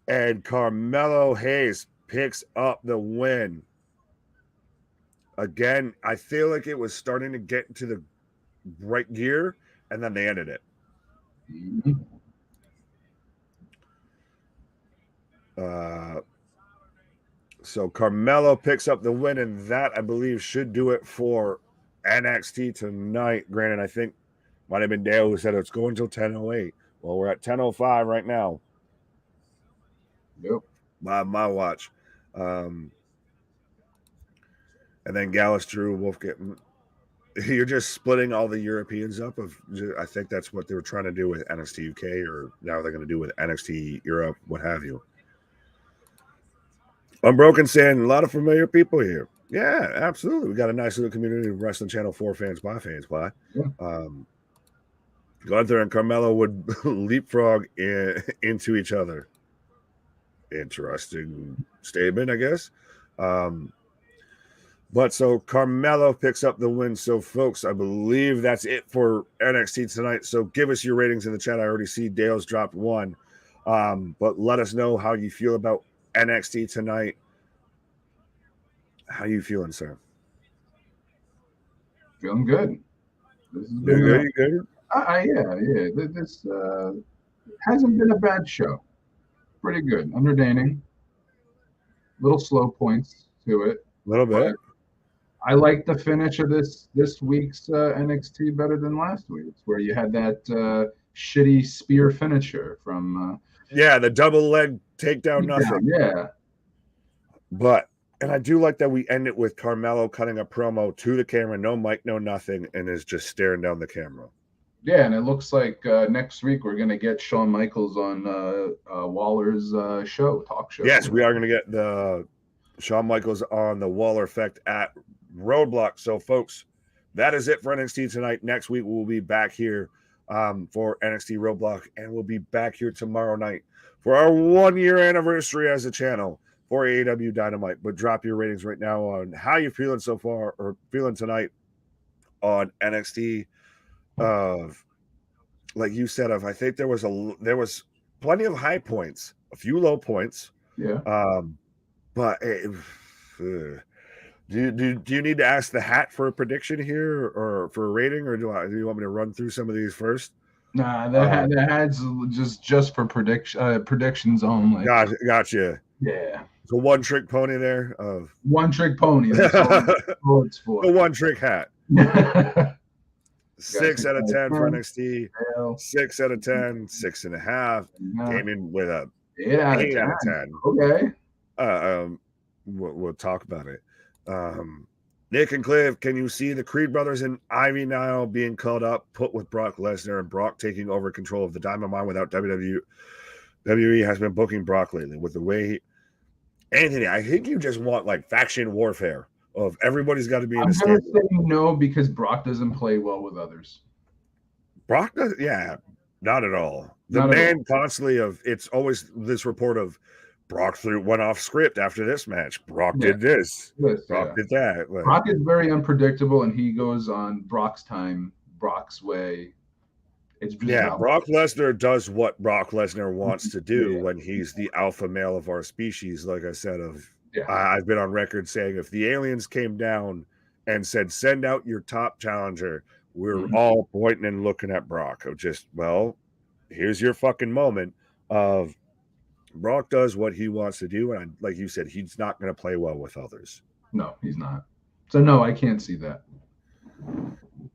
And Carmelo Hayes picks up the win. Again, I feel like it was starting to get into the right gear, and then they ended it. So Carmelo picks up the win, and that, I believe, should do it for NXT tonight. Granted, I think might have been Dale who said it's going until 10:08. Well, we're at 10:05 right now. Yep. My watch. And then Gallus, Drew, Wolfgang. You're just splitting all the Europeans up. I think that's what they were trying to do with NXT UK, or now they're going to do with NXT Europe, what have you. Unbroken saying a lot of familiar people here. Yeah, absolutely. We got a nice little community of Wrestling Channel 4 fans by fans. Why? Yeah. Gunther and Carmelo would leapfrog into each other. Interesting statement, I guess. But so Carmelo picks up the win. So, folks, I believe that's it for NXT tonight. So give us your ratings in the chat. I already see Dale's dropped 1. But let us know how you feel about NXT tonight. How you feeling, sir? Feeling good. This has been good. Yeah. This hasn't been a bad show. Pretty good, entertaining. Little slow points to it. A little bit. I like the finish of this week's NXT better than last week's, where you had that shitty spear finisher from. The double leg takedown, nothing. Yeah. But, and I do like that we end it with Carmelo cutting a promo to the camera, no mic, no nothing, and is just staring down the camera. Yeah, and it looks like next week we're going to get Shawn Michaels on Waller's talk show. Yes, we are going to get the Shawn Michaels on the Waller Effect at Roadblock. So, folks, that is it for NXT tonight. Next week, we'll be back here for NXT Roadblock, and we'll be back here tomorrow night for our 1-year anniversary as a channel for AEW Dynamite. But drop your ratings right now on how you're feeling so far, or feeling tonight on NXT. Like you said, I think there was plenty of high points, a few low points. Yeah. But do you need to ask the hat for a prediction here, or for a rating, or do you want me to run through some of these first? Nah, the hat's just for predictions only. Gotcha. Yeah. So one trick pony there. One trick pony. That's all it's for. The one trick hat. 6 out of 10 for NXT. 6 out of 10. 6.5. Came in with a 8 out of 10. Okay. We'll talk about it. Nick and Cliff, can you see the Creed brothers and Ivy Nile being called up, put with Brock Lesnar, and Brock taking over control of the Diamond Mine without WWE? WWE has been booking Brock lately with the way Anthony, I think you just want like faction warfare of everybody's got to be in a stable. I'm going to say no, because Brock doesn't play well with others. Brock does, yeah, not at all. The man constantly it's always this report of Brock went off script after this match. Brock did this. Brock did that. Like, Brock is very unpredictable, and he goes on Brock's time, Brock's way. It's just Brock Lesnar does what Brock Lesnar wants to do when he's the alpha male of our species. Like I said, I've been on record saying if the aliens came down and said, send out your top challenger, we're all pointing and looking at Brock. Of just, well, here's your fucking moment of Brock does what he wants to do. And like you said, he's not going to play well with others. No, he's not. So no, I can't see that.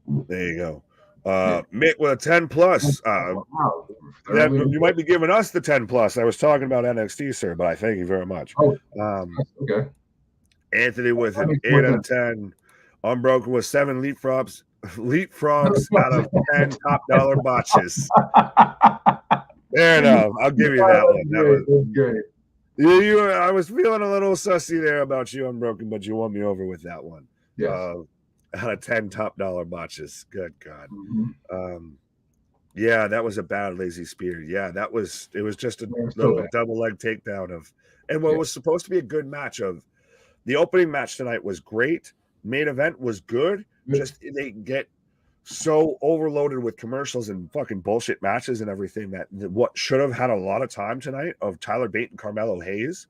There you go. Mick with a 10 plus. You might be giving us the 10 plus. I was talking about NXT, sir, but I thank you very much. Okay. Anthony with an 8 out of 10. Unbroken with 7 leapfrogs. leapfrogs out of 10 top dollar botches. Fair enough. I'll give you that one. That's great. I was feeling a little sussy there about you, Unbroken, but you won me over with that one. Yes. Out of 10 top dollar botches. Good God. Mm-hmm. Yeah, that was a bad lazy spear. Yeah, it was just a little double leg takedown of, and what was supposed to be a good match of. The opening match tonight was great. Main event was good. Just they get so overloaded with commercials and fucking bullshit matches and everything that what should have had a lot of time tonight of Tyler Bate and Carmelo Hayes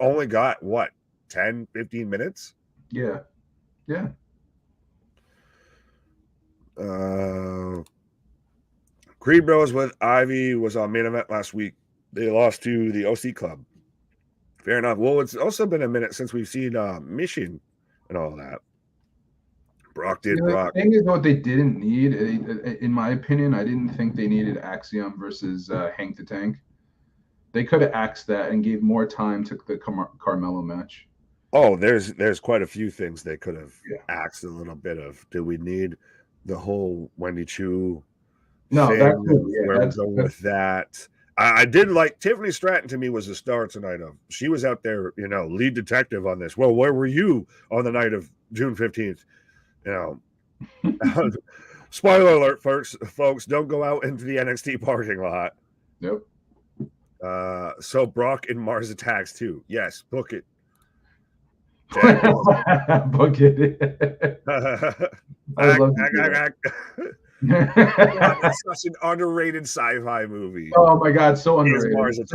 only got what 10, 15 minutes. Yeah. Creed Bros with Ivy was on main event last week. They lost to the OC Club. Fair enough. Well, it's also been a minute since we've seen Mission and all that. Brock did Brock. The thing is, what they didn't need, in my opinion, I didn't think they needed Axiom versus Hank the Tank. They could have axed that and gave more time to the Carmelo match. Oh, there's quite a few things they could have axed a little bit of. Do we need the whole Wendy Chu? No, that's with that. I did like Tiffany Stratton. To me, was the star tonight. She was out there, lead detective on this. Well, where were you on the night of June 15th? Spoiler alert, folks, don't go out into the NXT parking lot. Yep. So Brock and Mars attacks too. Yes, book it. Book it. It's such an underrated sci-fi movie. Oh my God, so underrated.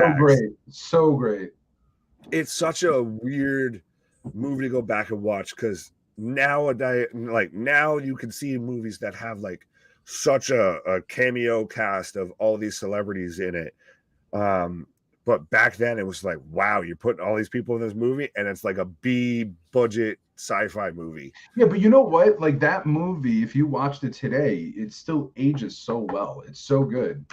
So great. It's such a weird movie to go back and watch because nowadays, now you can see movies that have like such a cameo cast of all these celebrities in it. But back then it was like, wow, you're putting all these people in this movie and it's like a B budget sci-fi movie. Yeah, but you know what? Like that movie, if you watched it today, it still ages so well. It's so good.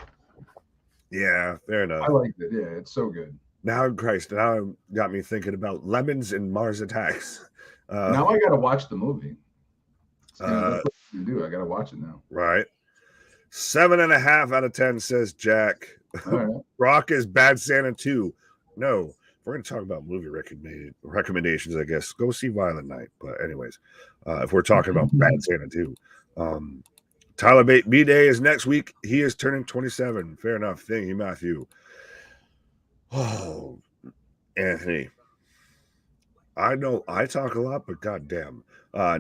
Yeah, fair enough. I liked it. Yeah, it's so good. Now got me thinking about Lemons and Mars Attacks. Now I gotta watch the movie. That's what you do. I gotta watch it now. Right. 7.5 out of 10 says Jack. Right. Brock is Bad Santa 2. No, we're going to talk about movie recommendations, I guess. Go see Violent Night. But anyways, if we're talking about Bad Santa 2, Tyler Bate B-Day is next week. He is turning 27. Fair enough. Thank you, Matthew. Oh, Anthony. I know I talk a lot, but goddamn.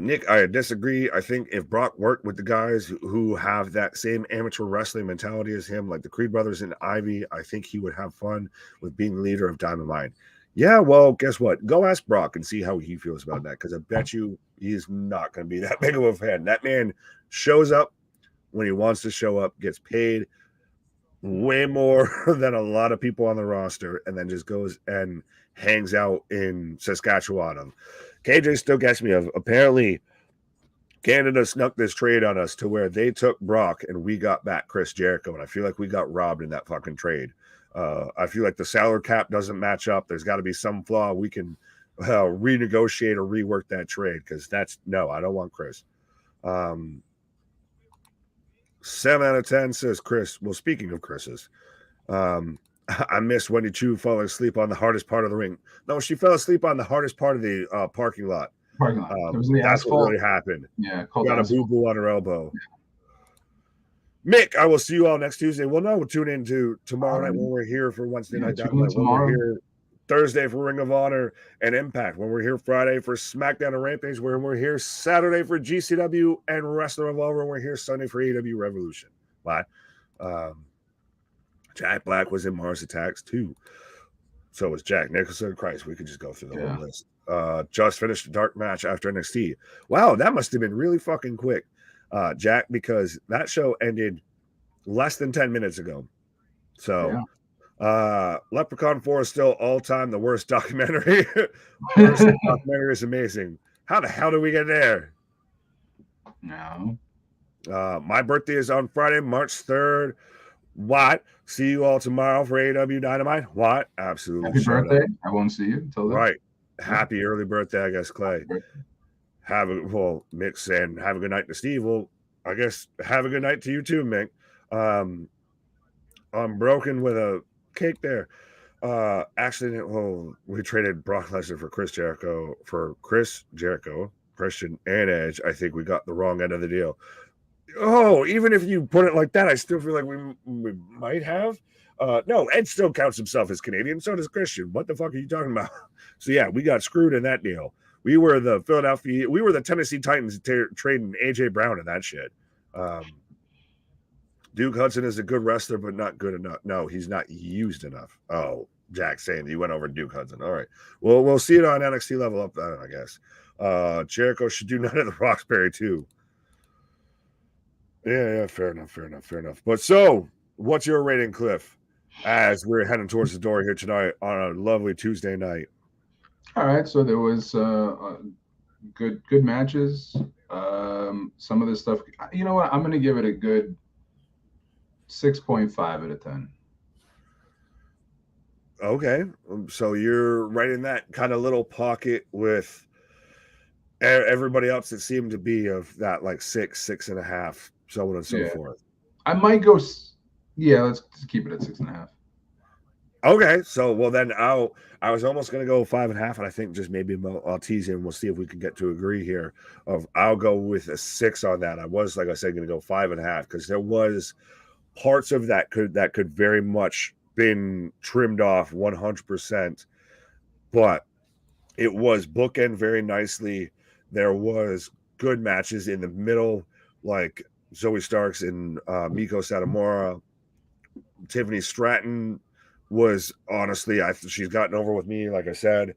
Nick, I disagree. I think if Brock worked with the guys who have that same amateur wrestling mentality as him, like the Creed brothers and Ivy, I think he would have fun with being the leader of Diamond Mine. Yeah, well, guess what? Go ask Brock and see how he feels about that, because I bet you he's not going to be that big of a fan. That man shows up when he wants to show up, gets paid way more than a lot of people on the roster, and then just goes and hangs out in Saskatchewan. KJ still gets me of apparently Canada snuck this trade on us to where they took Brock and we got back Chris Jericho, and I feel like we got robbed in that fucking trade. I feel like the salary cap doesn't match up. There's got to be some flaw. We can renegotiate or rework that trade, because I don't want Chris. 7 out of 10 says Chris. Well, speaking of Chris's, I miss Wendy Chu falling asleep on the hardest part of the ring. No, she fell asleep on the hardest part of the parking lot. That's what really happened. Yeah, got a boo-boo on her elbow. Yeah. Mick, I will see you all next Tuesday. Well, no, we'll tune in to tomorrow night when we're here for Wednesday Night Dynamite. When we're here Thursday for Ring of Honor and Impact. When we're here Friday for SmackDown and Rampage. When we're here Saturday for GCW and Wrestling Revolver. When we're here Sunday for AEW Revolution. Why? Jack Black was in Mars Attacks too. So was Jack Nicholson. Christ, we could just go through the whole list. Just finished a dark match after NXT. Wow, that must have been really fucking quick, Jack, because that show ended less than 10 minutes ago. So Leprechaun 4 is still all-time the worst documentary. Worst documentary is amazing. How the hell did we get there? No. My birthday is on Friday, March 3rd. What? See you all tomorrow for AEW Dynamite. What? Absolutely. Happy birthday. I won't see you until then. Right. Happy early birthday, I guess, Clay. Mick saying have a good night to Steve. Well, I guess have a good night to you too, Mick. I'm broken with a cake there. Actually, well, we traded Brock Lesnar for Chris Jericho, Christian, and Edge. I think we got the wrong end of the deal. Oh, even if you put it like that, I still feel like we might have. No, Edge still counts himself as Canadian. So does Christian. What the fuck are you talking about? So yeah, we got screwed in that deal. We were the Tennessee Titans trading AJ Brown and that shit. Duke Hudson is a good wrestler, but not good enough. No, he's not used enough. Oh, Jack saying he went over Duke Hudson. All right. Well, we'll see it on NXT Level Up, I guess. Jericho should do none of the Roxbury too. Yeah, fair enough. But so, what's your rating, Cliff, as we're heading towards the door here tonight on a lovely Tuesday night? All right, so there was good matches. Some of the stuff, you know what? I'm going to give it a good 6.5 out of 10. Okay, so you're right in that kind of little pocket with everybody else that seemed to be of that like 6.5, so on and so forth. I might go. Yeah, let's keep it at 6.5. Okay, so well then I was almost going to go 5.5, and I think just maybe I'll tease him. We'll see if we can get to agree here. I'll go with a 6 on that. I was, like I said, going to go 5.5 because there was parts of that could very much been trimmed off 100%, but it was bookend very nicely. There was good matches in the middle, like Zoe Starks and Miko Satomura. Tiffany Stratton was honestly, she's gotten over with me. Like I said,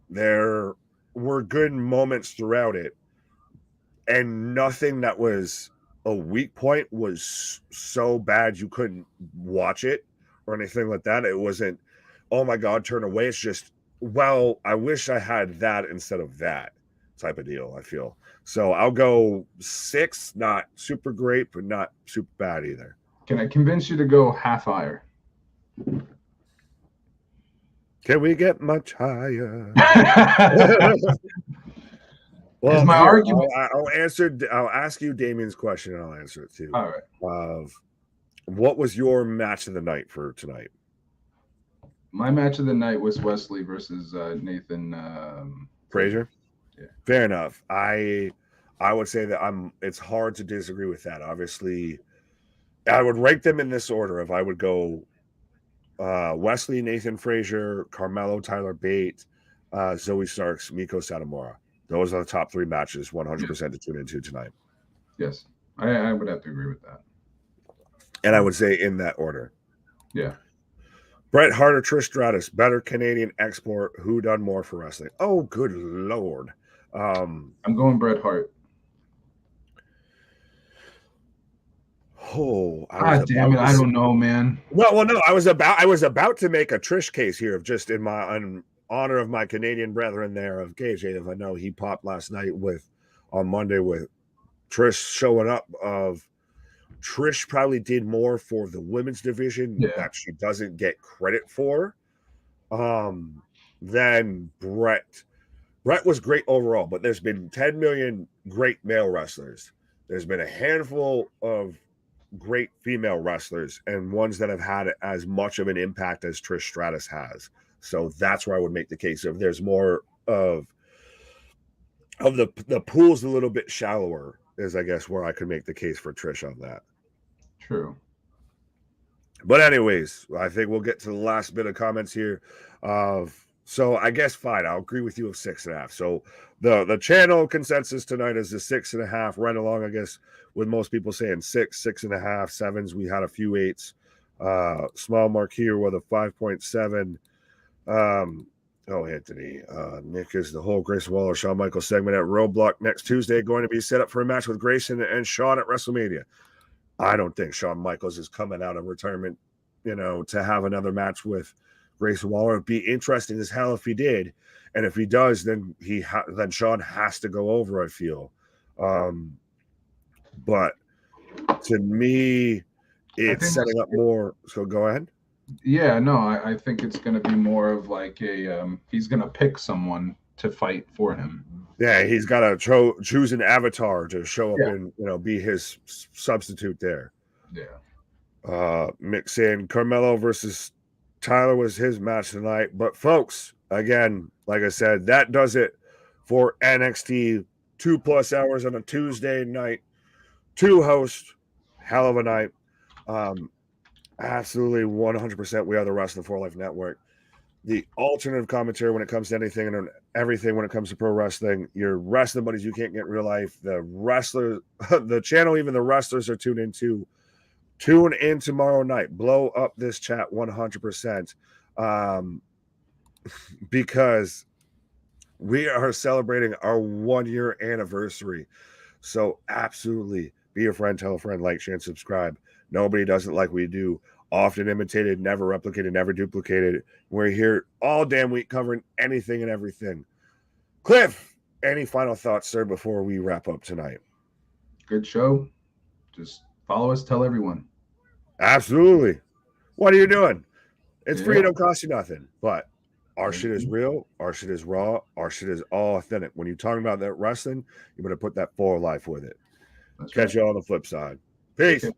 there were good moments throughout it, and nothing that was a weak point was so bad you couldn't watch it or anything like that. It wasn't, oh my God, turn away. It's just, well, I wish I had that instead of that type of deal, I feel. So I'll go 6, not super great, but not super bad either. Can I convince you to go half higher? Can we get much higher? Well, my argument. I'll ask you Damien's question, and I'll answer it too. All right. What was your match of the night for tonight? My match of the night was Wesley versus Nathan Frazier. Yeah. Fair enough. I would say that it's hard to disagree with that. Obviously, I would rank them in this order. If I would go Wesley, Nathan Frazier, Carmelo, Tyler Bate, Zoe Starks, Miko Satomura. Those are the top 3 matches, 100% to tune into tonight. Yes, I would have to agree with that. And I would say in that order. Yeah. Bret Hart or Trish Stratus, better Canadian export. Who done more for wrestling? Oh, good Lord. I'm going Bret Hart. Oh, damn it! I don't know, man. Well, no. I was about to make a Trish case here, of just in honor of my Canadian brethren there of KJ. If I know he popped last night on Monday with Trish showing up. Of Trish probably did more for the women's division that she doesn't get credit for than Bret. Bret was great overall, but there's been 10 million great male wrestlers. There's been a handful of great female wrestlers and ones that have had as much of an impact as Trish Stratus has. So that's where I would make the case of there's more of the pool's a little bit shallower is, I guess, where I could make the case for Trish on that. True. But anyways, I think we'll get to the last bit of comments here. So I guess fine, I'll agree with you of 6.5. So the channel consensus tonight is a 6.5, right along, I guess, with most people saying 6, 6.5, 7s. We had a few 8s. Small mark here with a 5.7. Anthony. Nick is the whole Grayson Waller, Shawn Michaels segment at Roadblock next Tuesday going to be set up for a match with Grayson and Shawn at WrestleMania. I don't think Shawn Michaels is coming out of retirement, to have another match with Grayson Waller. It'd be interesting as hell if he did. And if he does, then then Shawn has to go over, I feel. But to me, it's setting up more. So go ahead. Yeah, no, I think it's going to be more of like he's going to pick someone to fight for him. Yeah, he's got to choose an avatar to show up Yeah. and, you know, be his substitute there. Yeah. Mick saying Carmelo versus Tyler was his match tonight. But folks, again, like I said, that does it for NXT 2+ hours on a Tuesday night. 2 hosts, hell of a night. Absolutely 100%. We are the Wrestling for Life Network. The alternative commentary when it comes to anything and everything when it comes to pro wrestling. Your wrestling buddies you can't get in real life. The wrestlers, the channel, even the wrestlers are tuned into. Tune in tomorrow night. Blow up this chat 100%, because we are celebrating our 1-year anniversary. So absolutely be a friend, tell a friend, like, share, and subscribe. Nobody does it like we do. Often imitated, never replicated, never duplicated. We're here all damn week covering anything and everything. Cliff, any final thoughts, sir, before we wrap up tonight? Good show. Just follow us, tell everyone. Absolutely. What are you doing? It's free, Yeah. it don't cost you nothing. But our shit is real, our shit is raw, our shit is all authentic. When you're talking about that wrestling, you better put that full life with it. That's Catch right. you on the flip side. Peace. Okay.